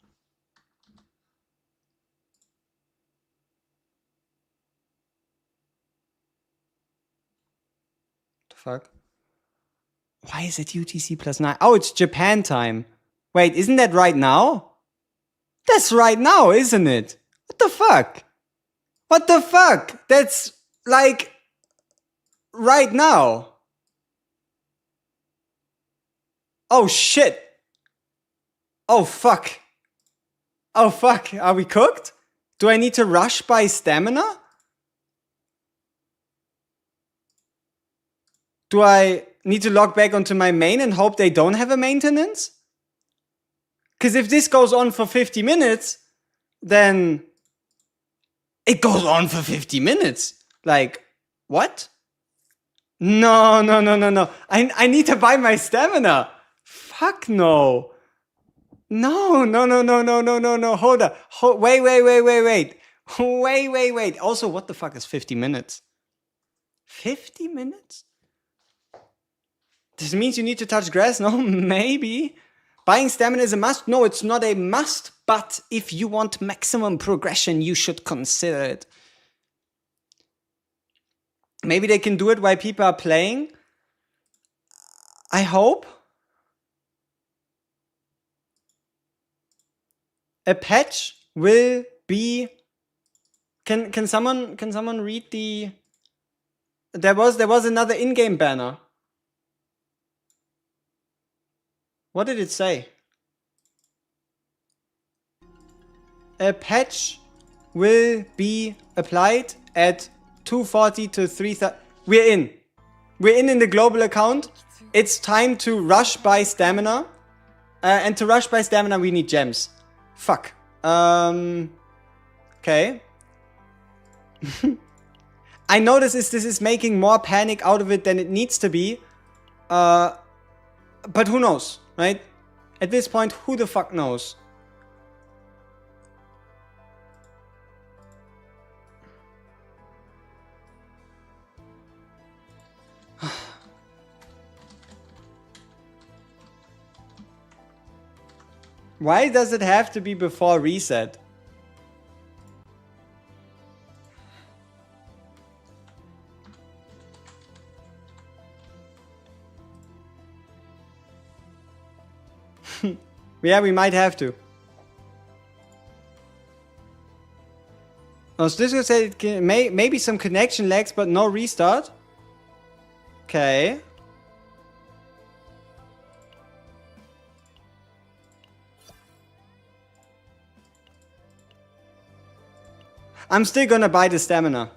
The fuck? Why is it UTC plus 9? Oh, it's Japan time. Wait, isn't that right now? That's right now, isn't it? What the fuck? What the fuck? That's like right now. Oh shit. Oh fuck. Oh fuck. Are we cooked? Do I need to rush by stamina? Do I need to log back onto my main and hope they don't have a maintenance? Because if this goes on for 50 minutes, then it goes on for 50 minutes. Like, what? No. I need to buy my stamina. Fuck no. No. Hold up. Wait. Also, what the fuck is 50 minutes? 50 minutes? This means you need to touch grass? No, maybe. Buying stamina is a must? No, it's not a must, but if you want maximum progression, you should consider it. Maybe they can do it while people are playing. I hope. A patch will be... Can someone read the... There was another in-game banner. What did it say? A patch will be applied at 2:40 to 3:30. We're in. We're in the global account. It's time to rush by stamina. And to rush by stamina, we need gems. Fuck. Okay. I know this is making more panic out of it than it needs to be. But who knows? Right? At this point, who the fuck knows? Why does it have to be before reset? Yeah, we might have to. Oh, so this will say maybe some connection lags, but no restart. Okay. I'm still gonna buy the stamina.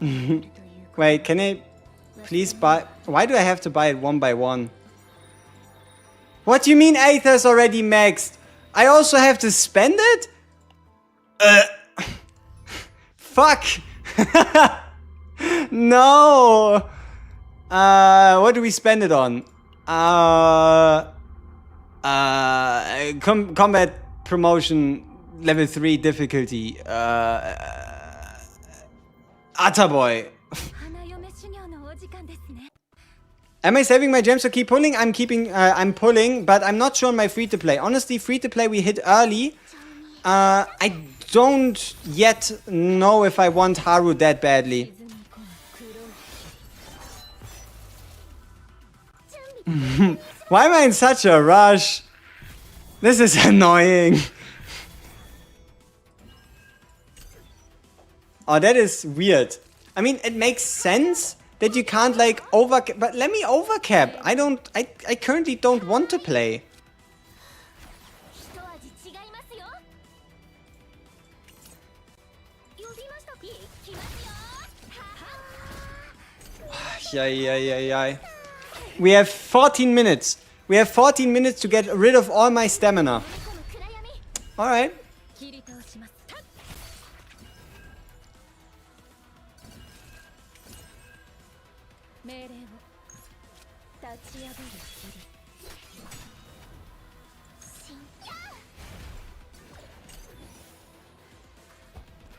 Wait, can I please buy? Why do I have to buy it one by one? What do you mean Aether's already maxed? I also have to spend it? Fuck. No. What do we spend it on? Combat promotion level 3 difficulty. Ataboy. Am I saving my gems to keep pulling? I'm pulling, but I'm not sure on my free-to-play. Honestly, free-to-play we hit early. I don't yet know if I want Haru that badly. Why am I in such a rush? This is annoying. Oh, that is weird. I mean, it makes sense that you can't like overcap, but let me overcap. I currently don't want to play. Yeah. We have 14 minutes. We have 14 minutes to get rid of all my stamina. Alright.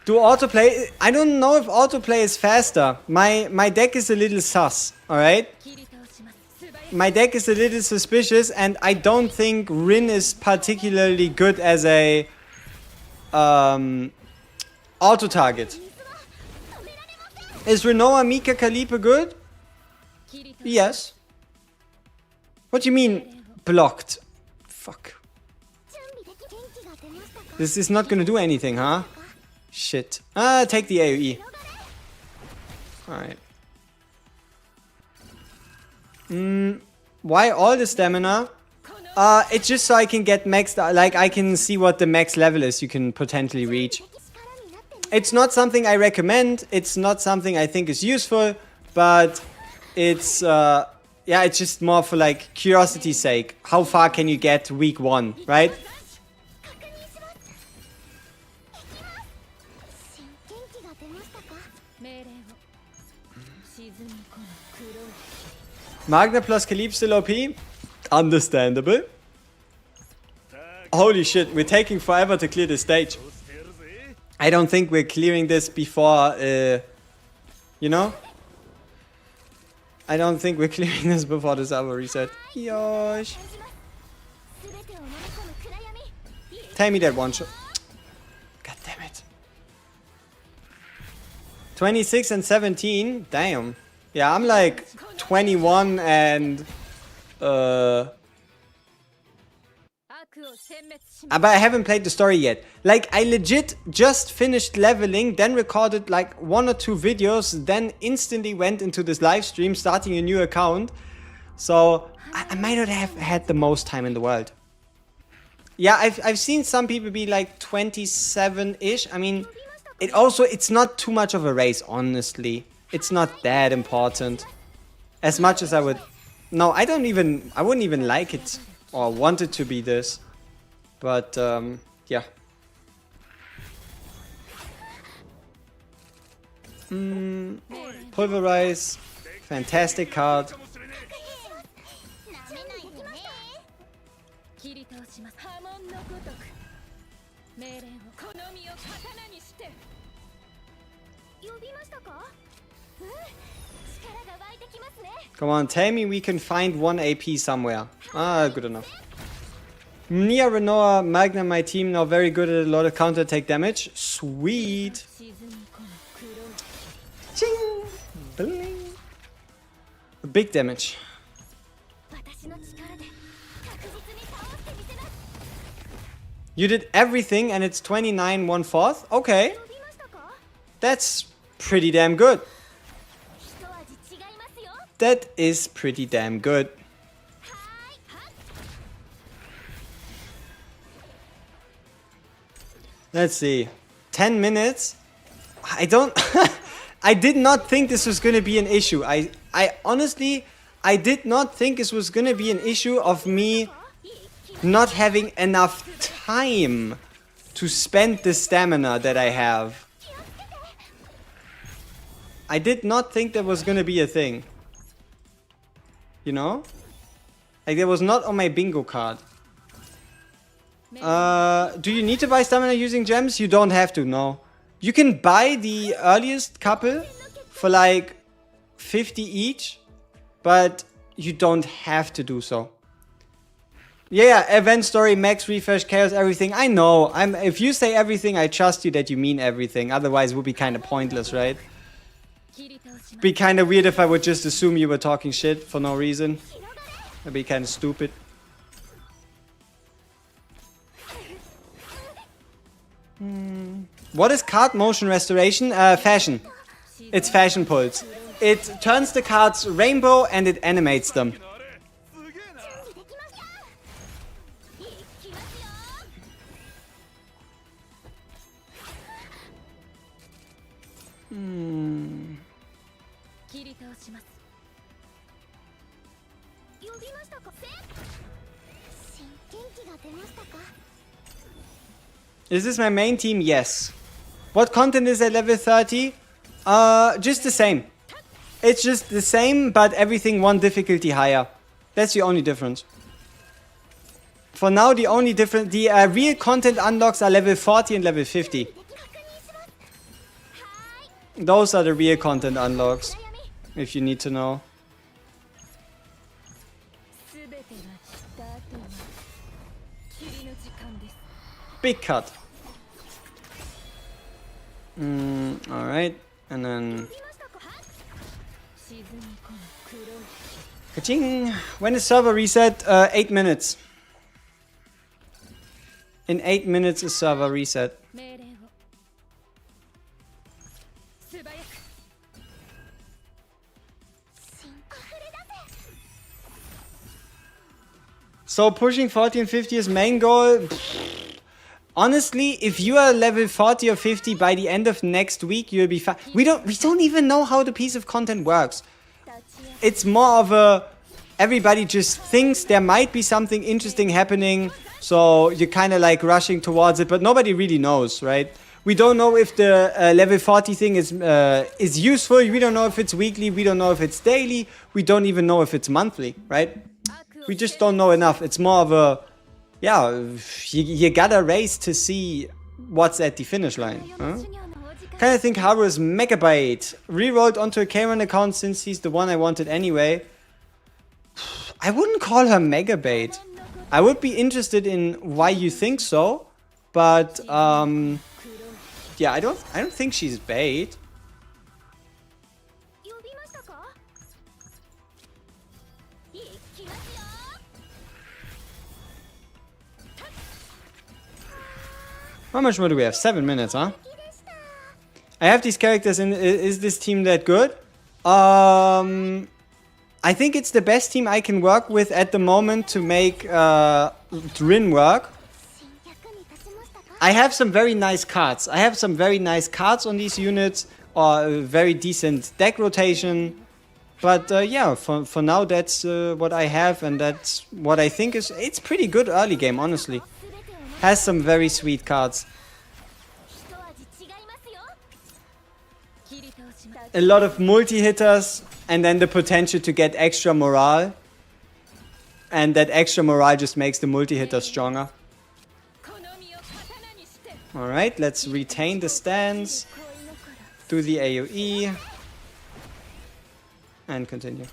Do autoplay? I don't know if autoplay is faster. My deck is a little sus, alright? My deck is a little suspicious and I don't think Rin is particularly good as a auto target. Is Renoa Mika Kalipa good? Yes. What do you mean blocked? Fuck. This is not gonna do anything, huh? Shit. Take the AoE. Alright. Why all the stamina? It's just so I can get maxed, like I can see what the max level is you can potentially reach. It's not something I recommend, it's not something I think is useful, but it's, yeah, it's just more for like curiosity's sake. How far can you get week 1, right? Magna plus Khalib still OP? Understandable. Holy shit, we're taking forever to clear the stage. I don't think we're clearing this before, you know? I don't think we're clearing this before the server reset. Yosh. Tell me that one shot. God damn it. 26 and 17? Damn. Yeah, I'm like 21 and but I haven't played the story yet. Like, I legit just finished leveling, then recorded like 1 or 2 videos, then instantly went into this live stream, starting a new account. So I might not have had the most time in the world. Yeah, I've seen some people be like 27-ish. I mean, it's not too much of a race, honestly. It's not that important. As much as I would... No, I wouldn't even like it or want it to be this. But, yeah. Pulverize. Fantastic card. Come on, tell me we can find 1 AP somewhere. Ah, good enough. Nia, Renoa, Magna, my team now very good at a lot of counter-attack damage. Sweet. Ching. Bling. Big damage. You did everything and it's 29 1/4. Okay. That's pretty damn good. That is pretty damn good. Let's see. 10 minutes. I don't... I did not think this was going to be an issue. I honestly... I did not think this was going to be an issue of me not having enough time to spend the stamina that I have. I did not think that was going to be a thing. You know? Like, that was not on my bingo card. Do you need to buy stamina using gems? You don't have to, no. You can buy the earliest couple for like 50 each, but you don't have to do so. Yeah, event story, max refresh, chaos, everything. I know. If you say everything, I trust you that you mean everything. Otherwise, it would be kind of pointless, right? Be kind of weird if I would just assume you were talking shit for no reason. That'd be kind of stupid. What is card motion restoration? Fashion. It's fashion pulse. It turns the cards rainbow and it animates them. Is this my main team? Yes. What content is at level 30? Just the same. It's just the same, but everything one difficulty higher. That's the only difference. For now, the only difference... The real content unlocks are level 40 and level 50. Those are the real content unlocks, if you need to know. Big cut. Alright, and then... Ka-ching! When is server reset? 8 minutes. In 8 minutes is server reset. So pushing 40 and 50 is main goal. Honestly, if you are level 40 or 50 by the end of next week, you'll be fine. We don't even know how the piece of content works. It's more of a... Everybody just thinks there might be something interesting happening, so you're kind of like rushing towards it, but nobody really knows, right? We don't know if the level 40 thing is useful. We don't know if it's weekly. We don't know if it's daily. We don't even know if it's monthly, right? We just don't know enough. It's more of a... Yeah, you gotta race to see what's at the finish line. Huh? Kinda think Haru is Megabyte. Rerolled onto a K-Run account since he's the one I wanted anyway. I wouldn't call her Megabyte. I would be interested in why you think so. But, yeah, I don't think she's bait. How much more do we have? 7 minutes, huh? I have these characters in... Is this team that good? I think it's the best team I can work with at the moment to make Rin work. I have some very nice cards. I have some very nice cards on these units. Or a very decent deck rotation. But yeah, for now that's what I have. And that's what I think is... It's pretty good early game, honestly. Has some very sweet cards. A lot of multi-hitters, and then the potential to get extra morale. And that extra morale just makes the multi-hitter stronger. Alright, let's retain the stance. Do the AoE. And continue.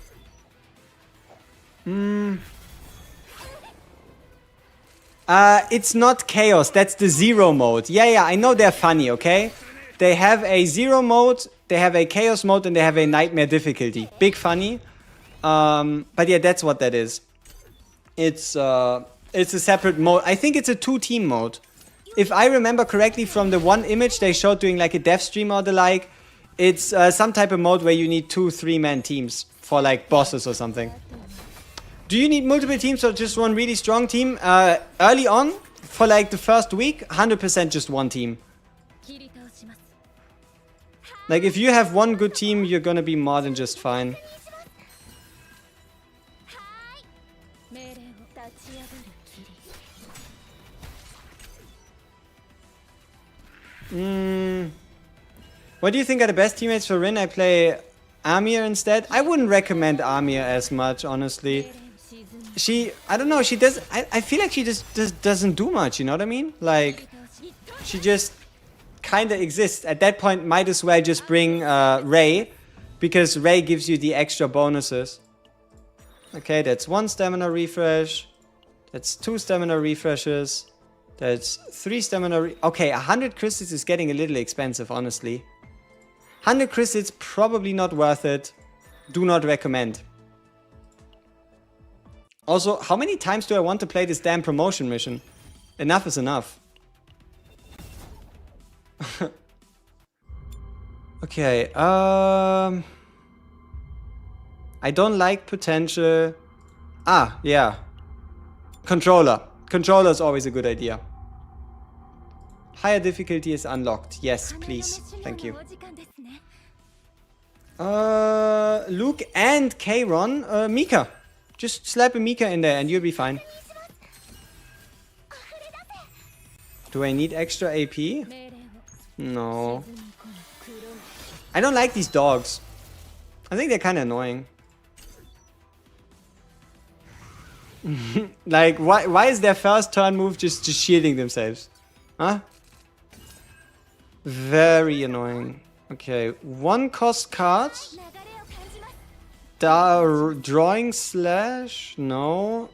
It's not chaos, that's the zero mode. Yeah, I know they're funny, okay? They have a zero mode, they have a chaos mode, and they have a nightmare difficulty. Big funny. But yeah, that's what that is. It's a separate mode. I think it's a 2-team mode. if I remember correctly from the one image they showed doing like a dev stream or the like, it's some type of mode where you need 2-3-man teams for like bosses or something. Do you need multiple teams or just one really strong team? Early on, for like the first week, 100% just one team. Like if you have one good team, you're gonna be more than just fine. What do you think are the best teammates for Rin? I play Amir instead. I wouldn't recommend Amir as much, honestly. I don't know, she does, I feel like she just doesn't do much, you know what I mean? Like, she just kind of exists. At that point, might as well just bring Ray, because Ray gives you the extra bonuses. Okay, that's 1 stamina refresh. That's 2 stamina refreshes. That's 3 stamina okay, 100 crystals is getting a little expensive, honestly. 100 crystals, probably not worth it. Do not recommend. Also, how many times do I want to play this damn promotion mission? Enough is enough. Okay, I don't like potential. Ah, yeah. Controller. Controller is always a good idea. Higher difficulty is unlocked. Yes, please. Thank you. Luke and Kayron. Mika. Just slap a Mika in there and you'll be fine. Do I need extra AP? No. I don't like these dogs. I think they're kind of annoying. Like, why is their first turn move just shielding themselves? Huh? Very annoying. Okay, 1 cost card. Drawing slash? No.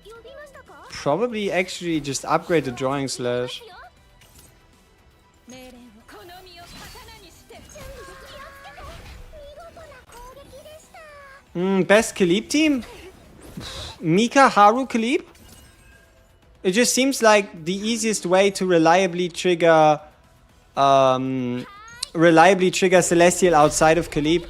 Probably actually just upgrade the drawing slash. Best Khalib team? Mika, Haru, Khalib? It just seems like the easiest way to reliably trigger Celestial outside of Khalib.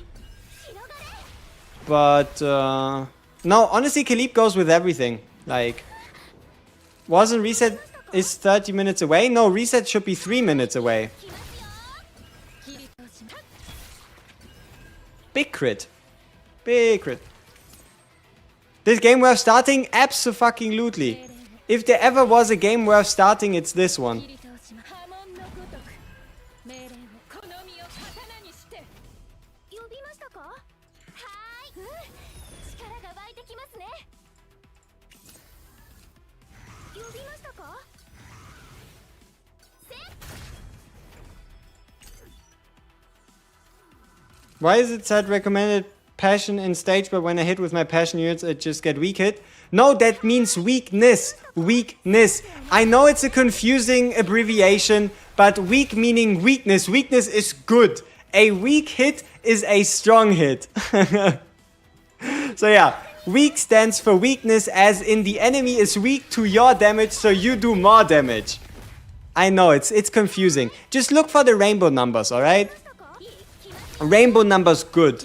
But no, honestly, Khalib goes with everything. Like, wasn't reset is 30 minutes away? No, reset should be 3 minutes away. Big crit. Big crit. This game worth starting? Abso-fucking-lutely. If there ever was a game worth starting, it's this one. Why is it said recommended passion in stage, but when I hit with my passion units, it just get weak hit? No, that means weakness. Weakness. I know it's a confusing abbreviation, but weak meaning weakness. Weakness is good. A weak hit is a strong hit. So yeah, weak stands for weakness, as in the enemy is weak to your damage, so you do more damage. I know, it's confusing. Just look for the rainbow numbers, alright? Rainbow numbers good.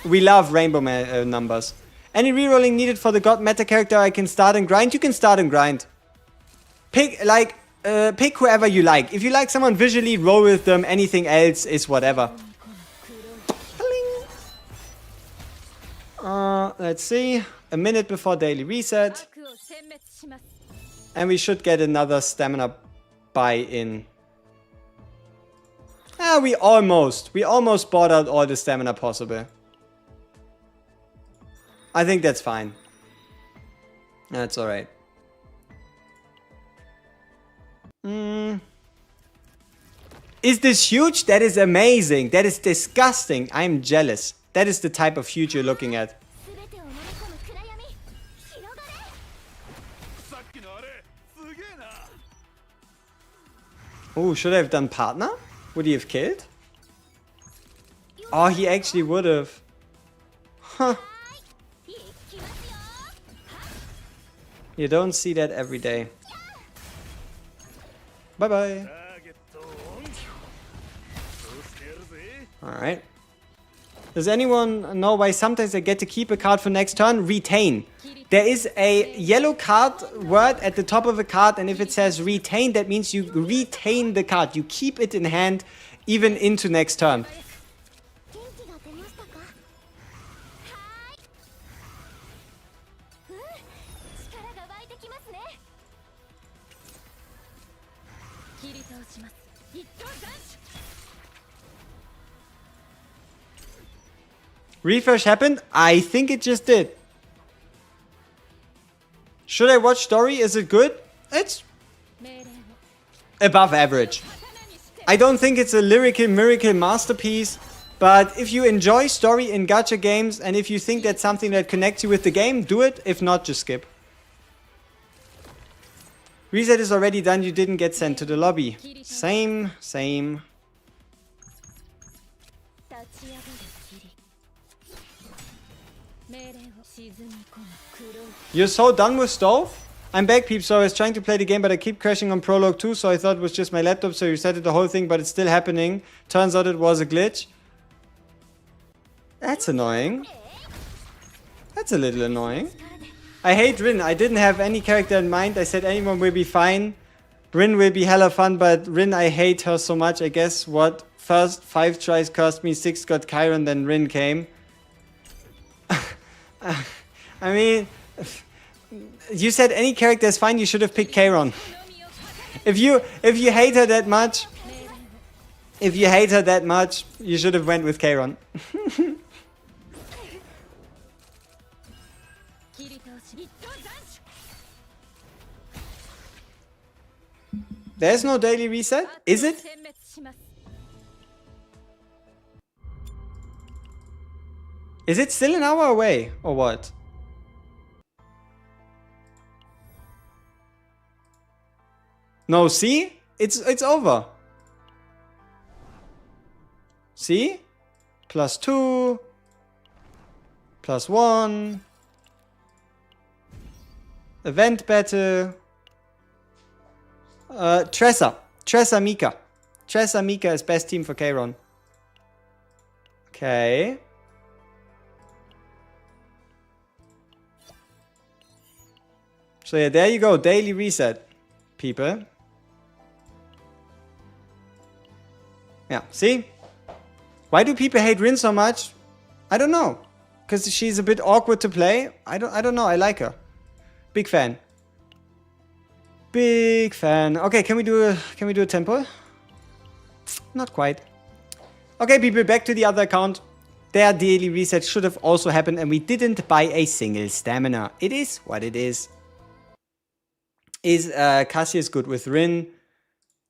We love rainbow numbers. Any rerolling needed for the god meta character I can start and grind? You can start and grind. Pick whoever you like. If you like someone visually, roll with them. Anything else is whatever. Let's see. A minute before daily reset. And we should get another stamina buy-in. We almost bought out all the stamina possible. I think that's fine. That's alright. Is this huge? That is amazing. That is disgusting. I'm jealous. That is the type of huge you're looking at. Oh, should I have done partner? Would he have killed? Oh, he actually would have. Huh. You don't see that every day. Bye-bye. Alright. Does anyone know why sometimes I get to keep a card for next turn? Retain. There is a yellow card word at the top of a card, and if it says retain, that means you retain the card. You keep it in hand even into next turn. Refresh happened? I think it just did. Should I watch story? Is it good? It's above average. I don't think it's a lyrical miracle masterpiece, but if you enjoy story in gacha games and if you think that's something that connects you with the game, do it. If not, just skip. Reset is already done. You didn't get sent to the lobby. Same. You're so done with stove? I'm back, peeps. So I was trying to play the game, but I keep crashing on prologue too, so I thought it was just my laptop, so you resetted the whole thing, but it's still happening. Turns out it was a glitch. That's annoying. That's a little annoying. I hate Rin. I didn't have any character in mind. I said anyone will be fine. Rin will be hella fun, but Rin, I hate her so much. I guess what? First 5 tries cost me 6, got Chiron, then Rin came. I mean, you said any character is fine, you should have picked Chiron. If you hate her that much, you should have went with Chiron. There's no daily reset? Is it? Is it still an hour away or what? No, see? It's over. See? +2. +1. Event battle. Tressa Mika. Tressa Mika is best team for Chiron. Okay. So yeah, there you go. Daily reset, people. Yeah, see? Why do people hate Rin so much? I don't know. Because she's a bit awkward to play. I don't know. I like her. Big fan. Big fan. Okay, can we do a temple? Not quite. Okay, people, back to the other account. Their daily reset should have also happened, and we didn't buy a single stamina. It is what it is. Is Cassius good with Rin?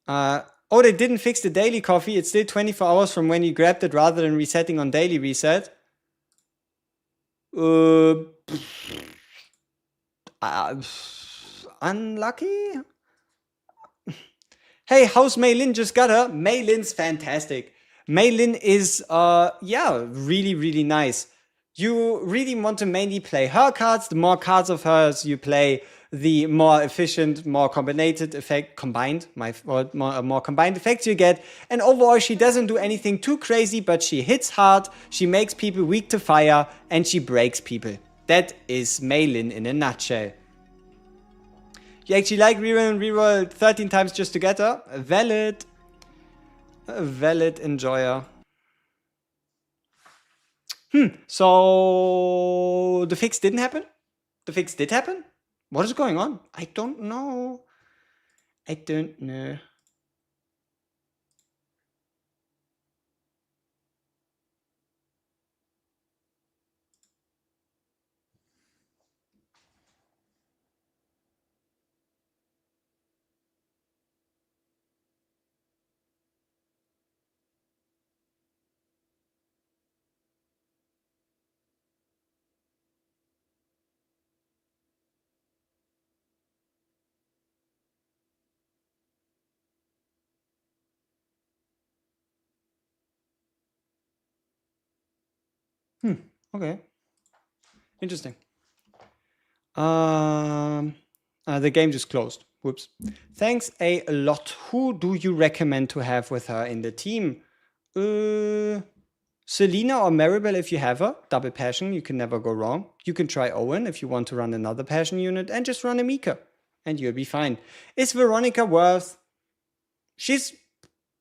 Oh, they didn't fix the daily coffee. It's still 24 hours from when you grabbed it rather than resetting on daily reset. Unlucky? Hey, how's Maylin? Just got her. Maylin's fantastic. Maylin is, yeah, really, really nice. You really want to mainly play her cards. The more cards of hers you play, the more efficient, more combined effects you get. And overall, she doesn't do anything too crazy, but she hits hard, she makes people weak to fire, and she breaks people. That is Maylin in a nutshell. You actually like reroll and reroll 13 times just to get her? Valid. Valid enjoyer. So the fix didn't happen? The fix did happen? What is going on? I don't know. I don't know. Okay. Interesting. The game just closed. Whoops. Thanks a lot. Who do you recommend to have with her in the team? Selena or Maribel if you have her. Double passion, you can never go wrong. You can try Owen if you want to run another passion unit, and just run Amika, and you'll be fine. Is Veronica worth? She's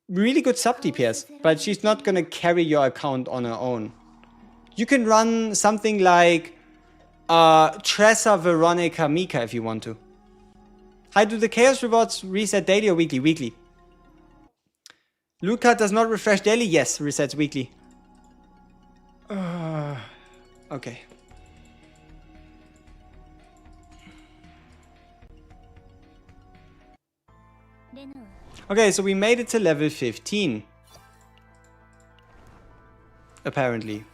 really good sub DPS, but she's not gonna carry your account on her own. You can run something like Tressa, Veronica, Mika if you want to. Hi, do the Chaos rewards reset daily or weekly? Weekly. Luca does not refresh daily? Yes, resets weekly. Okay. Okay, so we made it to level 15. Apparently.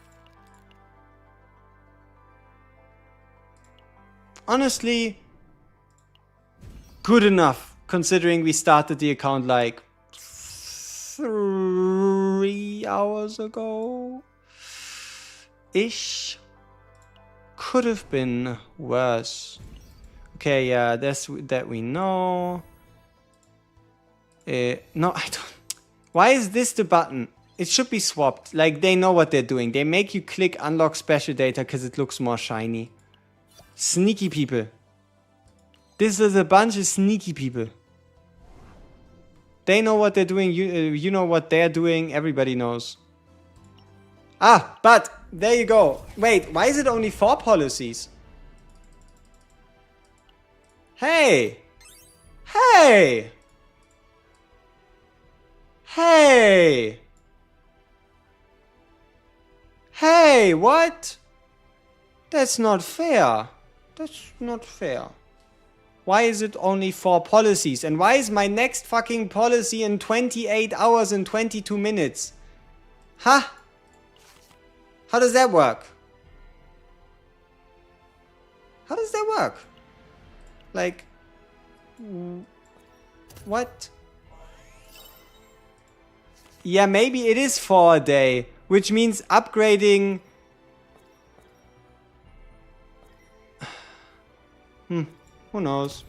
Honestly, good enough, considering we started the account like 3 hours ago. Ish. Could have been worse. Okay, yeah, that we know. No, I don't. Why is this the button? It should be swapped. Like, they know what they're doing. They make you click unlock special data because it looks more shiny. Sneaky people. This is a bunch of sneaky people. They know what they're doing. You know what they're doing. Everybody knows. Ah, but there you go. Wait, why is it only 4 policies? Hey! Hey! Hey! Hey, what? That's not fair. That's not fair. Why is it only 4 policies? And why is my next fucking policy in 28 hours and 22 minutes? Huh? How does that work? How does that work? Like, what? Yeah, maybe it is 4 a day, which means upgrading. Who knows?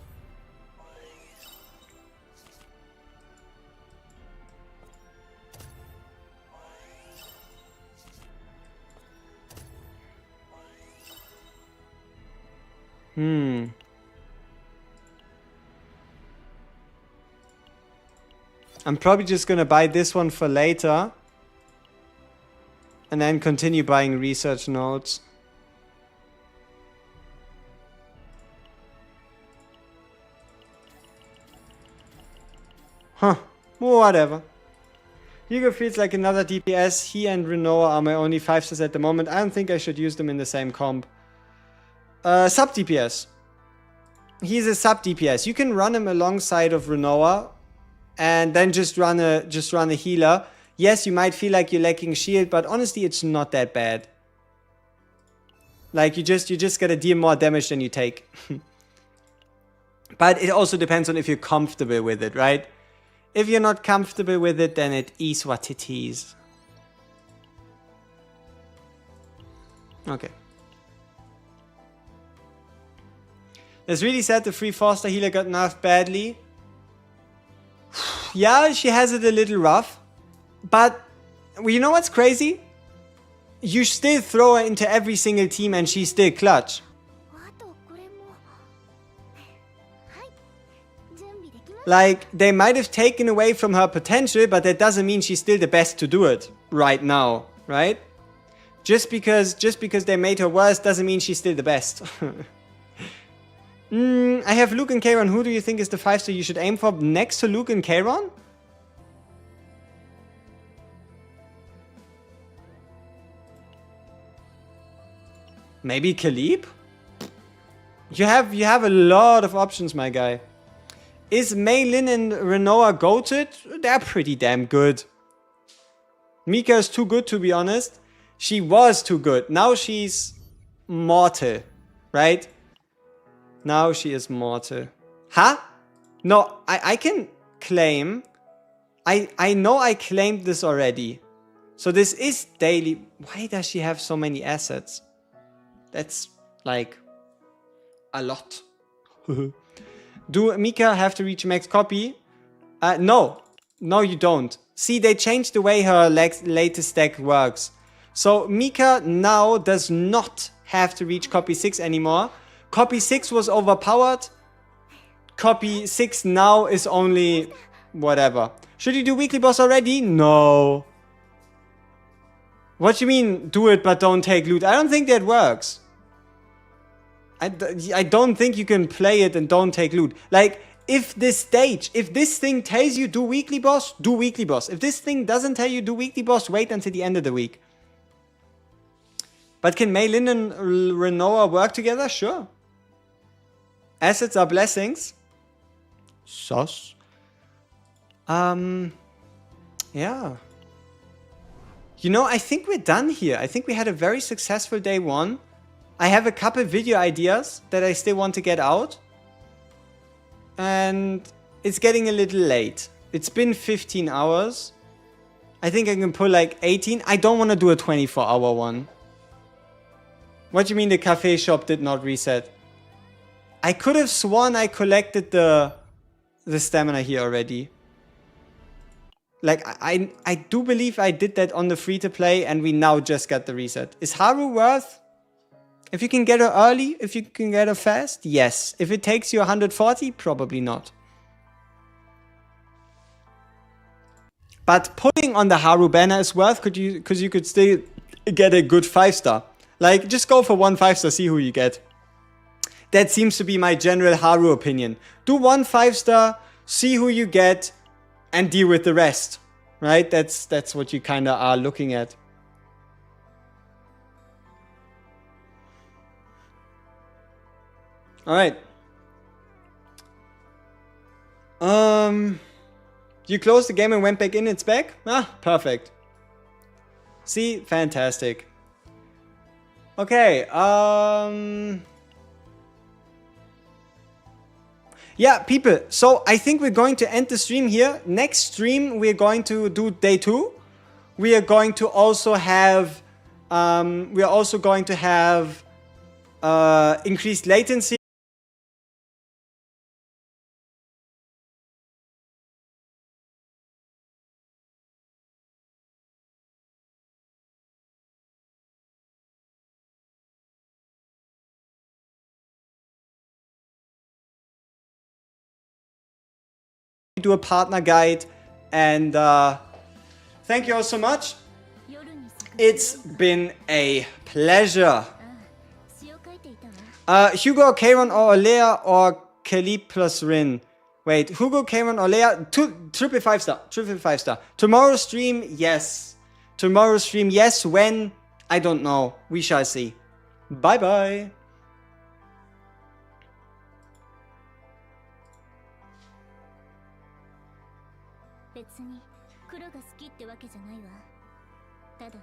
I'm probably just gonna buy this one for later. And then continue buying research notes. Huh. Whatever. Hugo feels like another DPS. He and Renoa are my only 5 stars at the moment. I don't think I should use them in the same comp. Sub DPS. He's a sub DPS. You can run him alongside of Renoa. And then just run a healer. Yes, you might feel like you're lacking shield, but honestly, it's not that bad. Like, you just gotta deal more damage than you take. But it also depends on if you're comfortable with it, right? If you're not comfortable with it, then it is what it is. Okay. It's really sad the free 4-star healer got nerfed badly. Yeah, she has it a little rough. But, you know what's crazy? You still throw her into every single team and she's still clutch. Like, they might have taken away from her potential, but that doesn't mean she's still the best to do it right now, right? Just because they made her worse doesn't mean she's still the best. I have Luke and Kayron. Who do you think is the 5-star you should aim for next to Luke and Kayron? Maybe Khalib? You have a lot of options, my guy. Is Mei Lin and Renoa goated? They're pretty damn good. Mika is too good, to be honest. She was too good. Now she's mortal, right? Now she is mortal. Huh? No, I can claim. I know I claimed this already. So this is daily. Why does she have so many assets? That's like a lot. Do Mika have to reach max copy? No. No, you don't. See, they changed the way her latest deck works. So Mika now does not have to reach copy 6 anymore. Copy 6 was overpowered. Copy 6 now is only whatever. Should you do weekly boss already? No. What do you mean, do it but don't take loot? I don't think that works. I don't think you can play it and don't take loot. Like, if this thing tells you do weekly boss, do weekly boss. If this thing doesn't tell you do weekly boss, wait until the end of the week. But can Mei Lin and Renoa work together? Sure. Assets are blessings. Sus. Yeah. You know, I think we're done here. I think we had a very successful day 1. I have a couple video ideas that I still want to get out. And it's getting a little late. It's been 15 hours. I think I can pull like 18. I don't want to do a 24-hour one. What do you mean the cafe shop did not reset? I could have sworn I collected the stamina here already. Like, I do believe I did that on the free-to-play and we now just got the reset. Is Haru worth? If you can get her early, if you can get her fast, yes. If it takes you 140, probably not. But putting on the Haru banner is worth, because you could still get a good 5-star. Like, just go for 1 5-star, see who you get. That seems to be my general Haru opinion. Do 1 5-star, see who you get, and deal with the rest. Right? That's what you kind of are looking at. Alright. You closed the game and went back in, it's back? Ah, perfect. See? Fantastic. Okay, yeah, people, so I think we're going to end the stream here. Next stream, we're going to do day 2. We are going to also have, increased latency. Do a partner guide, and thank you all so much. It's been a pleasure. Hugo, Karen, or Olea, or Kelly plus Rin. Wait, Hugo, Karen, Olea, triple 5-star, triple 5-star. Tomorrow's stream, yes. Tomorrow's stream, yes. When? I don't know. We shall see. Bye bye. 別に黒が好きってわけじゃないわ。ただ